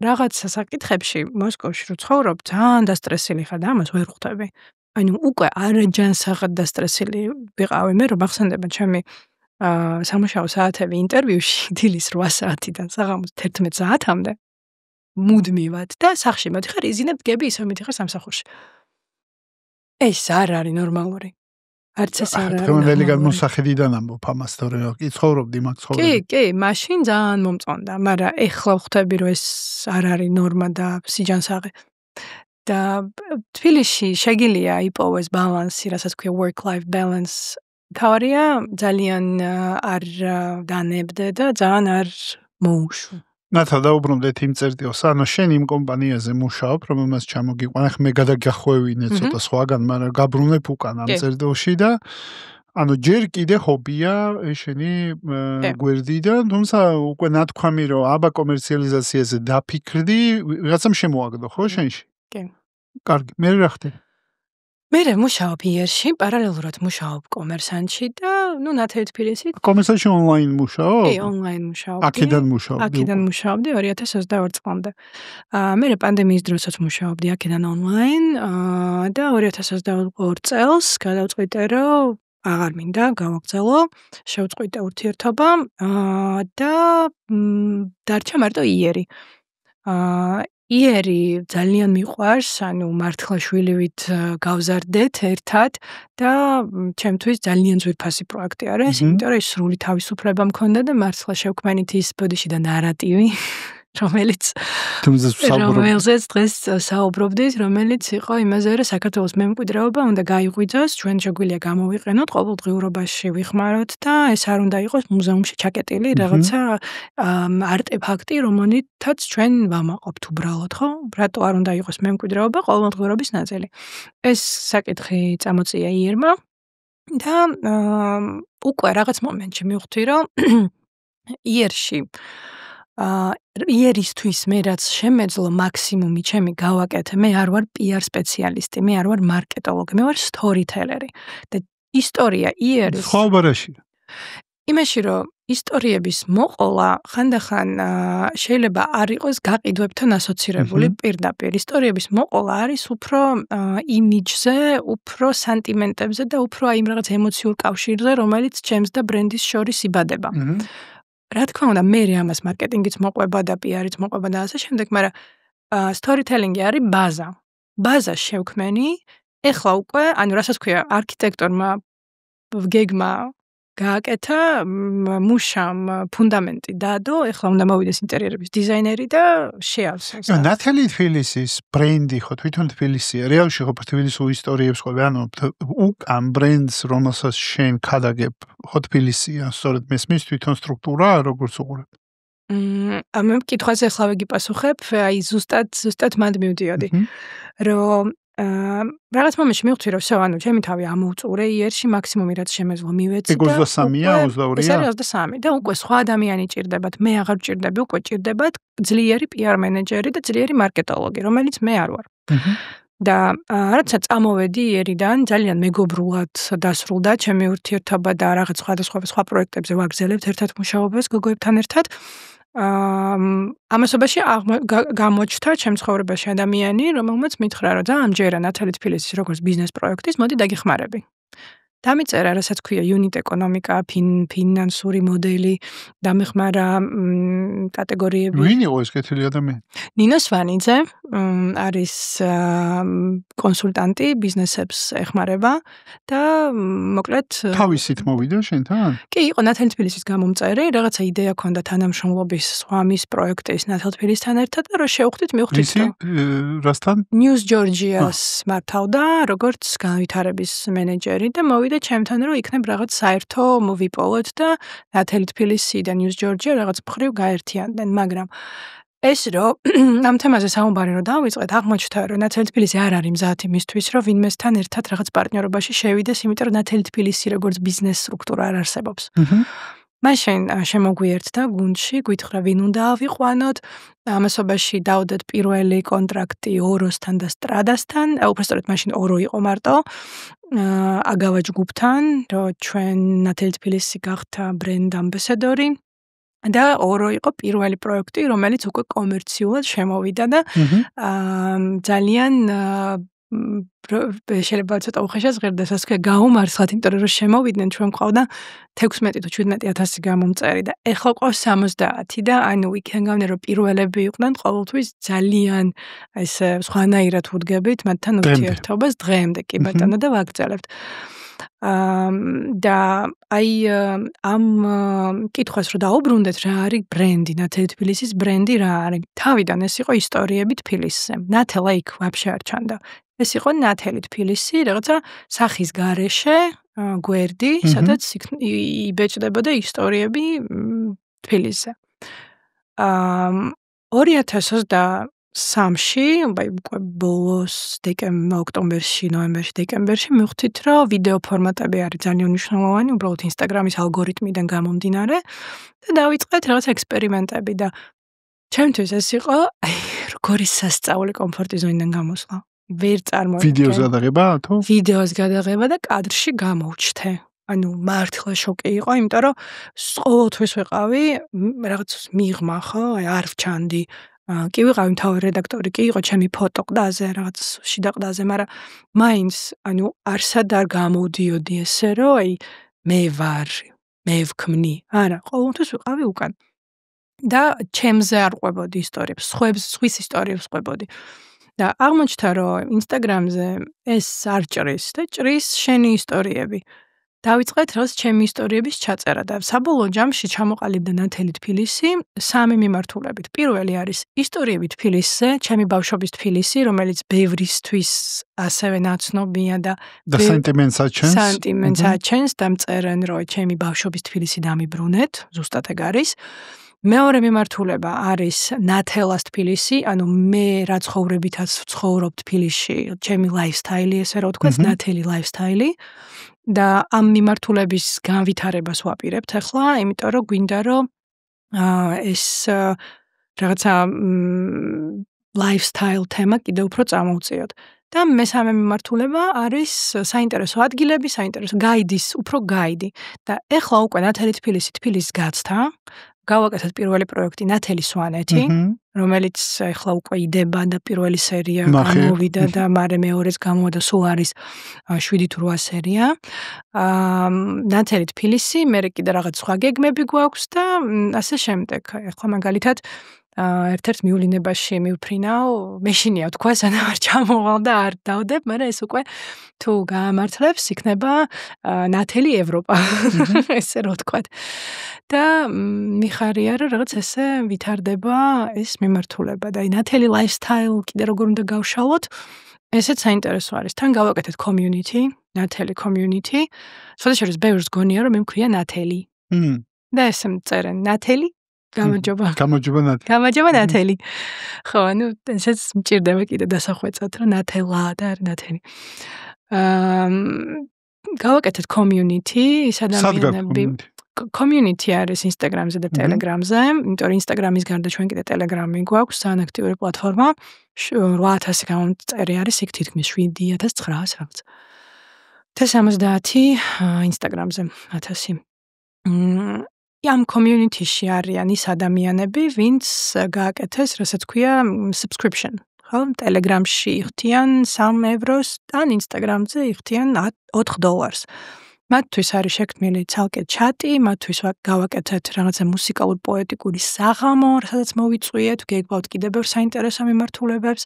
რაღაცა საკითხებში მოსკოვში რო ცხოვრობ, ძალიან დასტრესილი ხარ და ამას ვერ ხვდები. ანუ უკვე არაჯანსაღად დასტრესილი ვიყავი მე, რომ მახსენდება ჩემი სამუშაო საათები ინტერვიუში დილის 8 საათიდან საღამოს 11 საათამდე მუდმივად და სახში მოდიხარ იზინებ დგები ისე მიდიხარ სამსახურში. ეს არ არის ნორმალური. არც ეს არ არის. თქვენელი განმოსახედიდან ამბობ ამას, თორე კი ცხოვრობდი მაგ ცხოვრებაში. კი, მაშინ ძალიან მომწონდა, მაგრამ ეხლა ხვდები რომ ეს არ არის ნორმა და სიჯანსაღე. და თბილისში შეგიძლია იპოვოს ბალანსი, რასაც ქვია work life balance. თავარია ძალიან არ დანებდე და ძალიან არ მოუშვა. ნათა დაუბრუნდეთ იმ წერტილს, ანუ შენ იმ კომპანიაზე მუშაობ, რომელმაც ჩამოგიყვანა, ხე მე გადაგახვევინე ცოტა სხვაგან, მაგრამ გაბრუნებ უკან ამ წერტილში და ანუ ჯერ კიდე ჰობია შენი გვერდიდან, თუმცა უკვე ნათქვამი რომ აბა კომერციალიზაციაზე დაფიქრდი, რაღაცამ შემოაგდო, ხო შენში? კი. კარგი, მე რა ხდება? მე მუშაობ იერში, პარალელურად მუშაობ კომერსანტში და ნუ ნათელი თბილისი. კომერსანტში ონლაინ მუშაობ? კი, ონლაინ მუშაობ. აქედან მუშაობ. აქედან მუშაობდი 2022 წლამდე. მე პანდემიის დროსაც მუშაობდი აქედან ონლაინ და 2022 წელს გადავწყვიტე, რომ აღარ მინდა გავაგრძელო, შევწყვიტე ურთიერთობა და დარჩა მარტო იერი. იერი ძალიან მიყვარს, ანუ მართლა შვილივით გავზარდეთ ერთად და ჩემთვის ძალიან ძვირფასი პროექტი არის, იმიტომ რომ სრული თავისუფლება მქონდა და მართლა შევქმნით ის ბოდიში და ნარატივი, რომელიც დღეს საუბრობდით, რომელიც იყო იმაზე, რომ საქართველოს მემკვიდრეობა უნდა გაიღვიძოს, ჩვენ შეგვიძლია გამოვიყენოთ ყოველდღიურობაში ვიხმაროთ და ეს არ უნდა იყოს მუზეუმში ჩაკეტილი რაღაცა არტეფაქტი, რომელთაც ჩვენ ვამაყობთ უბრალოდ, ხო? რატო არ უნდა იყოს მემკვიდრეობა ყოველდღიურობის ნაწილი? ეს საკითხი წამოწია იერმა და უკვე რაღაც მომენტში მივხვდი, რომ იერში იერისთვის მე რაც შემეძლო მაქსიმუმი ჩემი გავაკეთე, მე არ ვარ PR სპეციალისტი, მე არ ვარ მარკეტოლოგი, მე ვარ სტორითელერი და ისტორია იერის ხალბარაში იმაში რომ ისტორიების მოყოლა ხანდახან შეიძლება არ იყოს გაყიდვებთან ასოცირებული პირდაპირ. ისტორიების მოყოლა არის უფრო იმიჯზე, უფრო სანტიმენტებზე და უფრო აი იმ რაღაც ემოციურ კავშირზე, რომელიც ჩემს და ბრენდის შორის იბადება. რა თქმა უნდა, მე ამას მარკეტინგიც მოყვება და PR-იც მოყვება და ასე შემდეგ, მაგრამ სტორითელინგი არის ბაზა. ბაზა შევქმენი, ეხლა უკვე, ანუ რასაც ქვია, არქიტექტორმა გეგმა გააკეთა, მუშამ ფუნდამენტი დადო, ეხლა უნდა მოვიდეს ინტერიერების დიზაინერი და შეავსოს. ნათელი თბილისის ბრენდი ხო თვითონ თბილისია, რეალში ხო თბილისის ისტორიებს ყვები, ანუ უკან ბრენდს, რომელსაც შენ ქადაგებ, ხო თბილისია, სწორედ მესმის თვითონ სტრუქტურა, როგორც უყურებ. ამ კითხვაზე ახლავე გიპასუხებ, აი ზუსტად მანდ მივდიოდი, რომ რაღაც მომენტში მივხვდი, რომ всё, ანუ ჩემი თავი ამოუწურე იერში მაქსიმუმი რაც შემეძლო მივეცი და 23-ია, 22-ია. ეს არის 23 და უკვე სხვა ადამიანი ჭირდებათ, მე აღარ ჭირდები, უკვე ჭირდებათ ძლიერი PR მენეჯერი და ძლიერი მარკეტოლოგი, რომელიც მე არ ვარ. და რაცა წამოვედი იერიდან, ძალიან მეგობრულად დასრულდა ჩემი ურთიერთობა და რაღაც სხვა პროექტებზე ვაგრძელებთ ერთად მუშაობას გოგოებთან ერთად. ამასობაში გამოჩნდა ჩემს ცხოვრებაში ადამიანი, რომელმაც მითხრა, რომ ძალიან მჯერა ნათელი თბილისის როგორც ბიზნეს პროექტის, მოდი დაგიხმარები. დამიწერა, რასაც ქვია unit ეკონომიკა, ფინანსური მოდელი, დამეხმარა კატეგორიები. ვინ იყო ეს კეთილი ადამიანი? ნინო სვანიძე არის კონსულტანტი, ბიზნესებს ეხმარება და მოკლედ თავისით მოვიდა შენთან? კი, იყო ნათელი თბილისის გამომწერი, რაღაცა იდეა ჰქონდა თანამშრომლობის სხვა მის პროექტის ნათელ თბილისთან ერთად და რომ შევხვდით, მივხვდით რასთან? News Georgia-ს მართავდა, როგორც განვითარების მენეჯერი და მოვიდა ჩემთან, რომ იქნებ რაღაც საერთო მოვიპოვოთ და ნათელი თბილისი და News Georgia რაღაც მხრივ გაერთიანდნენ, მაგრამ ეს რომ ამ თემაზე საუბარი რომ დავიწყეთ, აღმოჩნდა რომ ნათელი თბილისი არ არის მზად იმისთვის, რომ ვინმესთან ერთად რაღაც პარტნიორობაში შევიდეს, იმიტომ რომ ნათელი თბილისი როგორც ბიზნეს სტრუქტურა არ არსებობს. მაშინ შემოგვიერთდა გუნდში, გვითხრა ვინ უნდა ავიყვანოთ, ამასობაში დავდეთ პირველი კონტრაქტი ოროსთან და სტრადასთან, უბრალოდ მაშინ ორო იყო მარტო, აგავა ჯგუფთან, რომ ჩვენ ნათელი თბილისი გახდა ბრენდ ამბესადორი. და ორო იყო პირველი პროექტი, რომელიც უკვე კომერციულად შემოვიდა და ძალიან შეიძლება ცოტა უხეშად ღირდეს, ასე ვქო, გაუმარცხლად, იმიტომ რომ შემოვიდნენ ჩვენ ყავდა 16 თუ 17,000 გამომწერი და ეხლა ყავს 70 და ანუ იქიდან გამნე რომ პირველები იყვნენ ყოველთვის ძალიან ესე სხვანაირად ვუდგებით მათთან ურთიერთობას დღემდე კი ბატონო და ვაგრძელებთ. და აი ამ კითხვას რომ დაუბრუნდეთ რა არის ბრენდი, ნათელი თბილისის ბრენდი რა არის? თავიდან ეს იყო ისტორიები თბილისზე. ნათელა იქ ვაფშე არ ჩანდა. ეს იყო ნათელი თბილისი, რაღაცა სახის გარეშე, გვერდი, სადაც იბეჭდებოდა ისტორიები თბილისზე. 2023-ში, უკვე ბოლოს ოქტომბერში, ნოემბერში, დეკემბერში მივხვდით, რომ ვიდეო ფორმატები არის ძალიან მნიშვნელოვანი, უბრალოდ ინსტაგრამის ალგორითმიდან გამომდინარე და დავიწყეთ რაღაც ექსპერიმენტები და ჩემთვის ეს იყო როგორი სასწაული კომფორტის ზონიდან გამოსვლა. ვერ წარმოვიდგენ. ვიდეოს გადაღება თუ? ვიდეოს გადაღება და კადრში გამოვჩთე. ანუ მართლა შოკი იყო, იმიტომ რომ ყოველთვის ვიყავი რაღაც მიღმა, ხო, არ ვჩანდი. კი ვიყავი მთავარი რედაქტორი, კი იყო ჩემი ფოტო ყდაზე, რაღაც შიდა ყდაზე, მაგრამ მაინც, ანუ არსად არ გამოდიოდი ესე, რომ აი მე ვარ, მე ვქმნი. არა, ყოველთვის ვიყავი უკან. და ჩემზე არ ყვებოდი ისტორიებს, სხვის ისტორიებს ყვებოდი. და აღმოჩნდა, რომ ინსტაგრამზე ეს არ ჭრის და ჭრის შენი ისტორიები. დავიწყეთ რაღაც ჩემი ისტორიების ჩაწერა და საბოლოო ჯამში ჩამოყალიბდა ნათელი თბილისი სამი მიმართულებით. პირველი არის ისტორიები თბილისზე, ჩემი ბავშვობის თბილისი, რომელიც ბევრისთვის ასევე ნაცნობია და სენტიმენტს აჩენს და მწერენ, რომ ჩემი ბავშვობის თბილისი დამიბრუნეთ, ზუსტად ეგ არის. მეორე მიმართულება არის ნათელას თბილისი, ანუ მე რა ცხოვრებითაც ვცხოვრობ თბილისში, ჩემი ლაიფსტაილი, ესე რომ ვთქვათ, ნათელი ლაიფსტაილი. და ამ მიმართულების განვითარებას ვაპირებთ ახლა, იმიტომ რომ გვინდა რომ ეს რაღაცა lifestyle თემა კიდევ უფრო წამოვწიოთ. და მესამე მიმართულება არის საინტერესო ადგილები, საინტერესო გაიდის, უფრო გაიდი. და ეხლა უკვე ნათელი თბილისი, თბილისის გაცდა, გავაკეთეთ პირველი პროექტი ნათელი სვანეთი, რომელიც ეხლა უკვე იდება და პირველი სერია გამოვიდა და მარე მეორეც გამოვიდა, სულ არის 7 თუ 8 სერია. ნათელი თბილისი, მე კიდე რაღაც სხვა გეგმები გვაქვს და ასე შემდეგ. ეხლა მაგალითად ერთ-ერთ მიულინებაში მივფრინავ, მეშინია თქვა, სანამ არ ჩამოვალ და არ დავდებ, მაგრამ ეს უკვე თუ გაამართლებს, იქნება ნათელი ევროპა, ესე რო ვთქვათ. და მიხარია, რომ რაღაც ესე ვითარდება ეს მიმართულება და ნათელი lifestyle კიდე როგორ უნდა გავშალოთ, ესეც საინტერესო არის. თან გავაკეთეთ community, ნათელი community. შესაძლოა ბევრს გონია, რომ მე მქვია ნათელი. და ესე მწერენ ნათელი გამარჯობა ნათელი. ხო, ანუ ესეც მჭირდება კიდე დასახვეწად, რომ ნათელა და არ ნათელი. გავაკეთეთ community, ის ადამიანები. community არის Instagram-ზე და Telegram-ზე, იმიტომ რომ Instagram-ის გარდა ჩვენ კიდე Telegram-ი გვაქვს, ძალიან აქტიური პლატფორმა. 8,000 გამომწერი არის, იქ თითქმის 7,900 რაღაც. და 70 Instagram-ზე 1000. ამ community-ში არიან ის ადამიანები, ვინც გააკეთეს, რასაც ქვია subscription. ხო, Telegram-ში იხდიან 3 ევროს და Instagram-ზე იხდიან $4. მათთვის არის შექმნილი ცალკე ჩატი, მათთვის გავაკეთეთ რაღაცა მუსიკალურ პოეტიკური საღამო, სადაც მოვიწვიეთ, გეგმავთ კიდევ ბევრ საინტერესო მიმართულებებს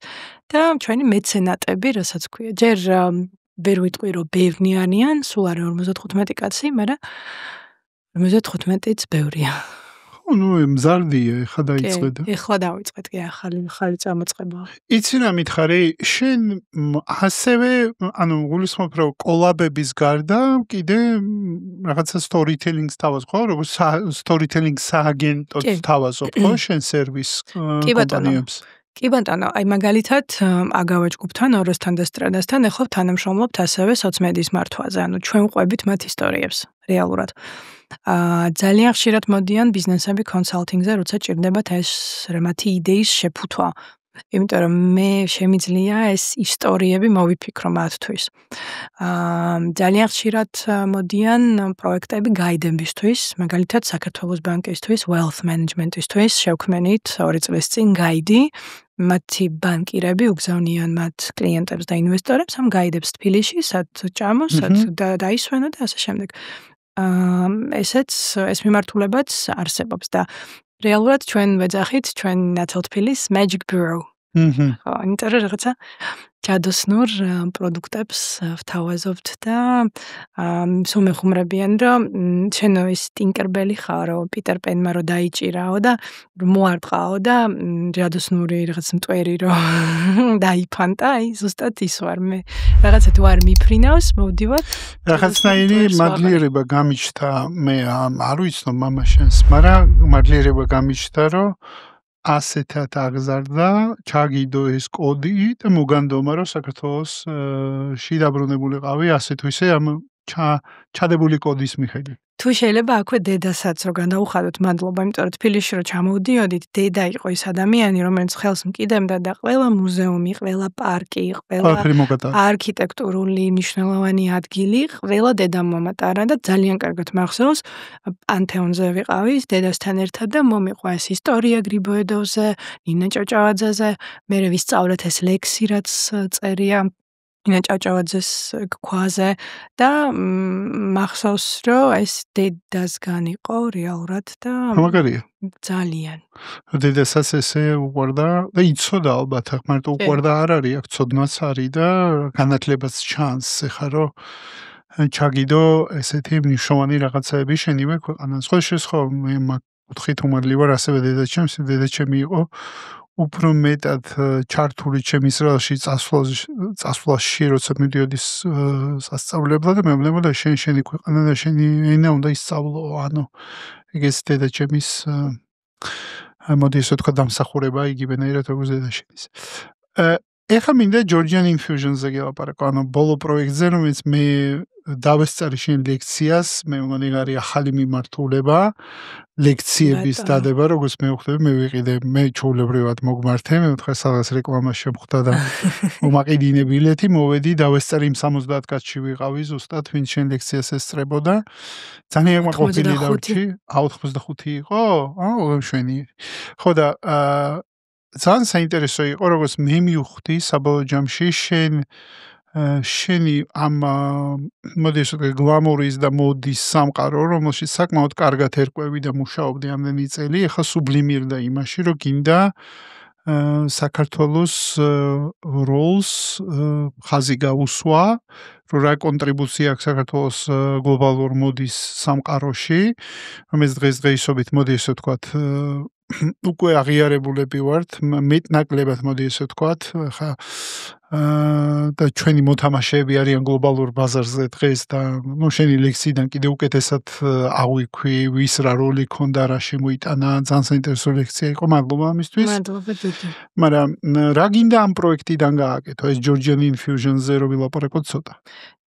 და ჩვენი მეცენატები, რასაც ქვია. ჯერ ვერ ვიტყვი, რომ ბევრნი არიან, სულ არის 55 კაცი, მაგრამ 55-იც ბევრია. მზარდია, ეხლა დაიწყეთ. ეხლა დავიწყეთ, კი, ახალი წამოწყება. იცი რა მითხარი, შენ ასევე, გულისხმობ, რომ კოლაბების გარდა კიდე რაღაცა storytelling-ს თავაზობ, ხო? როგორც storytelling სააგენტოც თავაზობ, ხო, შენ სერვის კომპანიებს? კი ბატონო, აი მაგალითად, აგავა ჯგუფთან, ოროსთან და სტრადასთან ეხლა თანამშრომლობთ ასევე სოცმედიის მართვაზე, ჩვენ ვყვებით მათ ისტორიებს, რეალურად. ძალიან ხშირად მოდიან ბიზნესები კონსალტინგზე, როცა ჭირდებათ ეს მათი იდეის შეფუთვა. იმიტომ რომ მე შემიძლია ეს ისტორიები მოვიფიქრო მათთვის. ძალიან ხშირად მოდიან პროექტები გაიდებისთვის, მაგალითად საქართველოს ბანკისთვის, wealth management-ისთვის შევქმნით 2 წლის წინ გაიდი. მათი ბანკირები უგზავნიან მათ კლიენტებს და ინვესტორებს ამ გაიდებს თბილისში, სად ჭამოს, სად დაისვენო და ასე შემდეგ. ეს მიმართულებაც არსებობს და რეალურად ჩვენ ვეძახით ჩვენ ნათელ თბილის Magic Bureau. იმიტომ რომ რაღაცა ჯადოსნურ პროდუქტებს ვთავაზობთ და სულ მეხუმრებიან, რომ შენო ის ტინკერბელი ხარო, პიტერ პენმა რო დაიჭირაო და მოარტყაო და ჯადოსნური რაღაც მტვერი რო დაიფანტა, აი ზუსტად ის ვარ მე. რაღაცა თუ არ მიფრინავს, მოვდივარ. რაღაცნაირი მადლიერება გამიჩნდა, მე არ ვიცნობ მამაშენს, მაგრამ მადლიერება გამიჩნდა, რომ ასეთად აღზარდა, ჩაგიდო ეს კოდი და მოგანდომა, რომ საქართველოს დაბრუნებულიყავი ასე თუ ისე ამ ჩადებული კოდის მიხედვით. თუ შეიძლება აქვე დედასაც რო განაუხადოთ, მადლობა, იმიტომ რომ თბილისში რო ჩამოვდიოდით, დედა იყო ის ადამიანი, რომელიც ხელს მკიდემდა და ყველა მუზეუმი, ყველა პარკი, ყველა არქიტექტურული მნიშვნელოვანი ადგილი, ყველა დედამ მომატარა და ძალიან კარგად მახსოვს, პანთეონზე ვიყავი დედასთან ერთად და მომიყვა ეს ისტორია გრიბოედოვზე, ნინა ჭავჭავაძეზე, მე ვისწავლეთ ეს ლექსი, რაც წერია ნინა ჭავჭავაძეს ქვაზე და მახსოვს, რომ ეს დედასგან იყო რეალურად და მაგარია. ძალიან. დედასაც ესე უყვარდა და იცოდა ალბათ, მარტო უყვარდა არ არის, აქ ცოდნაც არის და განათლებაც ჩანს, ეხლა რომ ჩაგიდო ესეთი მნიშვნელოვანი რაღაცაები შენივე ქვეყანას. ხო შეს ხო მე მაგ ხით უმადლი ვარ, ასევე დედაჩემი იყო უფრო მეტად ჩართული ჩემი ისრაელში წასვლაში, როცა მიდიოდი სასწავლებლად და მეუბნებოდა შენი ქვეყანა და შენი ენა უნდა ისწავლო, ეგეც დედაჩემის მოდი ესე ვთქვა დამსახურება იგივენაირად როგორც დედაშენის. ეხლა მინდა Georgian Infusion-ზე გელაპარაკო, ბოლო პროექტზე, რომელიც მე დავესწარი შენ ლექციას, მე მგონი არის ახალი მიმართულება, ლექციების დადება, როგორც მე ვხვდები, მე ვიყიდე, მე ჩაულებრივად მოგმართე, მე ვთხარ სადღაც რეკლამა შემხვდა და მომაყიდინე ბილეთი, მოვედი, დავესწარი იმ 70 კაცში ვიყავი ზუსტად, ვინც შენ ლექციას ესწრებოდა. ძალიან მაყოფილი დავრჩი, 85 იყო? შვენიერი. ხო და ძალიან საინტერესო იყო, როგორც მე მივხვდი საბოლოო ჯამში შენი ამ მოდი ესე ვთქვი გლამურის და მოდის სამყარო, რომელშიც საკმაოდ კარგად ერკვევი და მუშაობდი ამდენი წელი, ეხლა სუბლიმირდა იმაში, რომ გინდა საქართველოს როლს ხაზი გაუსვა, რომ რა კონტრიბუცია აქვს საქართველოს გლობალურ მოდის სამყაროში, რომელიც დღესდღეობით მოდი ესე ვთქვათ უკვე აღიარებულები ვართ, მეტნაკლებად მოდი ესე ვთქვათ, ხა და ჩვენი მოთამაშეები არიან გლობალურ ბაზარზე დღეს და შენი ლექციიდან კიდე უკეთესად აღვიქვი, ვის რა როლი ქონდა, რა შემოიტანა, ძალიან საინტერესო ლექცია იყო, მადლობა ამისთვის. მადლობა დედა. მაგრამ რა გინდა ამ პროექტიდან გააკეთო, ეს Georgian Infusion-ზე რო ვილაპარაკოთ ცოტა.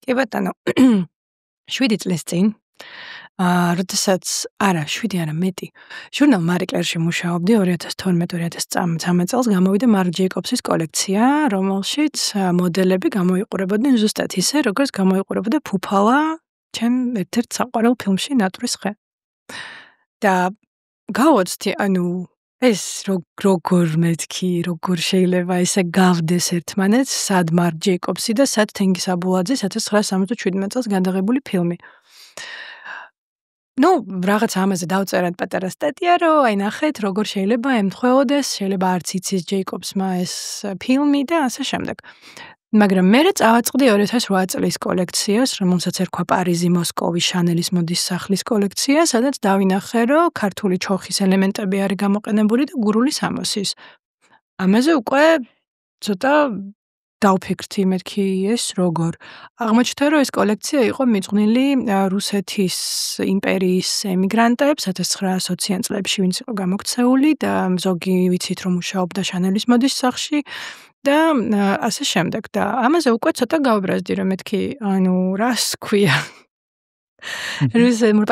კი ბატონო, 7 წლის წინ როდესაც მეტი ჟურნალ Marie Claire-ში მუშაობდი 2012-2013 წელს გამოვიდა Marc Jacobs-ის კოლექცია, რომელშიც მოდელები გამოიყურებოდნენ ზუსტად ისე, როგორც გამოიყურებოდა ფუფალა ჩემ ერთ-ერთ საყვარელ ფილმში ნატურის ხე. და გავოცდი, ეს როგორ მეთქი, როგორ შეიძლება ესე გავდეს ერთმანეთს, სად Marc Jacobs-ი და სად თენგიზ აბულაძის 1977 წელს გადაღებული ფილმი. ნუ რაღაც ამაზე დავწერეთ პატარა სტატია, რომ აი ნახეთ, როგორ შეიძლება ემთხვეოდეს, შეიძლება არც იცის ჯეიკობსმა ეს ფილმი და ასე შემდეგ. მაგრამ მე წავაწყდი 2008 წლის კოლექციას, რომელსაც ერქვა პარიზი, მოსკოვი, შანელის მოდის სახლის კოლექცია, სადაც დავინახე, რომ ქართული ჩოხის ელემენტები არის გამოყენებული და გურული სამოსის. ამაზე უკვე ცოტა დავფიქრდი, მეთქი ეს როგორ. აღმოჩნდა, რომ ეს კოლექცია იყო მიძღვნილი რუსეთის იმპერიის ემიგრანტებს 1920-იან წლებში, ვინც იყო გამოქცეული და ზოგი ვიცით, რომ მუშაობდა შანელის მოდის სახლში და ასე შემდეგ. და ამაზე უკვე ცოტა გავბრაზდი, რომ მეთქი, ანუ რას ქვია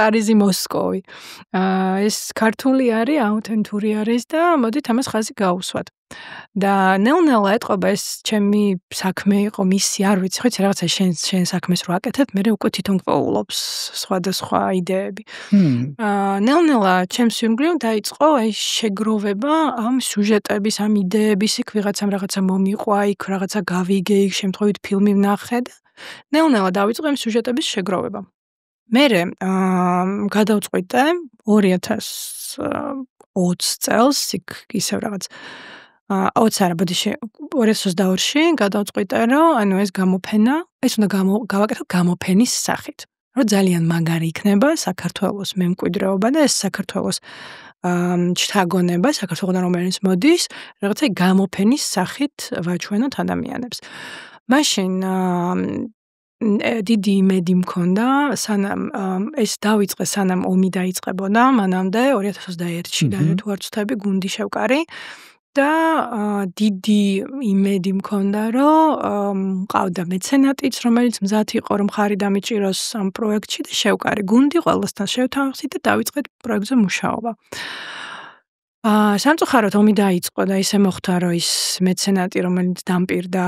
პარიზი, მოსკოვი. ეს ქართული არის, აუთენტური არის და მოდით ამას ხაზი გავუსვათ. და ნელ-ნელა ეტყობა ეს ჩემი საქმე იყო, მისი არ ვიცი, ხო იცი რაღაცა შენ საქმეს რო აკეთებ, მე უკვე თვითონ პოულობს სხვადასხვა იდეები. ნელ-ნელა ჩემს ირგვლივ დაიწყო აი შეგროვება ამ სიუჟეტების, ამ იდეების, იქ ვიღაცამ რაღაცა მომიყვა, იქ რაღაცა გავიგე, იქ შემთხვევით ფილმი ვნახე და ნელ-ნელა დავიწყო ამ სიუჟეტების შეგროვება. მერე გადავწყვიტე 2020 წელს, იქ ისევ რაღაც 20 არა, ბოდიში 2022-ში გადავწყვიტე, რომ ანუ ეს გამოფენა, ეს უნდა გავაკეთო გამოფენის სახით. რომ ძალიან მაგარი იქნება საქართველოს მემკვიდრეობა და ეს საქართველოს შთაგონება, საქართველოსთან რომელიც მოდის, რაღაცა გამოფენის სახით ვაჩვენოთ ადამიანებს. მაშინ დიდი იმედი მქონდა, სანამ ეს დავიწყე, სანამ ომი დაიწყებოდა, მანამდე 2021-ში და თუ არ ვცდები, გუნდი შევკარი და დიდი იმედი მქონდა, რომ მყავდა მეცენატიც, რომელიც მზად იყო, რომ ხარი დამიჭიროს ამ პროექტში და შევკარი გუნდი, ყველასთან შევთანხმდით და დავიწყეთ პროექტზე მუშაობა. სამწუხაროდ ომი დაიწყო და ისე მოხდა, რომ ის მეცენატი, რომელიც დამპირდა,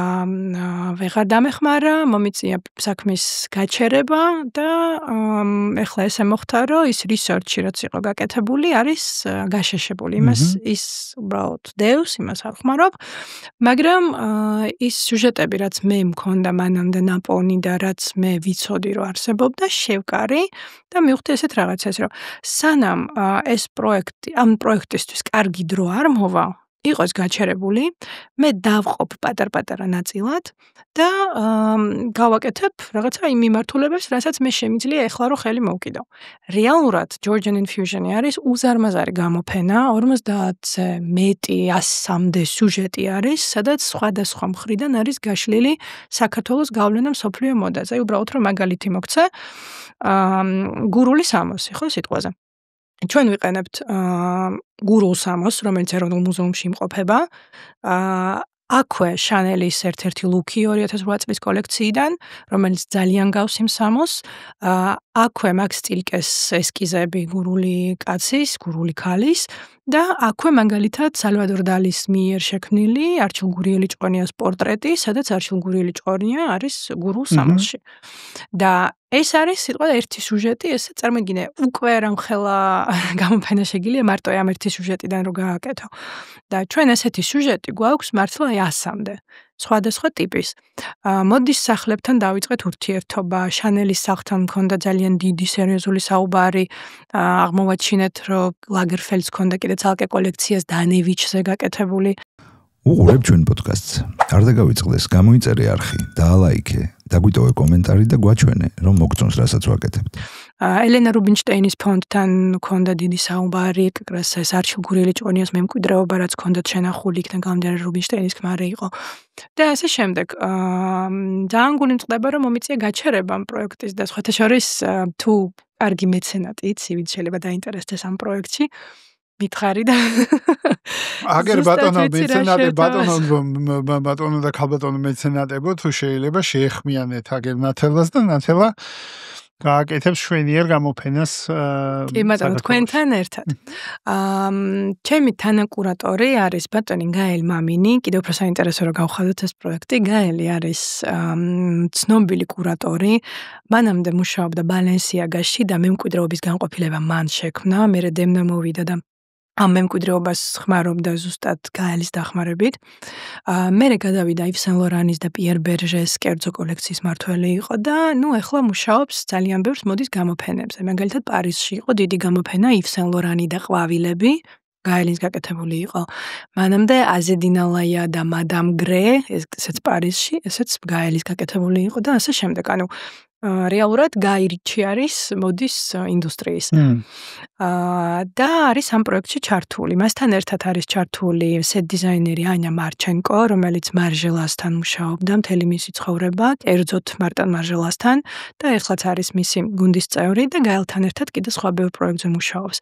ვეღარ დამეხმარა, მომიწია საქმის გაჩერება და ეხლა ესე მოხდა, რომ ის რისორჩი, რაც იყო გაკეთებული, არის გაშეშებული. იმას ის უბრალოდ დევს, იმას არ ხმარობ, მაგრამ ის სიუჟეტები, რაც მე მქონდა მანამდე ნაპოვნი და რაც მე ვიცოდი, რომ არსებობდა, შევკარი და მივხვდი ესეთ რაღაცას, რომ სანამ ეს პროექტი, ამ პროექტისთვის კარგი დრო არ მოვა, იყოს გაჩერებული, მე დავყოფ პატარ-პატარა ნაწილად და გავაკეთებ რაღაცა იმ მიმართულებას, რასაც მე შემიძლია ეხლა რომ ხელი მოვკიდო. რეალურად Georgian Infusion-ი არის უზარმაზარი გამოფენა, 50-ზე მეტი 100-მდე სიუჟეტი არის, სადაც სხვადასხვა მხრიდან არის გაშლილი საქართველოს გავლენა მსოფლიო მოდაზე. აი უბრალოდ რომ მაგალითი მოგცე, გურული სამოსი, ხო სიტყვაზე. ჩვენ ვიყენებთ გურულ სამოსს, რომელიც ეროვნულ მუზეუმში იმყოფება. აქვე შანელის ერთ-ერთი ლუკი 2008 წლის კოლექციიდან, რომელიც ძალიან გავს იმ სამოსს. აქვე მაქს ტილკეს ესკიზები გურული კაცის, გურული ქალის და აქვე მაგალითად სალვადორ დალის მიერ შექმნილი არჩილ გურიელი ჭყონიას პორტრეტი, სადაც არჩილ გურიელი ჭყონია არის გურულ სამოსში. და ეს არის სიტყვა ერთი სიუჟეტი, ესე წარმოგიდგინე, უკვე რამხელა გამოფენა შეგიძლია მარტო ამ ერთი სიუჟეტიდან რო გააკეთო. და ჩვენ ესეთი სიუჟეტი გვაქვს მართლა 100-მდე. სხვადასხვა ტიპის. მოდის სახლებთან დავიწყეთ ურთიერთობა, შანელის სახლთან მქონდა ძალიან დიდი სერიოზული საუბარი, აღმოვაჩინეთ, რომ ლაგერფელდს მქონდა კიდე ცალკე კოლექციას დანევიჩზე გაკეთებული. უყურებ ჩვენ პოდკასტს. არ დაგავიწყდეს, გამოიწერე არხი, დაალაიქე, დაგვიტოვე კომენტარი და გვაჩვენე, რომ მოგწონს რასაც ვაკეთებთ. ელენა რუბინშტეინის ფონდთან მქონდა დიდი საუბარი, ეკრას ეს არჩილ გურიელი ჭყონიას მემკვიდრეობა, რაც ჰქონდათ შენახული, იქიდან გამომდინარე რუბინშტეინის ქმარი იყო. და ასე შემდეგ. ძალიან გული მწყდება, რომ მომიწია გაჩერება ამ პროექტის და სხვათა შორის თუ კარგი მეცენატი იცი, ვინც შეიძლება დაინტერესდეს ამ პროექტში, მითხარი და აგერ ბატონო მეცენატე ბატონო და ქალბატონო მეცენატებო თუ შეიძლება შეეხმიანეთ აგერ ნათელას და ნათელა გააკეთებს შვენიერ გამოფენას კი ბატონო თქვენთან ერთად. ჩემი თანაკურატორი არის ბატონი გაელ მამინი, კიდევ უფრო საინტერესო რომ გავხადოთ ეს პროექტი. გაელი არის ცნობილი კურატორი, მანამდე მუშაობდა ბალენსიაგაში და მემკვიდრეობის განყოფილება მან შექმნა, მერე დემნა მოვიდა და ამ მემკვიდრეობას ხმარობდა ზუსტად გაელის დახმარებით. მერე გადავიდა Yves Saint Laurent-ის და Pierre Berger-ის კერძო კოლექციის მმართველი იყო და ეხლა მუშაობს ძალიან ბევრ მოდის გამოფენებზე. მაგალითად პარიზში იყო დიდი გამოფენა Yves Saint Laurent-ი და ყვავილები. გაელის გაკეთებული იყო. მანამდე აზედინალაია და Madame Grès, ესეც პარიზში, ესეც გაელის გაკეთებული იყო და ასე შემდეგ. რეალურად Guy Ritchie არის მოდის ინდუსტრიის. და არის ამ პროექტში ჩართული. მასთან ერთად არის ჩართული set დიზაინერი Anya Marchenko, რომელიც Margiela-სთან მუშაობდა მთელი მისი ცხოვრება, კერძოდ Martin Margiela-სთან და ეხლაც არის მისი გუნდის წევრი და გაელთან ერთად კიდე სხვა ბევრ პროექტზე მუშაობს.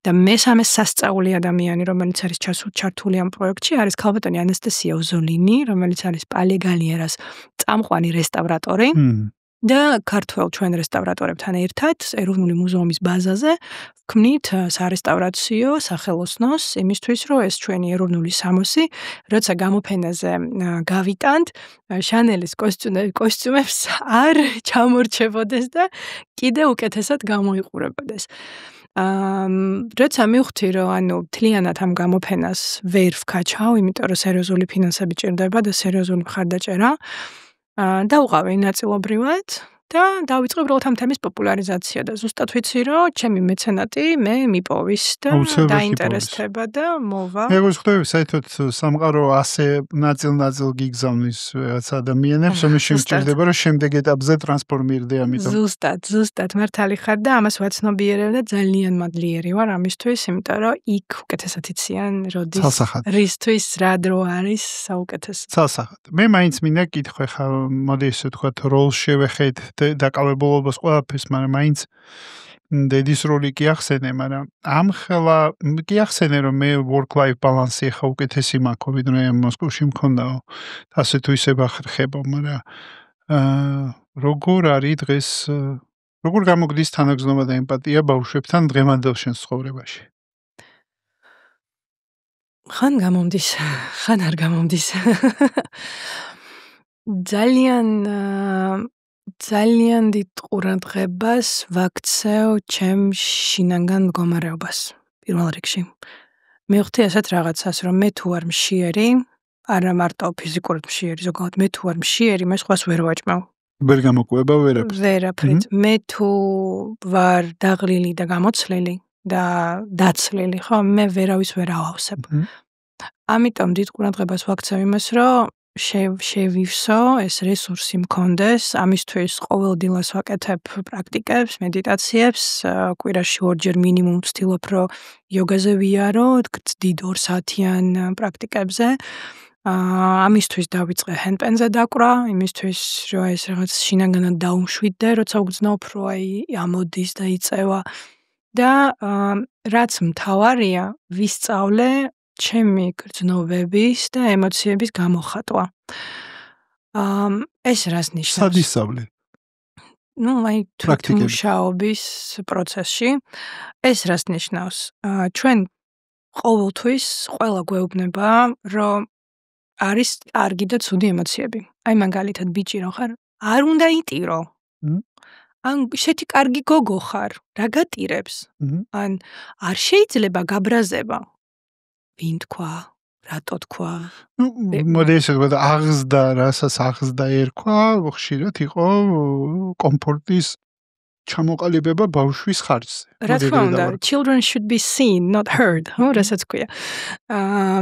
და მესამე სასწაული ადამიანი, რომელიც არის ჩართული ამ პროექტში, არის ქალბატონი Anastasia Ozolini, რომელიც არის Palais Galier's წამყვანი რესტავრატორი. და ქართველ ჩვენ რესტავრატორებთან ერთად ეროვნული მუზეუმის ბაზაზე ვქმნით სარესტავრაციო სახელოსნოს იმისთვის, რომ ეს ჩვენი ეროვნული სამოსი, როცა გამოფენაზე გავიტანთ, შანელის კოსტიუმებს არ ჩამორჩებოდეს და კიდე უკეთესად გამოიყურებოდეს. როცა მივხვდი, რომ მთლიანად ამ გამოფენას ვერ ვქაჩავ, იმიტომ რომ სერიოზული ფინანსები ჭირდება და სერიოზული მხარდაჭერა, დავუყავი ნაწილობრივად და დავიწყე უბრალოდ ამ თემის პოპულარიზაცია და ზუსტად ვიცი, რომ ჩემი მეცენატი მე მიპოვის და დაინტერესდება და მოვა. მე გვხვდები საერთოდ სამყარო ასე ნაწილ-ნაწილ გიგზავნის რაღაც ადამიანებს, რომელიც შემჭირდება, რომ შემდეგ ეტაპზე ტრანსფორმირდე ამიტომ. ზუსტად მართალი ხარ და ამას ვაცნობიერებ და ძალიან მადლიერი ვარ ამისთვის, იმიტომ რომ იქ უკეთესად იციან, როდის რისთვის რა დრო არის საუკეთესო. ცალსახად. მე მაინც მინდა კითხე ხა, მოდი ესე ვთქვათ, როლს შევეხეთ დაკავებულობას ყველაფერს, მაგრამ მაინც დედის როლი კი ახსენე, მაგრამ ამხელა კი ახსენე, რომ მე work-life balance-ი ხა უკეთესი მაქვს, ვიდრე მოსკოვში მქონდაო. ასე თუ ისე ვახერხებო, მაგრამ როგორ არის დღეს, როგორ გამოგდის თანაგზნობა და ემპათია ბავშვებთან დღევანდელ შენს ცხოვრებაში? ხან გამომდის, ხან არ გამომდის. ძალიან დიდ ყურადღებას ვაქცევ ჩემ შინაგან მდგომარეობას პირველ რიგში. მივხვდი ასეთ რაღაცას, რომ მე თუ არ მშიერი, არა მარტო ფიზიკურად მშიერი, ზოგადად მე თუ არ მშიერი, მე სხვას ვერ ვაჭმევ. ვერ გამოკვება ვერაფერს. ვერაფრით. მე თუ ვარ დაღლილი და გამოცლილი და დაცლილი, ხო, მე ვერავის ვერ ავავსებ. ამიტომ დიდ ყურადღებას ვაქცევ იმას, რომ შევივსო, ეს რესურსი მქონდეს, ამისთვის ყოველდღიურად ვაკეთებ პრაქტიკებს, მედიტაციებს, კვირაში 2 ჯერ მინიმუმ ვცდილობ, რომ იოგაზე ვიარო, დიდ 2 საათიან პრაქტიკებზე. ამისთვის დავიწყე ჰენდპენზე დაკვრა, იმისთვის, რომ ეს რაღაც შინაგანად დაუმშვიდდე, როცა უგრძნობ, რომ ამოდის და იწევა. და რაც მთავარია, ვისწავლე ჩემი გრძნობების და ემოციების გამოხატვა. ეს რას ნიშნავს? სად ისწავლე? მუშაობის პროცესში. ეს რას ნიშნავს? ჩვენ ყოველთვის ყველა გვეუბნება, რომ არის კარგი და ცუდი ემოციები. მაგალითად, ბიჭი რო ხარ, არ უნდა იტირო. ან შეთი კარგი გოგო ხარ, რა გატირებს? ან არ შეიძლება გაბრაზება. ვინ თქვა? რატო თქვა? მოდი ესე ვთქვა, აღზდა, რასაც აღზდა ერქვა, ხშირად იყო კომფორტის ჩამოყალიბება ბავშვის ხარჯზე. რა თქმა უნდა, children should be seen, not heard. რასაც ქვია.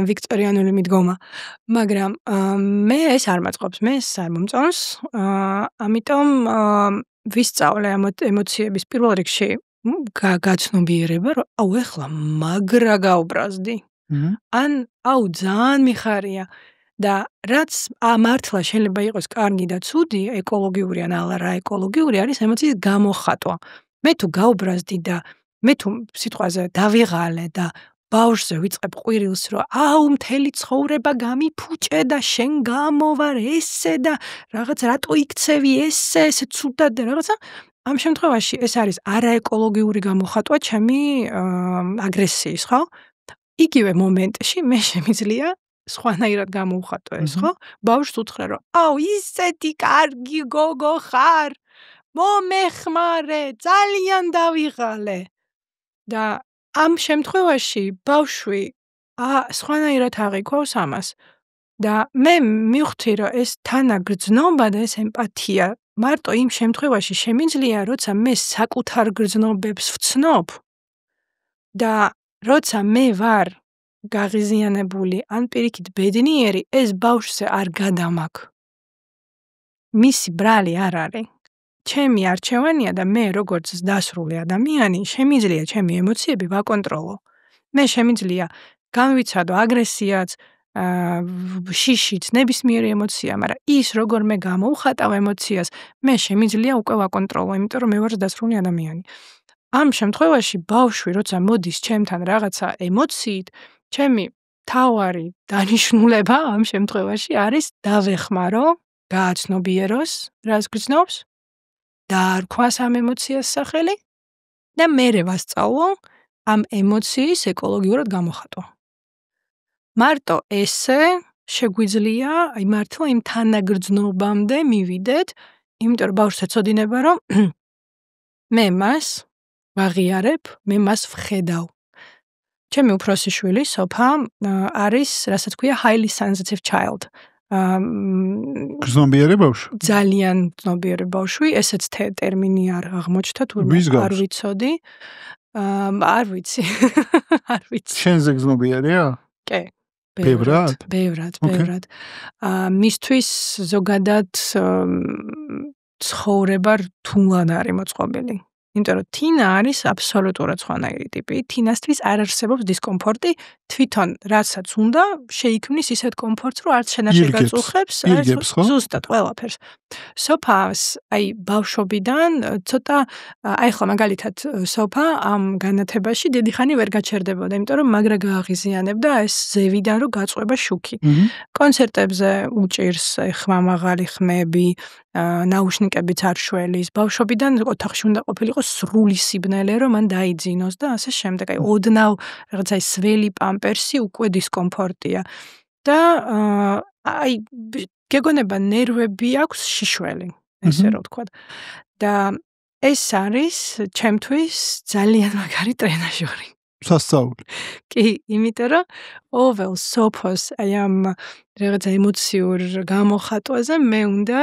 ვიქტორიანული მიდგომა. მაგრამ მე ეს არ მაწყობს, მე ეს არ მომწონს. ამიტომ ვისწავლე ამ ემოციების პირველ რიგში გაცნობიერება, რომ ეხლა მაგრა გავბრაზდი. ან ძალიან მიხარია და რაც მართლა შეიძლება იყოს კარგი და ცუდი, ეკოლოგიური ან არა ეკოლოგიური არის ემოციის გამოხატვა. მე თუ გავბრაზდი და მე თუ სიტყვაზე დავიღალე და ბავშვზე ვიწყებ ყვირილს, რომ მთელი ცხოვრება გამიფუჭე და შენ გამოვარ ესე და რაღაც რატო იქცევი ესე ცუდად და რაღაცა, ამ შემთხვევაში ეს არის არაეკოლოგიური გამოხატვა ჩემი აგრესიის, ხო? იგივე მომენტში მე შემიძლია სხვანაირად გამოვხატო ეს, ხო? ბავშვს უთხრა, რომ ისეთი კარგი გოგო ხარ, მომეხმარე, ძალიან დავიღალე. და ამ შემთხვევაში ბავშვი სხვანაირად აღიქვავს ამას და მე მივხვდი, რომ ეს თანაგრძნობა და ეს ემპათია მარტო იმ შემთხვევაში შემიძლია, როცა მე საკუთარ გრძნობებს ვცნობ და როცა მე ვარ გაღიზიანებული ან პირიქით ბედნიერი, ეს ბავშვზე არ გადამაგ. მისი ბრალი არ არის. ჩემი არჩევანია და მე როგორც დასრული ადამიანი შემიძლია ჩემი ემოციები ვაკონტროლო. მე შემიძლია განვიცადო აგრესიაც, შიშიც, ნებისმიერი ემოცია, მაგრამ ის როგორ მე გამოვხატავ ემოციას, მე შემიძლია უკვე ვაკონტროლო, იმიტომ რომ მე ვარ დასრული ადამიანი. ამ შემთხვევაში ბავშვი როცა მოდის ჩემთან რაღაცა ემოციით, ჩემი თავარი დანიშნულება ამ შემთხვევაში არის დავეხმარო, გააცნობიეროს, რას გრძნობს, დაარქვას ამ ემოციას სახელი და მერე ვასწავლო ამ ემოციის ეკოლოგიურად გამოხატვა. მარტო ესე შეგვიძლია მართლა იმ თანაგრძნობამდე მივიდეთ, იმიტომ რომ ბავშვს ეცოდინება, რომ მე მას ვაღიარებ, მე მას ვხედავ. ჩემი უფროსი შვილი, სოფა, არის, რასაც ქვია, highly sensitive child. გრძნობიერი ბავშვი? ძალიან გრძნობიერი ბავშვი, ესეც ტერმინი არ აღმოჩნდა, თურმე არ ვიცოდი. არ ვიცი. არ ვიცი. შენზე გრძნობიერია? კი. ბევრად? ბევრად. მისთვის ზოგადად ცხოვრება რთულად არის მოწყობილი. იმიტომ რომ თინა არის აბსოლუტურად სხვანაირი ტიპი. თინასთვის არ არსებობს დისკომფორტი, თვითონ რასაც უნდა შეიქმნის ისეთ კომფორტს, რომ არც შენაში გაწუხებს, ზუსტად ყველაფერს. სოფას, ბავშვობიდან ცოტა, ახლა მაგალითად სოფა ამ განათებაში დიდი ხანი ვერ გაჩერდებოდა, იმიტომ რომ მაგრა გააღიზიანებდა ეს ზევიდან რომ გაწყვება შუქი. კონცერტებზე უჭირს ხმამაღალი ხმები, ნაუშნიკებიც არ შველის. ბავშვობიდან ოთახში უნდა ყოფილიყო სრული სიბნელე, რომ მან დაიძინოს და ასე შემდეგ. ოდნავ რაღაცა სველი პამპერსი უკვე დისკომფორტია. და გეგონება ნერვები აქვს შიშველი, ესე რომ ვთქვა. და ეს არის ჩემთვის ძალიან მაგარი ტრენაჟორი. სასწაული. კი, იმიტომ რომ ოվել სოფოს ამ რაღაცა ემოციურ გამოხატვაზე მე უნდა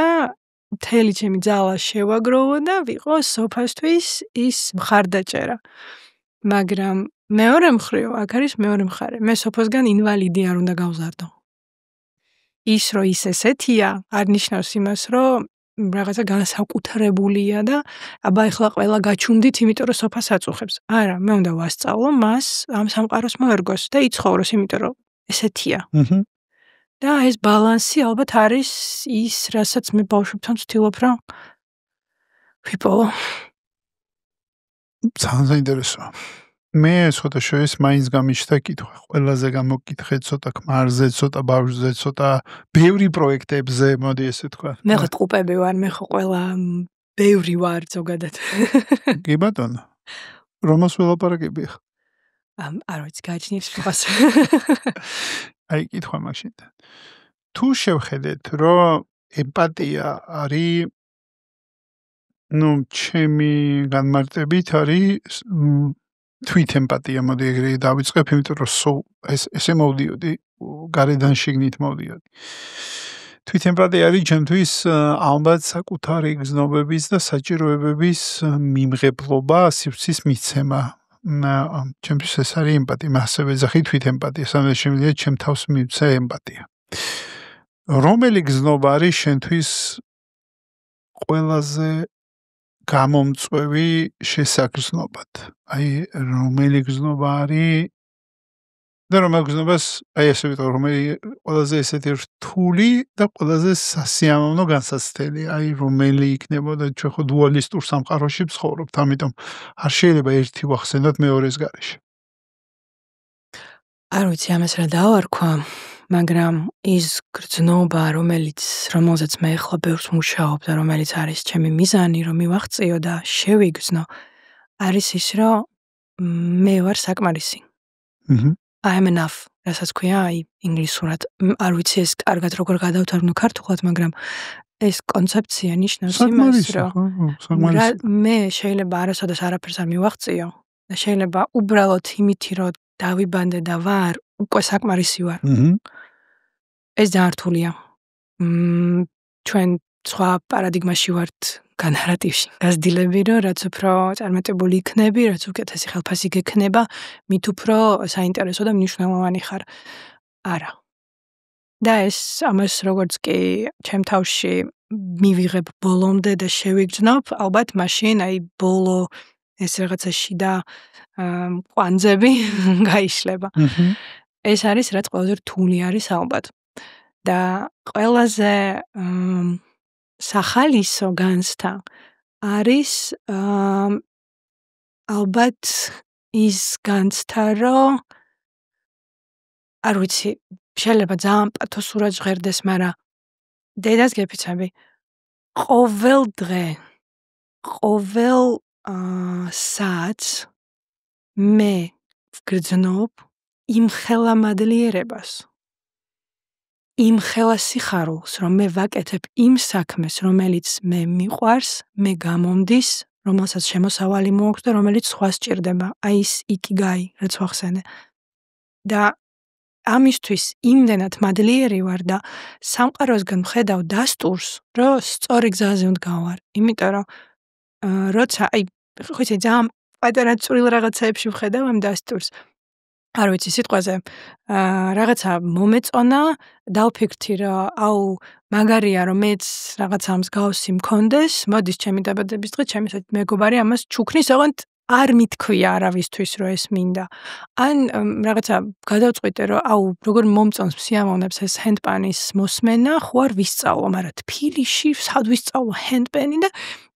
მთელი ჩემი ძალა შევაგროვო და ვიყო სოფასთვის ის მხარდაჭერა. მაგრამ მეორე მხრივ, აქ არის მეორე მხარე. მე სოფოსგან ინვალიდი არ უნდა გავზარდო. ის რომ ის ესეთია, არ ნიშნავს იმას, რომ რაღაცა განსაკუთრებულია და აბა ეხლა ყველა გაჩუნდით, იმიტომ რომ სოფას აწუხებს. არა, მე უნდა ვასწავლო მას ამ სამყაროს მოერგოს და იცხოვროს, იმიტომ რომ ესეთია. და ეს ბალანსი ალბათ არის ის, რასაც მე ბავშვებთან ვცდილობ, რომ ვიპოვო. ძალიან საინტერესოა. მე ცოტა შორის მაინც გამიჩნდა კითხვა. ყველაზე გამოგკითხე ცოტა ქმარზე, ცოტა ბავშვზე, ცოტა ბევრი პროექტებზე, მოდი ესე თქვა. მე ხო ტყუპები ვარ, მე ხო ყველა ბევრი ვარ ზოგადად. კი ბატონო. რომას ველაპარაკები ხა? არ ვიცი, გააჩნიებს ფას. კითხვა მაშინ. თუ შევხედეთ, რომ ემპათია არის ჩემი განმარტებით არის თვით ემპათია, მოდი ეგრე დავიწყებ, იმიტომ რომ ესე მოვდიოდი, გარედან შიგნით მოვდიოდი. თვით ემპათია არის ჩემთვის ალბათ საკუთარი გრძნობების და საჭიროებების მიმღებლობა, სივრცის მიცემა. ჩემთვის ეს არის ემპათია, ასევე ეძახი თვით ემპათია, სანამ შემიძლია ჩემ თავს მივცე ემპათია. რომელი გრძნობა არის შენთვის ყველაზე გამომწვევი შესაგრძნობად? რომელი გრძნობა არის და რომელ გრძნობას, ესე ვიტყვი, რომელი ყველაზე ესეთი რთული და ყველაზე სასიამოვნო განსაცდელი, რომელი იქნებოდა, ჩვენ ხო დუალისტურ სამყაროში ვცხოვრობთ, ამიტომ არ შეიძლება ერთი ვახსენოთ მეორეს გარეშე. არ ვიცი ამას რა დავარქვა, მაგრამ ის გრძნობა, რომელზეც მე ახლა ბევრს მუშაობ და რომელიც არის ჩემი მიზანი, რომ მივაღწიო და შევიგრძნო, არის ის, რომ მე ვარ საკმარისი. I'm enough, რასაც ქვია ინგლისურად. არ ვიცი ეს კარგად როგორ გადავთარგმნო ქართულად, მაგრამ ეს კონცეფცია ნიშნავს იმას, რომ მე შეიძლება არასოდეს არაფერს არ მივაღწიო, და შეიძლება უბრალოდ იმითი რომ დავიბანდე და ვარ, უკვე საკმარისი ვარ. ეს ძალიან რთულია. ჩვენ სხვა პარადიგმაში ვართ განარატივში გაზრდილები, რომ რაც უფრო წარმატებული იქნები, რაც უკეთესი ხელფასი გექნება, მით უფრო საინტერესო და მნიშვნელოვანი ხარ. არა. და ეს ამას როგორც კი ჩემ თავში მივიღებ ბოლომდე და შევიგრძნობ, ალბათ მაშინ აი ბოლო ეს რაღაცა შიდა კვანძები გაიშლება. ეს არის რაც ყველაზე რთული არის ალბათ. და ყველაზე სახალისო განცდა არის ალბათ ის განცდა, რომ არ ვიცი, შეიძლება ძალიან პათოსურად ჟღერდეს, მაგრამ დედას გეფიცები. ყოველ დღე, ყოველ საათს მე ვგრძნობ იმ ხელამადლიერებას, იმ ხელასიხარულს, რომ მე ვაკეთებ იმ საქმეს, რომელიც მე მიყვარს, მე გამომდის, რომელსაც შემოსავალი მოაქვს და რომელიც სხვას სჭირდება. აი ის იკიგაი, რაც ვახსენე. და ამისთვის იმდენად მადლიერი ვარ და სამყაროსგან ვხედავ დასტურს, რომ სწორი გზაზე ვდგავარ. იმიტომ რომ როცა აი ხო იცი ძალიან პატარა წვრილ რაღაცაებში ვხედავ ამ დასტურს. არ ვიცი სიტყვაზე რაღაცა მომეწონა, დავფიქრთი რომ აუ მაგარია რომ მეც რაღაცა მსგავსი მქონდეს, მოდის ჩემი დაბადების დღე, ჩემი მეგობარი ამას ჩუქნის, ოღონდ არ მithქვია არავისთვის რომ ეს მინდა. ან რაღაცა გადავწყვიტე რომ აუ როგორ მომწონს სიამოვნებს ეს ჰენდპანის მოსმენა, ხო არ ვისწავლო, მაგრამ თბილისში სად ვისწავლო ჰენდპენი და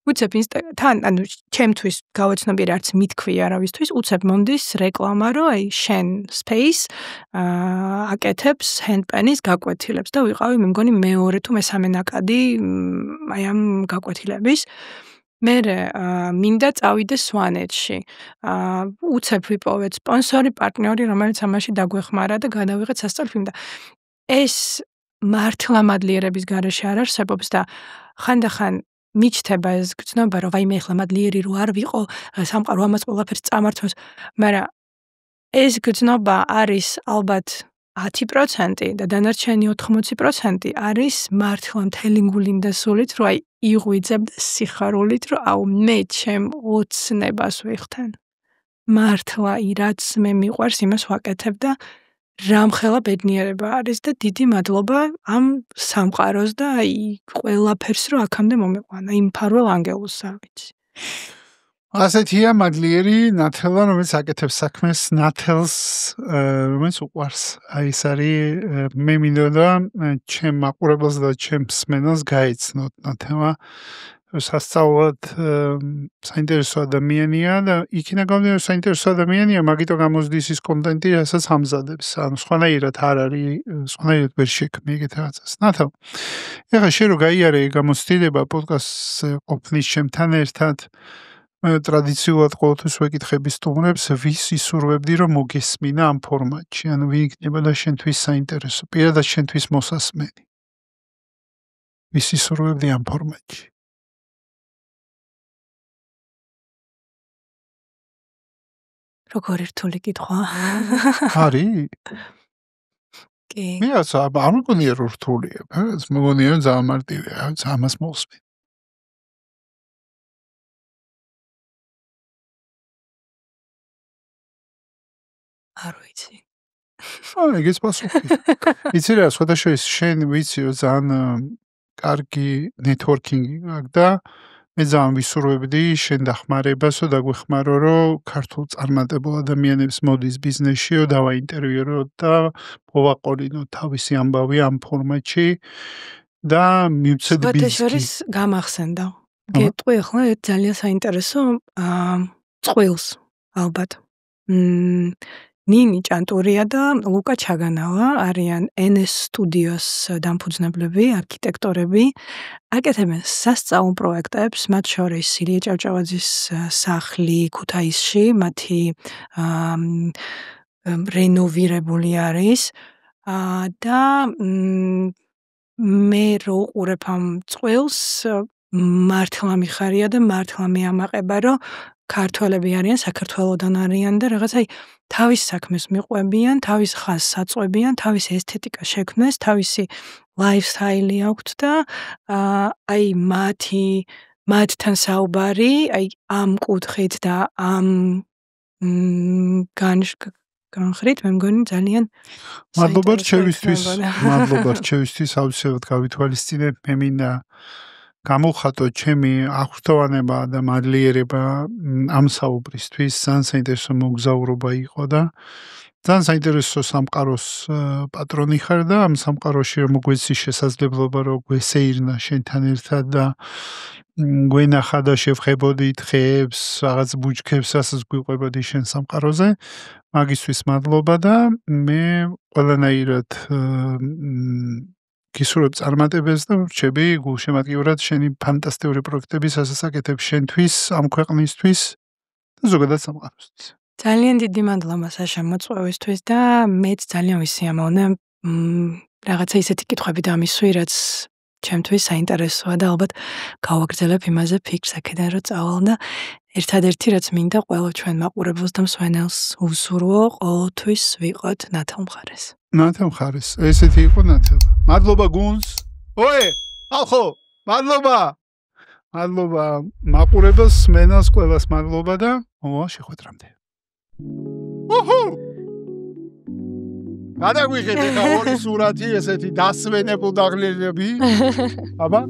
უცებ თან ანუ ჩემთვის გავეცნობიერე არც მithქვია არავისთვის, უცებ მომდის რეკლამა რომ აი შენ space აკეთებს ჰენდპენის გაკვეთილებს და ვიყავი მე მგონი მეორე თუ მესამე ნაკადი აი ამ გაკვეთილების. მე მინდა წავიდე სვანეთში. უცებ ვიპოვეთ სპონსორი, პარტნიორი, რომელიც ამაში დაგვეხმარა და გადავიღეთ სასწავლო ფილმი და ეს მართლა მადლიერების გარეშე არ არსებობს და ხანდახან მიჩნდება ეს გრძნობა, რომ ვაიმე ახლა მადლიერი რო არ ვიყო, სამყარო ამას ყველაფერს წამართვას, მაგრამ ეს გრძნობა არის ალბათ 10% და დანარჩენი 80% არის მართლა მთელი გულით და სულით, რომ აი იღვიძებ და სიხარულით, რომ აუ მე ჩემ ოცნებას ვიხდენ. მართლა რაც მე მიყვარს, იმას ვაკეთებ და რამხელა ბედნიერება არის და დიდი მადლობა ამ სამყაროს და აი ყველაფერს რომ აქამდე მომეყვანა, იმ მფარველ ანგელოზს არ ვიცი. ასეთია მადლიერი ნათელა, რომელიც აკეთებს საქმეს ნათელს, რომელიც უყვარს. აი ეს არის მე მინდოდა ჩემ მაყურებელს და ჩემ მსმენელს გაეცნოთ ნათელა. სასწაულად საინტერესო ადამიანია და იქინა გამომდინარე საინტერესო ადამიანია, მაგიტო გამოსდის ის კონტენტი, რასაც ამზადებს. ანუ სხვანაირად არ არის, სხვანაირად ვერ შექმნი ეგეთ რაღაცას. ნათელ, ეხლა შენ რო გაიარე გამოცდილება პოდკასტზე ყოფნის ჩემთან ერთად, ტრადიციულად ყოველთვის ვეკითხები სტუმრებს, ვის ისურვებდი რომ მოგესმინა ამ ფორმატში, ანუ ვინ იქნებოდა შენთვის საინტერესო, პირადად შენთვის მოსასმენი. ვის ისურვებდი ამ ფორმატში? როგორი რთული კითხვა. არის? კი. მე არ მგონია რომ რთულია, მაგრამ მგონია რომ ძალიან მარტივია, ამას მოусმენ. არ ვიცი. ეგეც პასუხი. იცი რა, სხვადასხვა შენ ვიცი რომ ძალიან კარგი ნეტვორკინგი აქვს და მე ძალიან ვისურვებდი შენ დახმარებასო და გვეხმარო რომ ქართულ წარმატებულ ადამიანებს მოდის ბიზნესშიო დავაინტერვიურო და მოვაყოლინო თავისი ამბავი ამ ფორმატში და მივცეთ ბიზნესს. შორის გამახსენდა. გეტყვი ახლა ერთ ძალიან საინტერესო წყვილს ალბათ. ნინი ჭანტურია და ლუკა ჩაგანავა არიან NS Studios დამფუძნებლები, არქიტექტორები. აკეთებენ სასწავლო პროექტებს, მათ შორის ილია ჭავჭავაძის სახლი ქუთაისში, მათი რენოვირებული არის და მე რო უყურებ ამ წყვილს მართლა მიხარია და მართლა მეამაყება, რომ ქართველები არიან, საქართველოდან არიან და რაღაცა თავის საქმეს მიყვებიან, თავის ხაზს აწყვებიან, თავის ესთეტიკა შექმნეს, თავისი ლაიფსტაილი აქვთ და აი მათთან საუბარი, აი ამ კუთხით და ამ განხრით მე მგონი ძალიან მადლობა რჩევისთვის, აუცილებლად გავითვალისწინებ, მე მინდა გამოვხატო ჩემი აღფრთოვანება და მადლიერება ამ საუბრისთვის, ძალიან საინტერესო მოგზაურობა იყო და ძალიან საინტერესო სამყაროს პატრონი ხარ და ამ სამყაროში რომ მოგვეცი შესაძლებლობა რომ გვესეირნა შენთან ერთად და გვენახა და შევხებოდი დღეებს, რაღაც ბუჩქებს, რასაც გვიყვებოდი შენ სამყაროზე. მაგისთვის მადლობა და მე ყველანაირად გისურვებ წარმატებებს და ვრჩები გულშემატკივრად შენი ფანტასტიკური პროექტების ასაკეთებ შენთვის, ამ ქვეყნისთვის და ზოგადად სამყაროსთვის. ძალიან დიდი მადლობა საშა მოწვევისთვის და მეც ძალიან ვისიამოვნე რაღაცა ისეთი კითხვები დამისვი, რაც ჩემთვის საინტერესოა და ალბათ გავაგრძელებ იმაზე ფიქრს აქედან რომ წავალ და ერთადერთი რაც მინდა ყველა ჩვენ მაყურებელს და მსვენელს უსურვო ყოველთვის ვიყოთ ნათელ მხარეს. ნათელ მხარეს. ესეთი იყო ნათელ. მადლობა გუნს. ოე, ხალხო, მადლობა. მადლობა მაყურებელს, მსმენელს ყველას მადლობა და მომავალ შეხვედრამდე. გადაგვიღეთ ახლა ორი სურათი ესეთი დასვენებულ დაღლილები. აბა